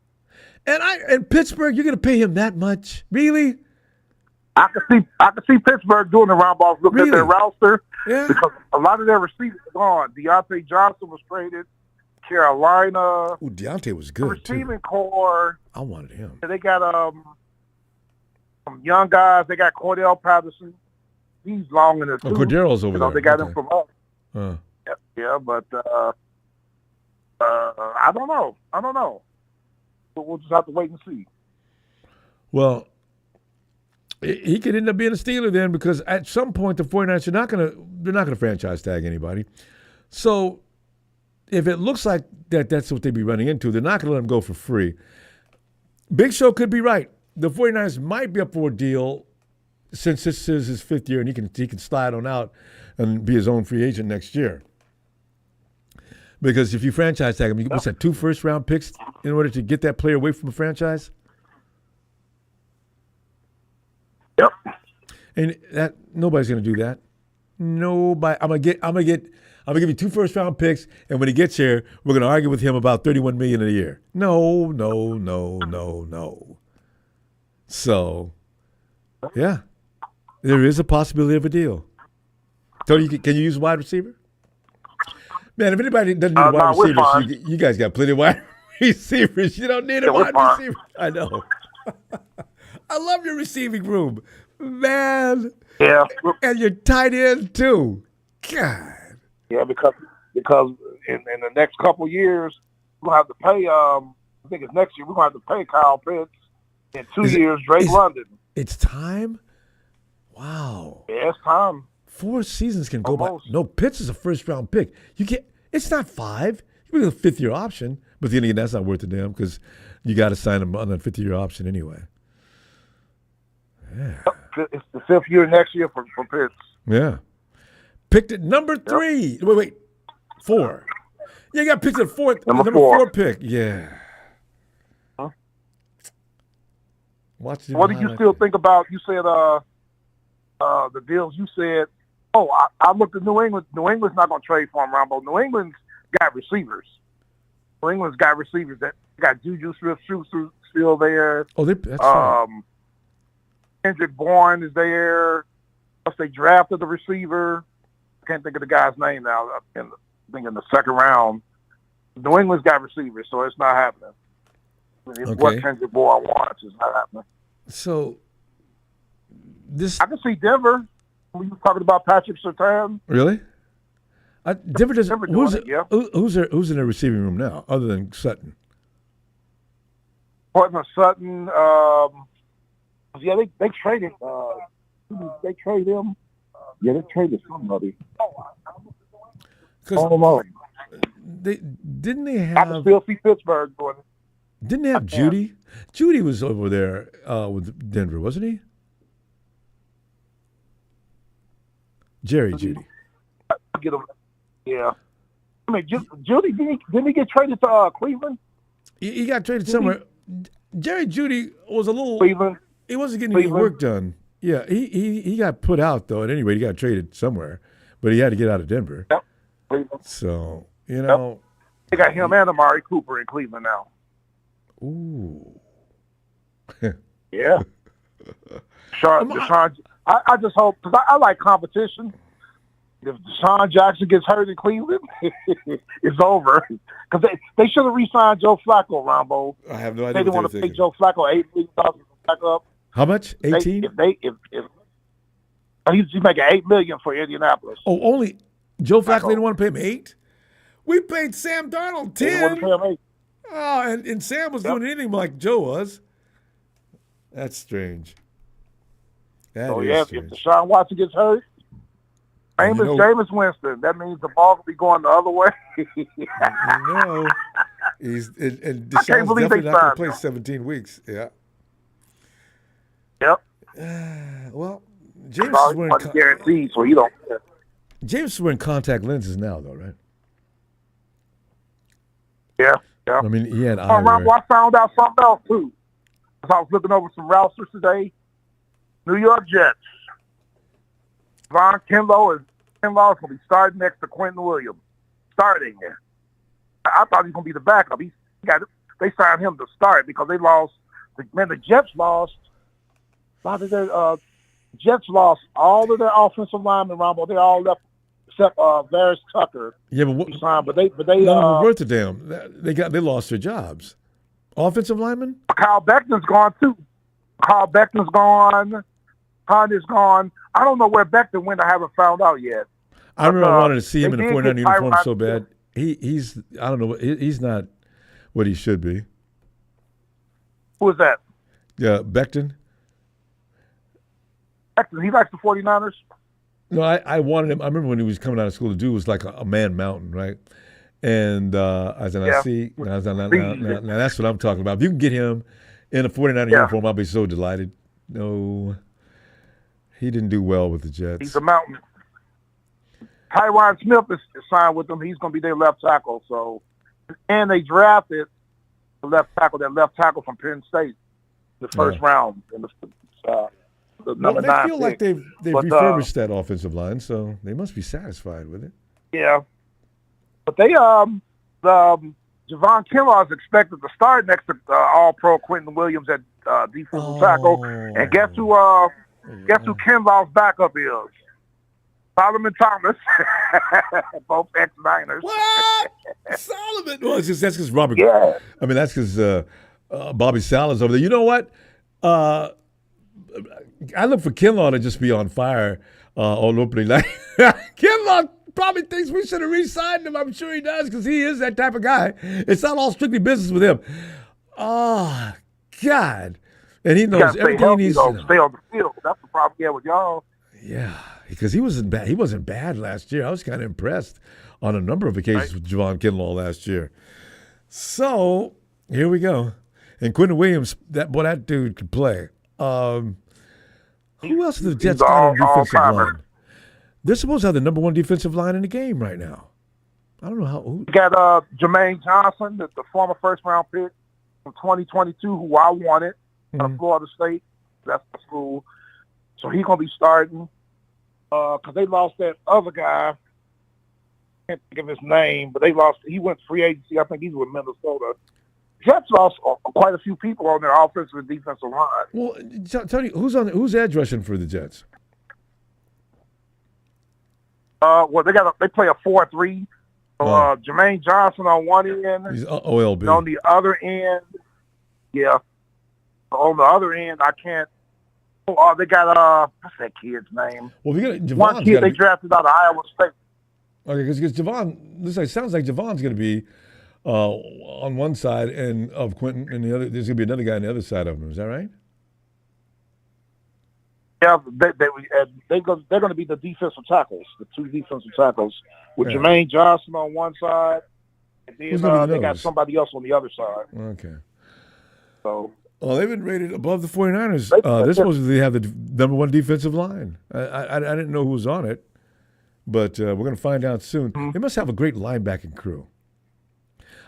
mil. And Pittsburgh, you're going to pay him that much? Really?
I can see Pittsburgh doing the round balls, looking at their roster, because a lot of their receivers are gone. Deontay Johnson was traded. Carolina.
Ooh, Deontay was good,
receiving core.
I wanted him.
They got some young guys. They got Cordell Patterson. He's long in the tooth.
Cordero's over there.
They got him from us. Yeah, but I don't know. But we'll just have to wait and see.
Well, he could end up being a Steeler then, because at some point the 49ers they're not gonna franchise tag anybody. So if it looks like that's what they'd be running into, they're not gonna let him go for free. Big Show could be right. The 49ers might be up for a deal since this is his 5th year, and he can slide on out and be his own free agent next year. Because if you franchise tag him, you must have 2 first-round picks in order to get that player away from a franchise.
Yep.
And that nobody's going to do that. Nobody. I'm gonna give you 2 first-round picks, and when he gets here, we're going to argue with him about $31 million a year. No. So, yeah, there is a possibility of a deal. Tony, can you use a wide receiver? Man, if anybody doesn't need a wide receiver, you guys got plenty of wide receivers. You don't need a wide receiver. I know. I love your receiving room, man.
Yeah.
And your tight end too. God.
Yeah, because in the next couple years, we're gonna have to pay. I think it's next year. We're gonna have to pay Kyle Pitts. In 2 years, Drake London.
It's time. Wow.
Yeah, it's time.
4 seasons can go by. No, Pitts is a first-round pick. You can't. It's not 5. You get a 5th-year option, but then again, that's not worth a damn because you got to sign him on a 5th-year option anyway. Yeah.
It's the 5th year next year for Pitts.
Yeah. Picked at number 3. Wait. 4. Yeah, you got picked at number 4 pick. Yeah.
Huh?
What
do you still think about? You said the deals. You said, I looked at New England. New England's not going to trade for him, Ronbo. New England's got receivers. New England's got receivers that got Juju Smith-Schuster still there.
Oh, that's right.
Kendrick Bourne is there. Plus, they drafted the receiver. I can't think of the guy's name now. I think in the 2nd round. New England's got receivers, so it's not happening. It's what Kendrick Bourne wants. It's not happening.
So,
I can see Denver. We were talking about Patrick Surtain.
Really? Denver doesn't.
Denver
who's in their receiving room now, other than Sutton?
Portland Sutton. Yeah, they traded. They traded him. Yeah, they traded somebody.
Didn't they have?
I can still see Pittsburgh doing it.
Didn't they have Judy? Judy was over there with Denver, wasn't he? Jerry Judy.
Get him. Yeah. I mean, Judy didn't he get traded to Cleveland?
He got traded somewhere. Jerry Judy was a little.
Cleveland.
He wasn't getting any work done. Yeah, he got put out though. At any rate, he got traded somewhere, but he had to get out of Denver.
Yep.
So know,
they got him and Amari Cooper in Cleveland now.
Ooh.
Yeah. Deshaun, I just hope, because I like competition. If Deshaun Jackson gets hurt in Cleveland, it's over. Because they should have re-signed Joe Flacco, Ronbo.
I have no idea.
They didn't want to pay Joe Flacco $8 million to back up.
How much? 18?
He's making $8 million for Indianapolis.
Oh, only Joe Flacco didn't want to pay him 8? We paid Sam Darnold 10.
They didn't want to pay him 8.
Oh, and Sam was doing anything like Joe was. That's strange.
If Deshaun Watson gets hurt, Jameis Winston, that means the ball will be going the other way.
And Deshaun's definitely not going to play 17 weeks. Yeah.
Yep.
Well, James is wearing
guaranteed, so you don't.
James is wearing contact lenses now, though, right?
Yeah.
I mean, he had
Ronbo, I found out something else too. As I was looking over some rousters today. New York Jets. Von Kinlaw is going to be starting next to Quentin Williams. Starting. I thought he was going to be the backup. They signed him to start because they lost. The Jets lost. Jets lost all of their offensive linemen, Ronbo. They all left except Varys Tucker.
Yeah, but
they
none worth a damn. They lost their jobs. Offensive lineman?
Kyle Beckton's gone too. Kyle Beckton's gone. Hunt is gone. I don't know where Beckton went. I haven't found out yet.
I remember I wanted to see him in a 49 uniform so bad. He's I don't know. He's not what he should be.
Who is that?
Yeah, Becton.
Becton, he likes the 49ers?
No, I wanted him. I remember when he was coming out of school, the dude was like a man mountain, right? And I said,
Yeah.
I see. Now that's what I'm talking about. If you can get him in a 49er uniform, I'll be so delighted. No, he didn't do well with the Jets.
He's a mountain. Tyron Smith is signed with them. He's going to be their left tackle. So, and they drafted the left tackle from Penn State, the first round in the number 9
they feel
pick.
like they've refurbished that offensive line, so they must be satisfied with it.
Yeah, but they Javon Kinlaw is expected to start next to All-Pro Quentin Williams at defensive tackle, and guess who Kinlaw's backup is? Solomon Thomas, both ex-Niners.
What? Solomon? Well, that's because Robert.
Yeah.
I mean, that's because Bobby Sala's over there. You know what? I look for Kinlaw to just be on fire on opening night. Kinlaw probably thinks we should have re-signed him. I'm sure he does because he is that type of guy. It's not all strictly business with him. Oh, God. And he knows everything he needs to know.
Stay on the field. That's the problem with y'all.
Yeah, because he wasn't bad. He wasn't bad last year. I was kind of impressed on a number of occasions with Javon Kinlaw last year. So here we go. And Quentin Williams, that dude could play. Who else is the Jets got on defensive line? They're supposed to have the number 1 defensive line in the game right now. I don't know how.
You got Jermaine Johnson, the former first-round pick from 2022, who I wanted out of Florida State. That's the school. So he's going to be starting because they lost that other guy. I can't think of his name, but he went free agency. I think he's with Minnesota. Jets lost quite a few people on their offensive and defensive line.
Well, Tony, who's edge rushing for the Jets?
Well, they play a 4-3. So Jermaine Johnson on one end.
He's OLB.
And on the other end, yeah. On the other end, I can't. Oh, they got what's that kid's name?
Well, we got Javon's
one kid they drafted out of Iowa State.
Okay, because Javon, sounds like Javon's going to be on one side and of Quentin, and the other. There's going to be another guy on the other side of him. Is that right?
Yeah, they're going to be the defensive tackles, the 2 defensive tackles, with Jermaine Johnson on one side, and then they got somebody else on the other side.
Okay.
So.
Well, they've been rated above the 49ers. They're supposed to have the number 1 defensive line. I didn't know who was on it, but we're going to find out soon. They must have a great linebacking crew.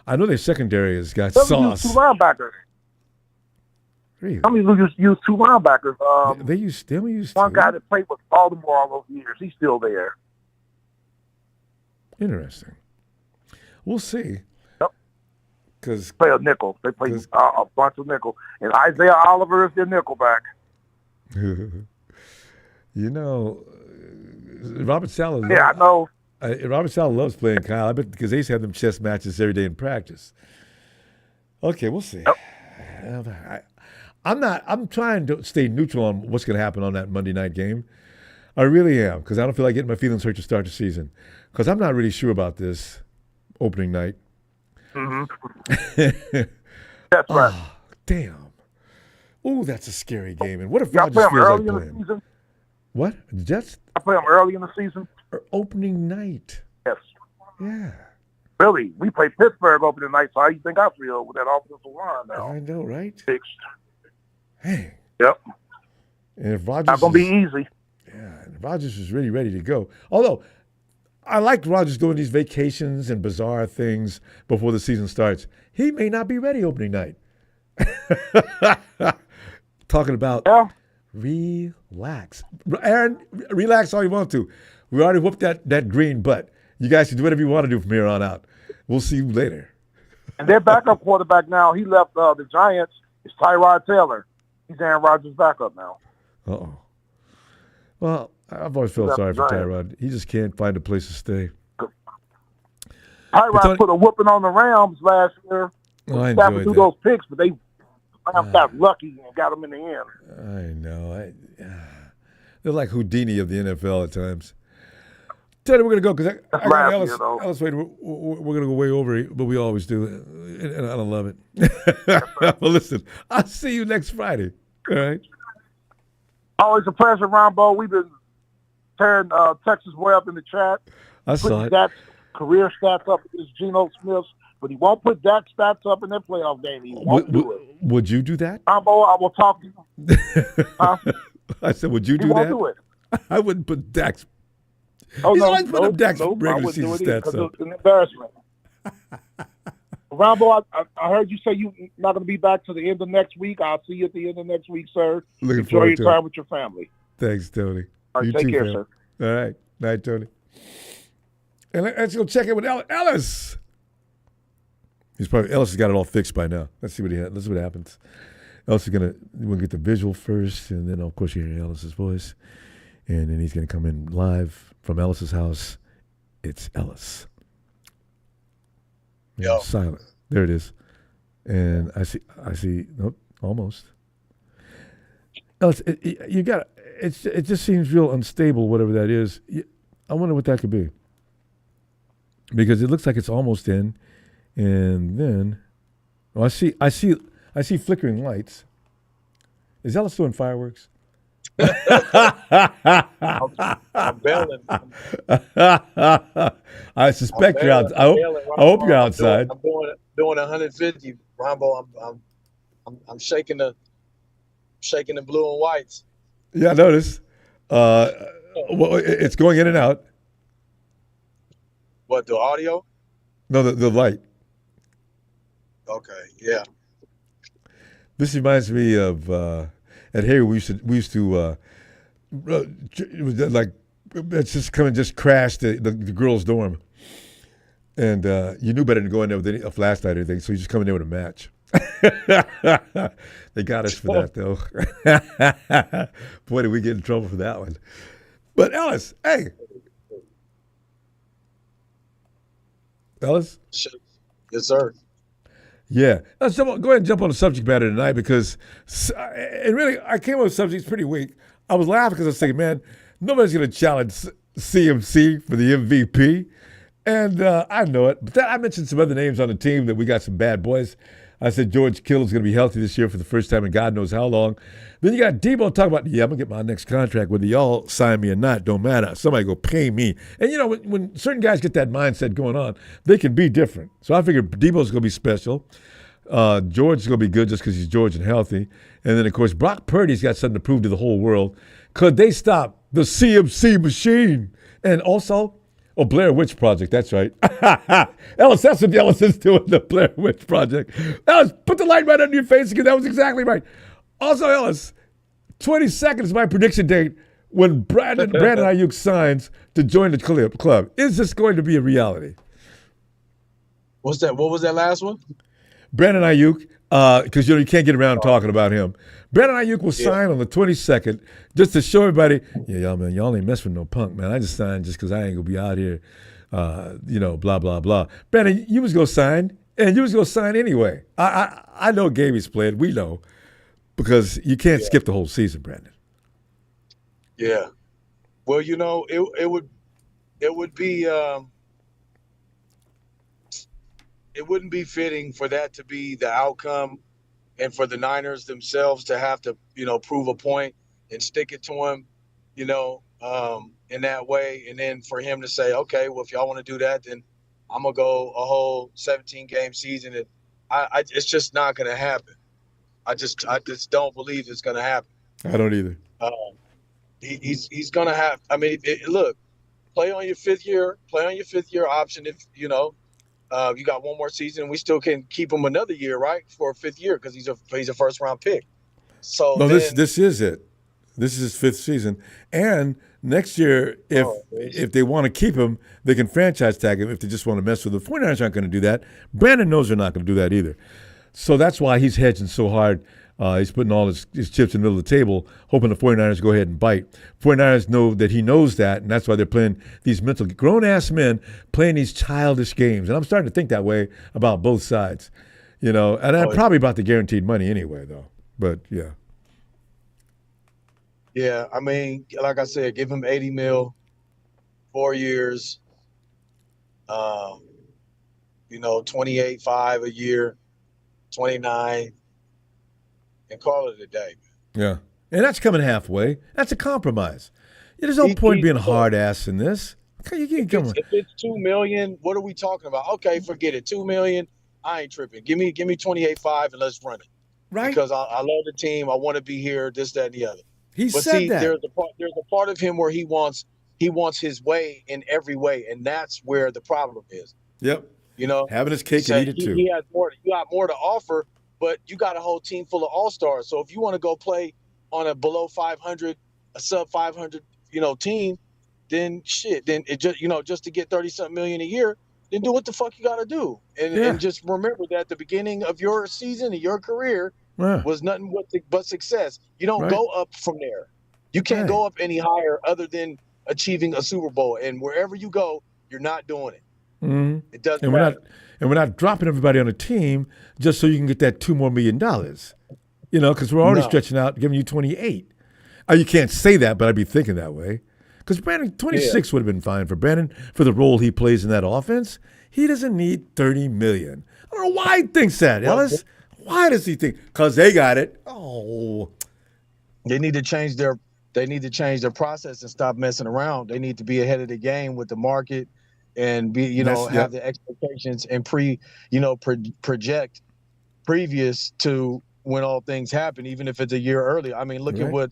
I know their secondary has got sauce.
Use 2 linebackers.
Really?
Some use 2 linebackers.
They only use
one
2?
guy that played with Baltimore all those years. He's still there.
Interesting. We'll see. Because
play a nickel. They play a bunch of nickel. And Isaiah Oliver is their nickelback.
You know, Robert Saleh.
Yeah, I know.
Robert Saleh loves playing Kyle. I bet because they used to have them chess matches every day in practice. Okay, we'll see. Yep. I'm trying to stay neutral on what's going to happen on that Monday night game. I really am, because I don't feel like getting my feelings hurt to start the season. Because I'm not really sure about this opening night.
Mm-hmm. That's right.
Oh, damn. Oh, that's a scary game. And what if
y'all
Rodgers
play them
feels
early
like
in
playing?
the season?
What? The Jets?
I play them early in the season.
Or opening night.
Yes.
Yeah.
Really, we play Pittsburgh opening night. So how you think I feel with that offensive line now?
I know, right?
Fixed.
Hey.
Yep.
And if Rodgers
not gonna be easy.
Yeah, and if Rodgers is really ready to go. Although I like Rodgers doing these vacations and bizarre things before the season starts. He may not be ready opening night. Talking about relax. Aaron, relax all you want to. We already whooped that green butt. You guys can do whatever you want to do from here on out. We'll see you later.
And their backup quarterback now, he left the Giants, is Tyrod Taylor. He's Aaron Rodgers' backup now.
Uh-oh. Well, I've always felt sorry for Tyrod. He just can't find a place to stay.
Tyrod put a whooping on the Rams last year.
Oh, I enjoyed
through
that.
those picks, but they Rams got lucky and got them in the end.
I know. They're like Houdini of the NFL at times. Teddy, we're gonna go because I got
last
Ellis.
year, though.
Ellis, wait, we're gonna go way over, but we always do, and I don't love it. Well, listen, I'll see you next Friday. All right.
Always a pleasure, Ronbo. We've been tearing Texas way up in the chat.
I saw it.
Dak's career stats up against Geno Smith's, but he won't put Dak's stats up in that playoff game. He won't do it.
Would you do that?
Ronbo, I will talk to you. Huh?
I said, would you do
He won't
that?
do it.
I wouldn't put Dak's.
Oh,
He's
no,
always put up Dak's
I
regular
wouldn't do
season
it either
stats
because
up.
it's an embarrassment. Ronbo, I heard you say you're not going to be back to the end of next week. I'll see you at the end of next week, sir.
Looking
Enjoy
forward
your
to
time
it.
with your family.
Thanks, Tony.
All right,
You
take
too,
care,
fam.
sir.
All right. Night, Tony. And let's go check in with Ellis. Ellis has got it all fixed by now. Let's see what Let's see what happens. Ellis is we'll get the visual first, and then of course you hear Ellis's voice, and then he's gonna come in live from Ellis's house. It's Ellis.
Yo.
Silent. There it is. And I see. Nope. Almost. Ellis, you got it. It just seems real unstable. Whatever that is. I wonder what that could be. Because it looks like it's almost in, and then, I see flickering lights. Is Ellis doing fireworks?
I'm bailing.
I suspect you're out. I hope you're outside.
I'm doing 150, Ronbo. I'm shaking the blue and whites.
Yeah, I noticed. Well, it's going in and out.
What, the audio?
No, the light.
Okay, yeah.
This reminds me of at Hayward we used to it was like it's just come and just crash the girls' dorm, and you knew better than go in there with a flashlight or anything, so you just come in there with a match. They got us for that though. Boy, did we get in trouble for that one. But Ellis, hey. Ellis?
Yes, sir.
Yeah. Let's go ahead and jump on the subject matter tonight because, and really, I came up with subjects pretty weak. I was laughing because I was thinking, man, nobody's going to challenge CMC for the MVP. And I know it. But I mentioned some other names on the team that we got some bad boys. I said George Kittle is going to be healthy this year for the first time in God knows how long. Then you got Deebo talking about, yeah, I'm going to get my next contract, whether y'all sign me or not, don't matter. Somebody go pay me. And, you know, when certain guys get that mindset going on, they can be different. So I figured Deebo's going to be special. George is going to be good just because he's George and healthy. And then, of course, Brock Purdy's got something to prove to the whole world. Could they stop the CMC machine? And also, Blair Witch Project, that's right. Ellis, that's what Ellis is doing, the Blair Witch Project. Ellis, put the light right under your face because that was exactly right. Also, Ellis, 22nd is my prediction date when Brandon Aiyuk signs to join the club. Is this going to be a reality?
What's that? What was that last one?
Brandon Aiyuk, because you can't get around talking about him. Brandon Aiyuk will sign on the 22nd just to show everybody, yeah, y'all ain't mess with no punk, man. I just signed just because I ain't going to be out here, blah, blah, blah. Brandon, you was going to sign, and you was going to sign anyway. I know Gaby's played. We know. Because you can't skip the whole season, Brandon.
Yeah. Well, you know, it would be it wouldn't be fitting for that to be the outcome and for the Niners themselves to have to, prove a point and stick it to him, in that way. And then for him to say, okay, well, if y'all want to do that, then I'm going to go a whole 17-game season. And it's just not going to happen. I just don't believe it's going to happen.
I don't either.
He's going to have. I mean, look, play on your fifth year option. If you got one more season, and we still can keep him another year, right, for a fifth year because he's a first round pick. So
no, this is it. This is his fifth season, and next year, if they want to keep him, they can franchise tag him. If they just want to mess with him, the 49ers aren't going to do that. Brandon knows they're not going to do that either. So that's why he's hedging so hard. He's putting all his chips in the middle of the table, hoping the 49ers go ahead and bite. 49ers know that he knows that, and that's why they're playing these mental, grown-ass men playing these childish games. And I'm starting to think that way about both sides, and I'm probably about the guaranteed money anyway, though. But, yeah.
Yeah, I mean, like I said, give him $80 million 4 years, 28.5 a year, 29, and call it a day.
Yeah. And that's coming halfway. That's a compromise. There's no point being hard ass in this.
If it's $2 million, what are we talking about? Okay, forget it. $2 million, I ain't tripping. Give me 28.5 and let's run it.
Right.
Because I love the team. I want to be here. This, that, and the other.
He said that.
There's a part of him where he wants his way in every way, and that's where the problem is.
Yep. Having his cake and eat it too.
He has more. You got more to offer, but you got a whole team full of all-stars. So if you want to go play on a below 500, a sub 500, team, then it just to get 30-something million a year, then do what the fuck you got to do, and just remember that the beginning of your season and your career was nothing but success. You don't go up from there. You can't go up any higher other than achieving a Super Bowl, and wherever you go, you're not doing it.
Mm-hmm.
It doesn't
matter.
And
we're not dropping everybody on a team just so you can get that $2 more million. Because we're already stretching out, giving you 28. You can't say that, but I'd be thinking that way. Because Brandon, 26 would have been fine for Brandon for the role he plays in that offense. He doesn't need $30 million. I don't know why he thinks that, Ellis. Why does he think? Because they got it. Oh,
they need to change their process and stop messing around. They need to be ahead of the game with the market and be, have the expectations and project previous to when all things happen, even if it's a year early. I mean, look at what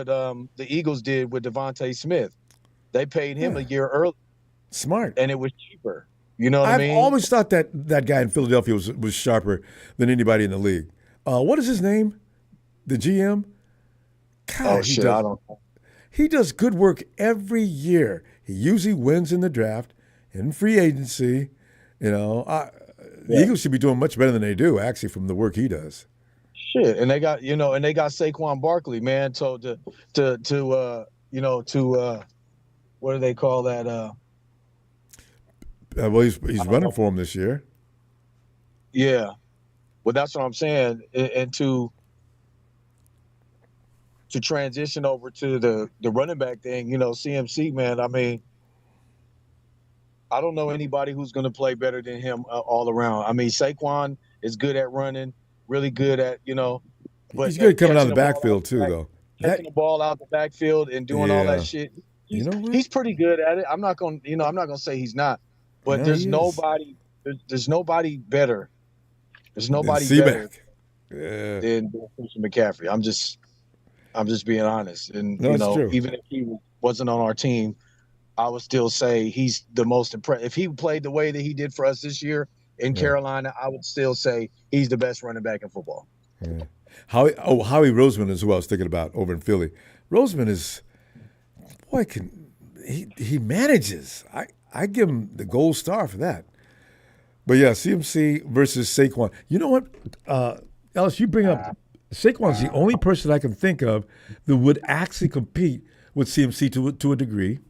the Eagles did with Devontae Smith. They paid him a year early.
Smart.
And it was cheaper. You know what I mean?
I've always thought that guy in Philadelphia was sharper than anybody in the league. What is his name? The GM? God,
I don't know.
He does good work every year. He usually wins in the draft, in free agency. The Eagles should be doing much better than they do, actually, from the work he does.
Shit, and they got Saquon Barkley, man. So what do they call that?
Well, he's running for him this year.
Yeah, well, that's what I'm saying. And to transition over to the running back thing, CMC, man. I mean, I don't know anybody who's going to play better than him all around. I mean, Saquon is good at running, really good at
but he's good coming out of the backfield too, though.
Taking the ball out the backfield and doing all that shit. He's pretty good at it. I'm not going to say he's not. But there's nobody better. There's nobody better than Christian McCaffrey. I'm just being honest. And
true.
Even if he wasn't on our team, I would still say he's the most impressive. If he played the way that he did for us this year in Carolina, I would still say he's the best running back in football.
Yeah. Howie Roseman is who I was thinking about over in Philly. Roseman is, he manages. I give him the gold star for that. But yeah, CMC versus Saquon. You know what, Ellis, you bring up Saquon's the only person I can think of that would actually compete with CMC to a degree.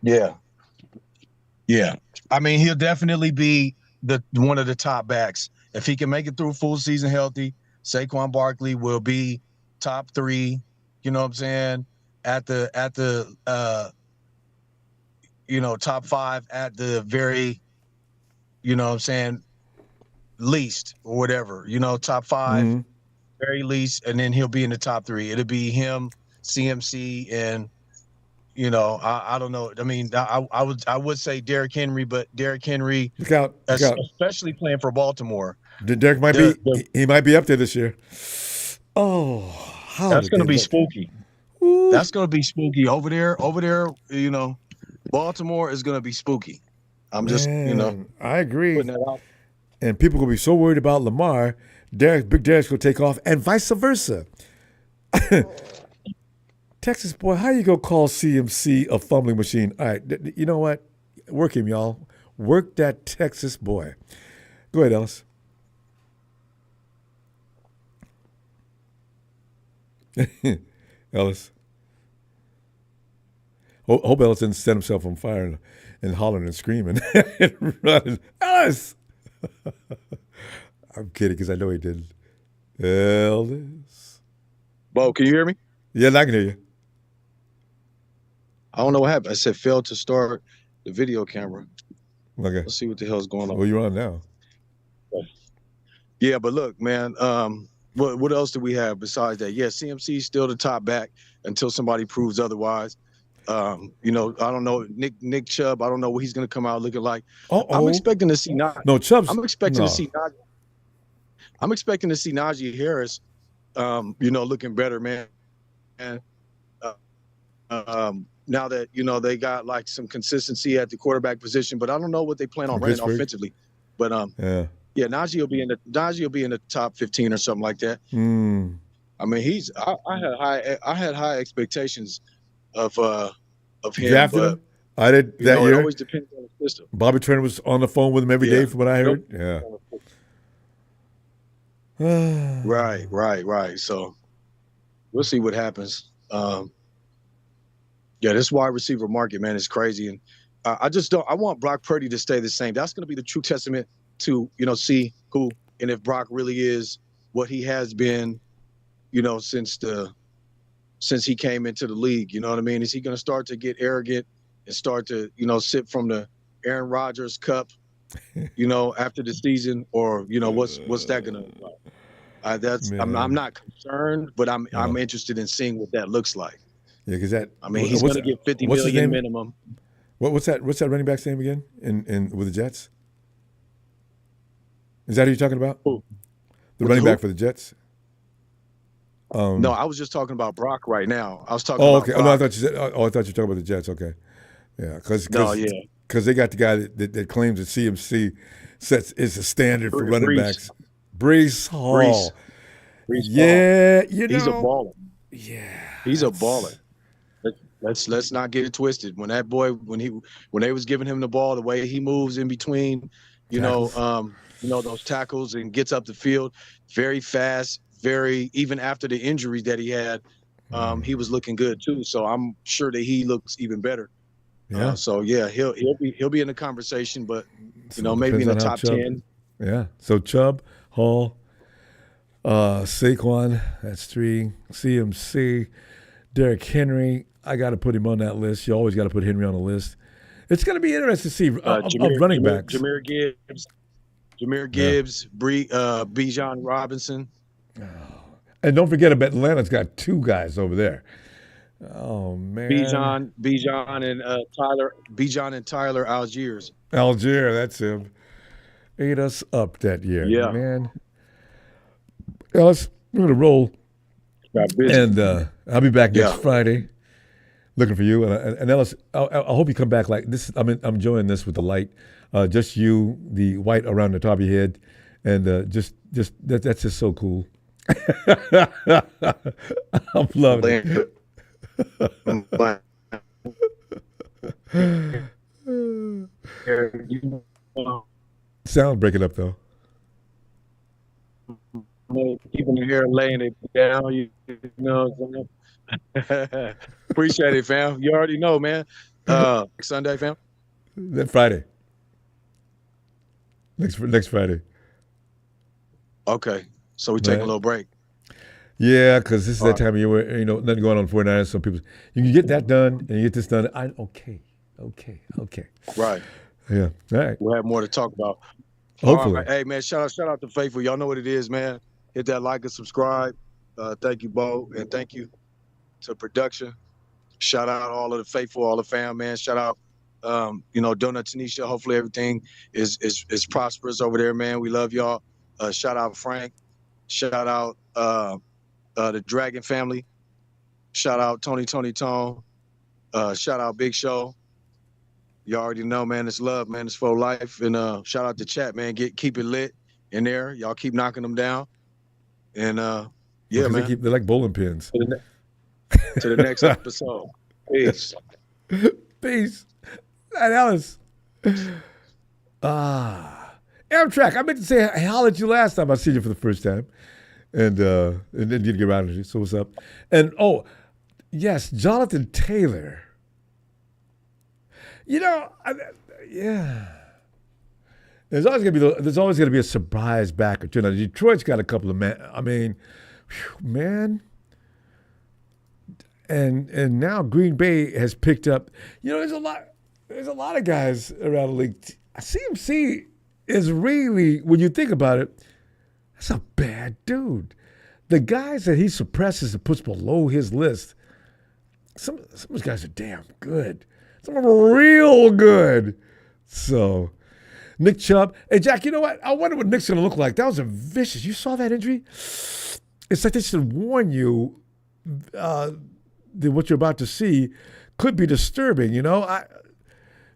Yeah. Yeah. I mean, he'll definitely be one of the top backs. If he can make it through full season healthy, Saquon Barkley will be top 3, you know what I'm saying, at the top 5 at the very, you know what I'm saying, least or whatever, top 5, very least, and then he'll be in the top 3. It'll be him, CMC, and I don't know. I mean, I would say Derrick Henry, but Derrick Henry,
look out.
Especially playing for Baltimore.
Derrick might be up there this year. Oh,
that's going to be spooky. Ooh. That's going to be spooky over there. Baltimore is going to be spooky. I'm just,
I agree. And people will be so worried about Lamar. Big Derrick's going to take off, and vice versa. Texas boy, how you going to call CMC a fumbling machine? All right, you know what? Work him, y'all. Work that Texas boy. Go ahead, Ellis. Ellis. Hope Ellis didn't set himself on fire and hollering and screaming and running. Ellis! I'm kidding because I know he didn't. Ellis.
Bo, can you hear me?
Yeah, I can hear you.
I don't know what happened. I said failed to start the video camera.
Okay.
Let's see what the hell's going on.
Well, you're on now.
Yeah, but look, man. What else do we have besides that? Yeah, CMC is still the top back until somebody proves otherwise. I don't know Nick Chubb. I don't know what he's going to come out looking like. I'm expecting to see
Chubb's.
I'm expecting to see Najee Harris. Looking better, man. And now that they got like some consistency at the quarterback position, but I don't know what they plan on running offensively. But yeah, Najee will be in the top 15 or something like that. I mean, I had high expectations of him.
Drafted
but
him? I did that year.
It always depends on the system.
Bobby Turner was on the phone with him every day, from what I heard. Yeah.
Right. So we'll see what happens. This wide receiver market, man, is crazy, and I want Brock Purdy to stay the same. That's going to be the true testament to see who and if Brock really is what he has been, since he came into the league. You know what I mean? Is he going to start to get arrogant and start to sip from the Aaron Rodgers cup, after the season, or what's that going to look like? I'm not concerned, but I'm interested in seeing what that looks like.
Yeah, because
he's going to get $50 million minimum.
What's that running back's name again? In with the Jets? Is that who you're talking about?
Who?
The running back for the Jets?
No, I was just talking about Brock right now. I was talking
about
Brock.
Oh, no, I thought you said. I thought you were talking about the Jets. Okay, yeah, because they got the guy that claims that CMC is a standard for running backs. Breece Hall. Yeah,
he's a baller.
Yeah,
he's a baller. Let's not get it twisted. When that boy, when they was giving him the ball, the way he moves in between, those tackles and gets up the field, very fast, even after the injuries that he had, he was looking good too. So I'm sure that he looks even better.
Yeah.
He'll be in the conversation, but maybe in the top 10.
Yeah. So Chubb, Hall, Saquon, that's 3. CMC, Derrick Henry. I got to put him on that list. You always got to put Henry on the list. It's going to be interesting to see running backs.
Jahmyr Gibbs, Bijan Robinson.
And don't forget about Atlanta's got 2 guys over there. Oh man,
Bijan and Tyler Algiers.
Algier, that's him. Ate us up that year, man. Ellis, we're gonna roll, and I'll be back next Friday. Looking for you, and Ellis, I hope you come back like this. I'm enjoying this with the light, just you, the white around the top of your head, and that's just so cool. I'm loving it. Sound breaking up though.
Keeping the hair laying it down, Appreciate it, fam. You already know, man. Sunday, fam.
Then Friday. Next Friday.
Okay, so we take a little break.
Yeah, because this is that time of year where nothing going on 49ers. So people, you can get that done and you get this done. Okay.
Right.
Yeah. All right.
We'll have more to talk about.
Hopefully.
Right. Hey, man, shout out to Faithful. Y'all know what it is, man. Hit that like and subscribe. Thank you, Bo, and thank you to production. Shout out all of the Faithful, all the fam, man. Shout out, Donut Tanisha. Hopefully everything is prosperous over there, man. We love y'all. Shout out Frank. Shout out the Dragon family. Shout out Tony Tone. Shout out Big Show. You already know, man. It's love, man. It's for life. And shout out to chat, man. Keep it lit in there. Y'all keep knocking them down. And man.
They're like bowling pins.
To the next episode. Peace.
Peace. And Alice. Amtrak. I meant to say I hollered at you last time I seen you for the first time. And then didn't get around to you. So what's up? And yes, Jonathan Taylor. There's always gonna be a surprise backer too. Now Detroit's got a couple of man. I mean, man, And now Green Bay has picked up. You know, there's a lot of guys around the league. CMC is really, when you think about it, that's a bad dude. The guys that he suppresses and puts below his list, some of those guys are damn good. Some of them are real good. So, Nick Chubb. Hey, Jack, you know what? I wonder what Nick's going to look like. That was a vicious. You saw that injury? It's like they should warn you that what you're about to see could be disturbing, you know?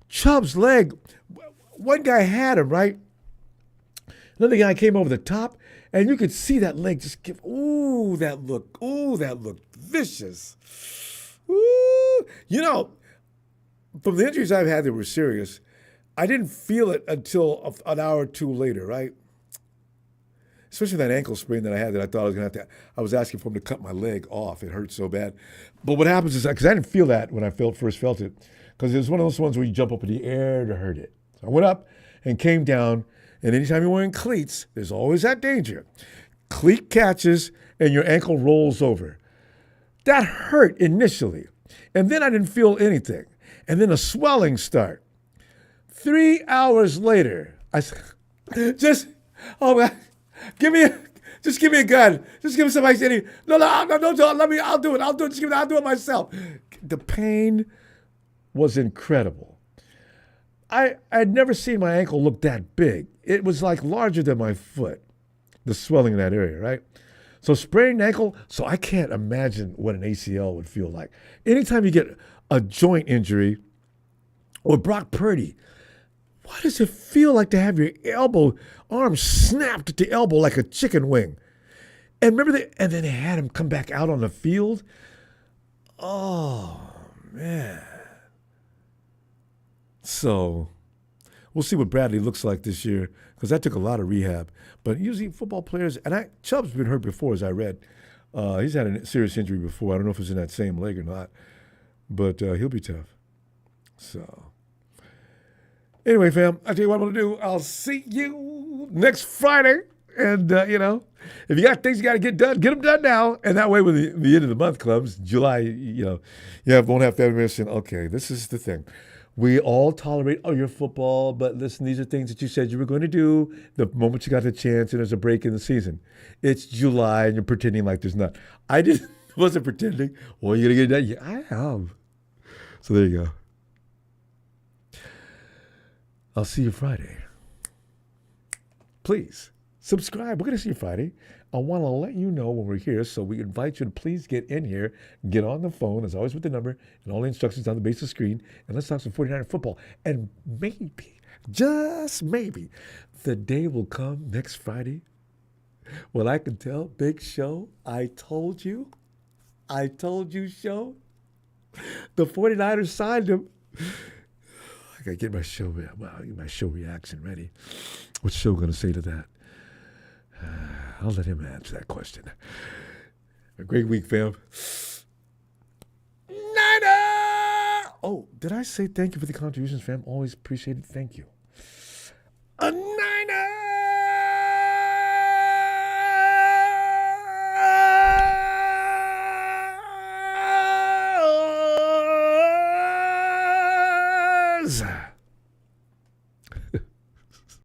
Chubb's leg, one guy had him, right? Another guy came over the top, and you could see that leg just give, that looked vicious. Ooh. You know, from the injuries I've had that were serious, I didn't feel it until an hour or two later, right? Especially that ankle sprain that I had that I thought I was going to have to, I was asking for him to cut my leg off. It hurt so bad. But what happens is, because I didn't feel that when I first felt it, because it was one of those ones where you jump up in the air to hurt it. So I went up and came down, and anytime you're wearing cleats, there's always that danger. Cleat catches and your ankle rolls over. That hurt initially. And then I didn't feel anything. And then a swelling start. 3 hours later, I said, just give me a gun. Just give me somebody saying, no, don't do it. I'll do it. I'll do it myself. The pain was incredible. I'd never seen my ankle look that big. It was like larger than my foot, the swelling in that area, right? So sprained ankle, so I can't imagine what an ACL would feel like. Anytime you get a joint injury, or Brock Purdy, what does it feel like to have your arm snapped at the elbow like a chicken wing? And remember and then they had him come back out on the field. Oh, man. So we'll see what Bradley looks like this year, because that took a lot of rehab. But usually football players, and Chubb's been hurt before, as I read. He's had a serious injury before. I don't know if it's in that same leg or not, but he'll be tough. So anyway, fam, I'll tell you what I'm going to do. I'll see you next Friday. And, if you got things you got to get done, get them done now. And that way, when the end of the month comes, July, you won't have to mention, okay, this is the thing. We all tolerate your football, but listen, these are things that you said you were going to do the moment you got the chance and there's a break in the season. It's July and you're pretending like there's not. I wasn't pretending. Well, you're going to get it done. Yeah, I am. So there you go. I'll see you Friday. Please subscribe. We're going to see you Friday. I want to let you know when we're here, so we invite you to please get in here, get on the phone, as always with the number, and all the instructions on the base of the screen, and let's talk some 49er football. And maybe, just maybe, the day will come next Friday when I can tell Big Show, I told you, Show. The 49ers signed him. I got to get my show reaction ready. What's Show going to say to that? I'll let him answer that question. A great week, fam. Niner! Oh, did I say thank you for the contributions, fam? Always appreciate it. Thank you. A Niner!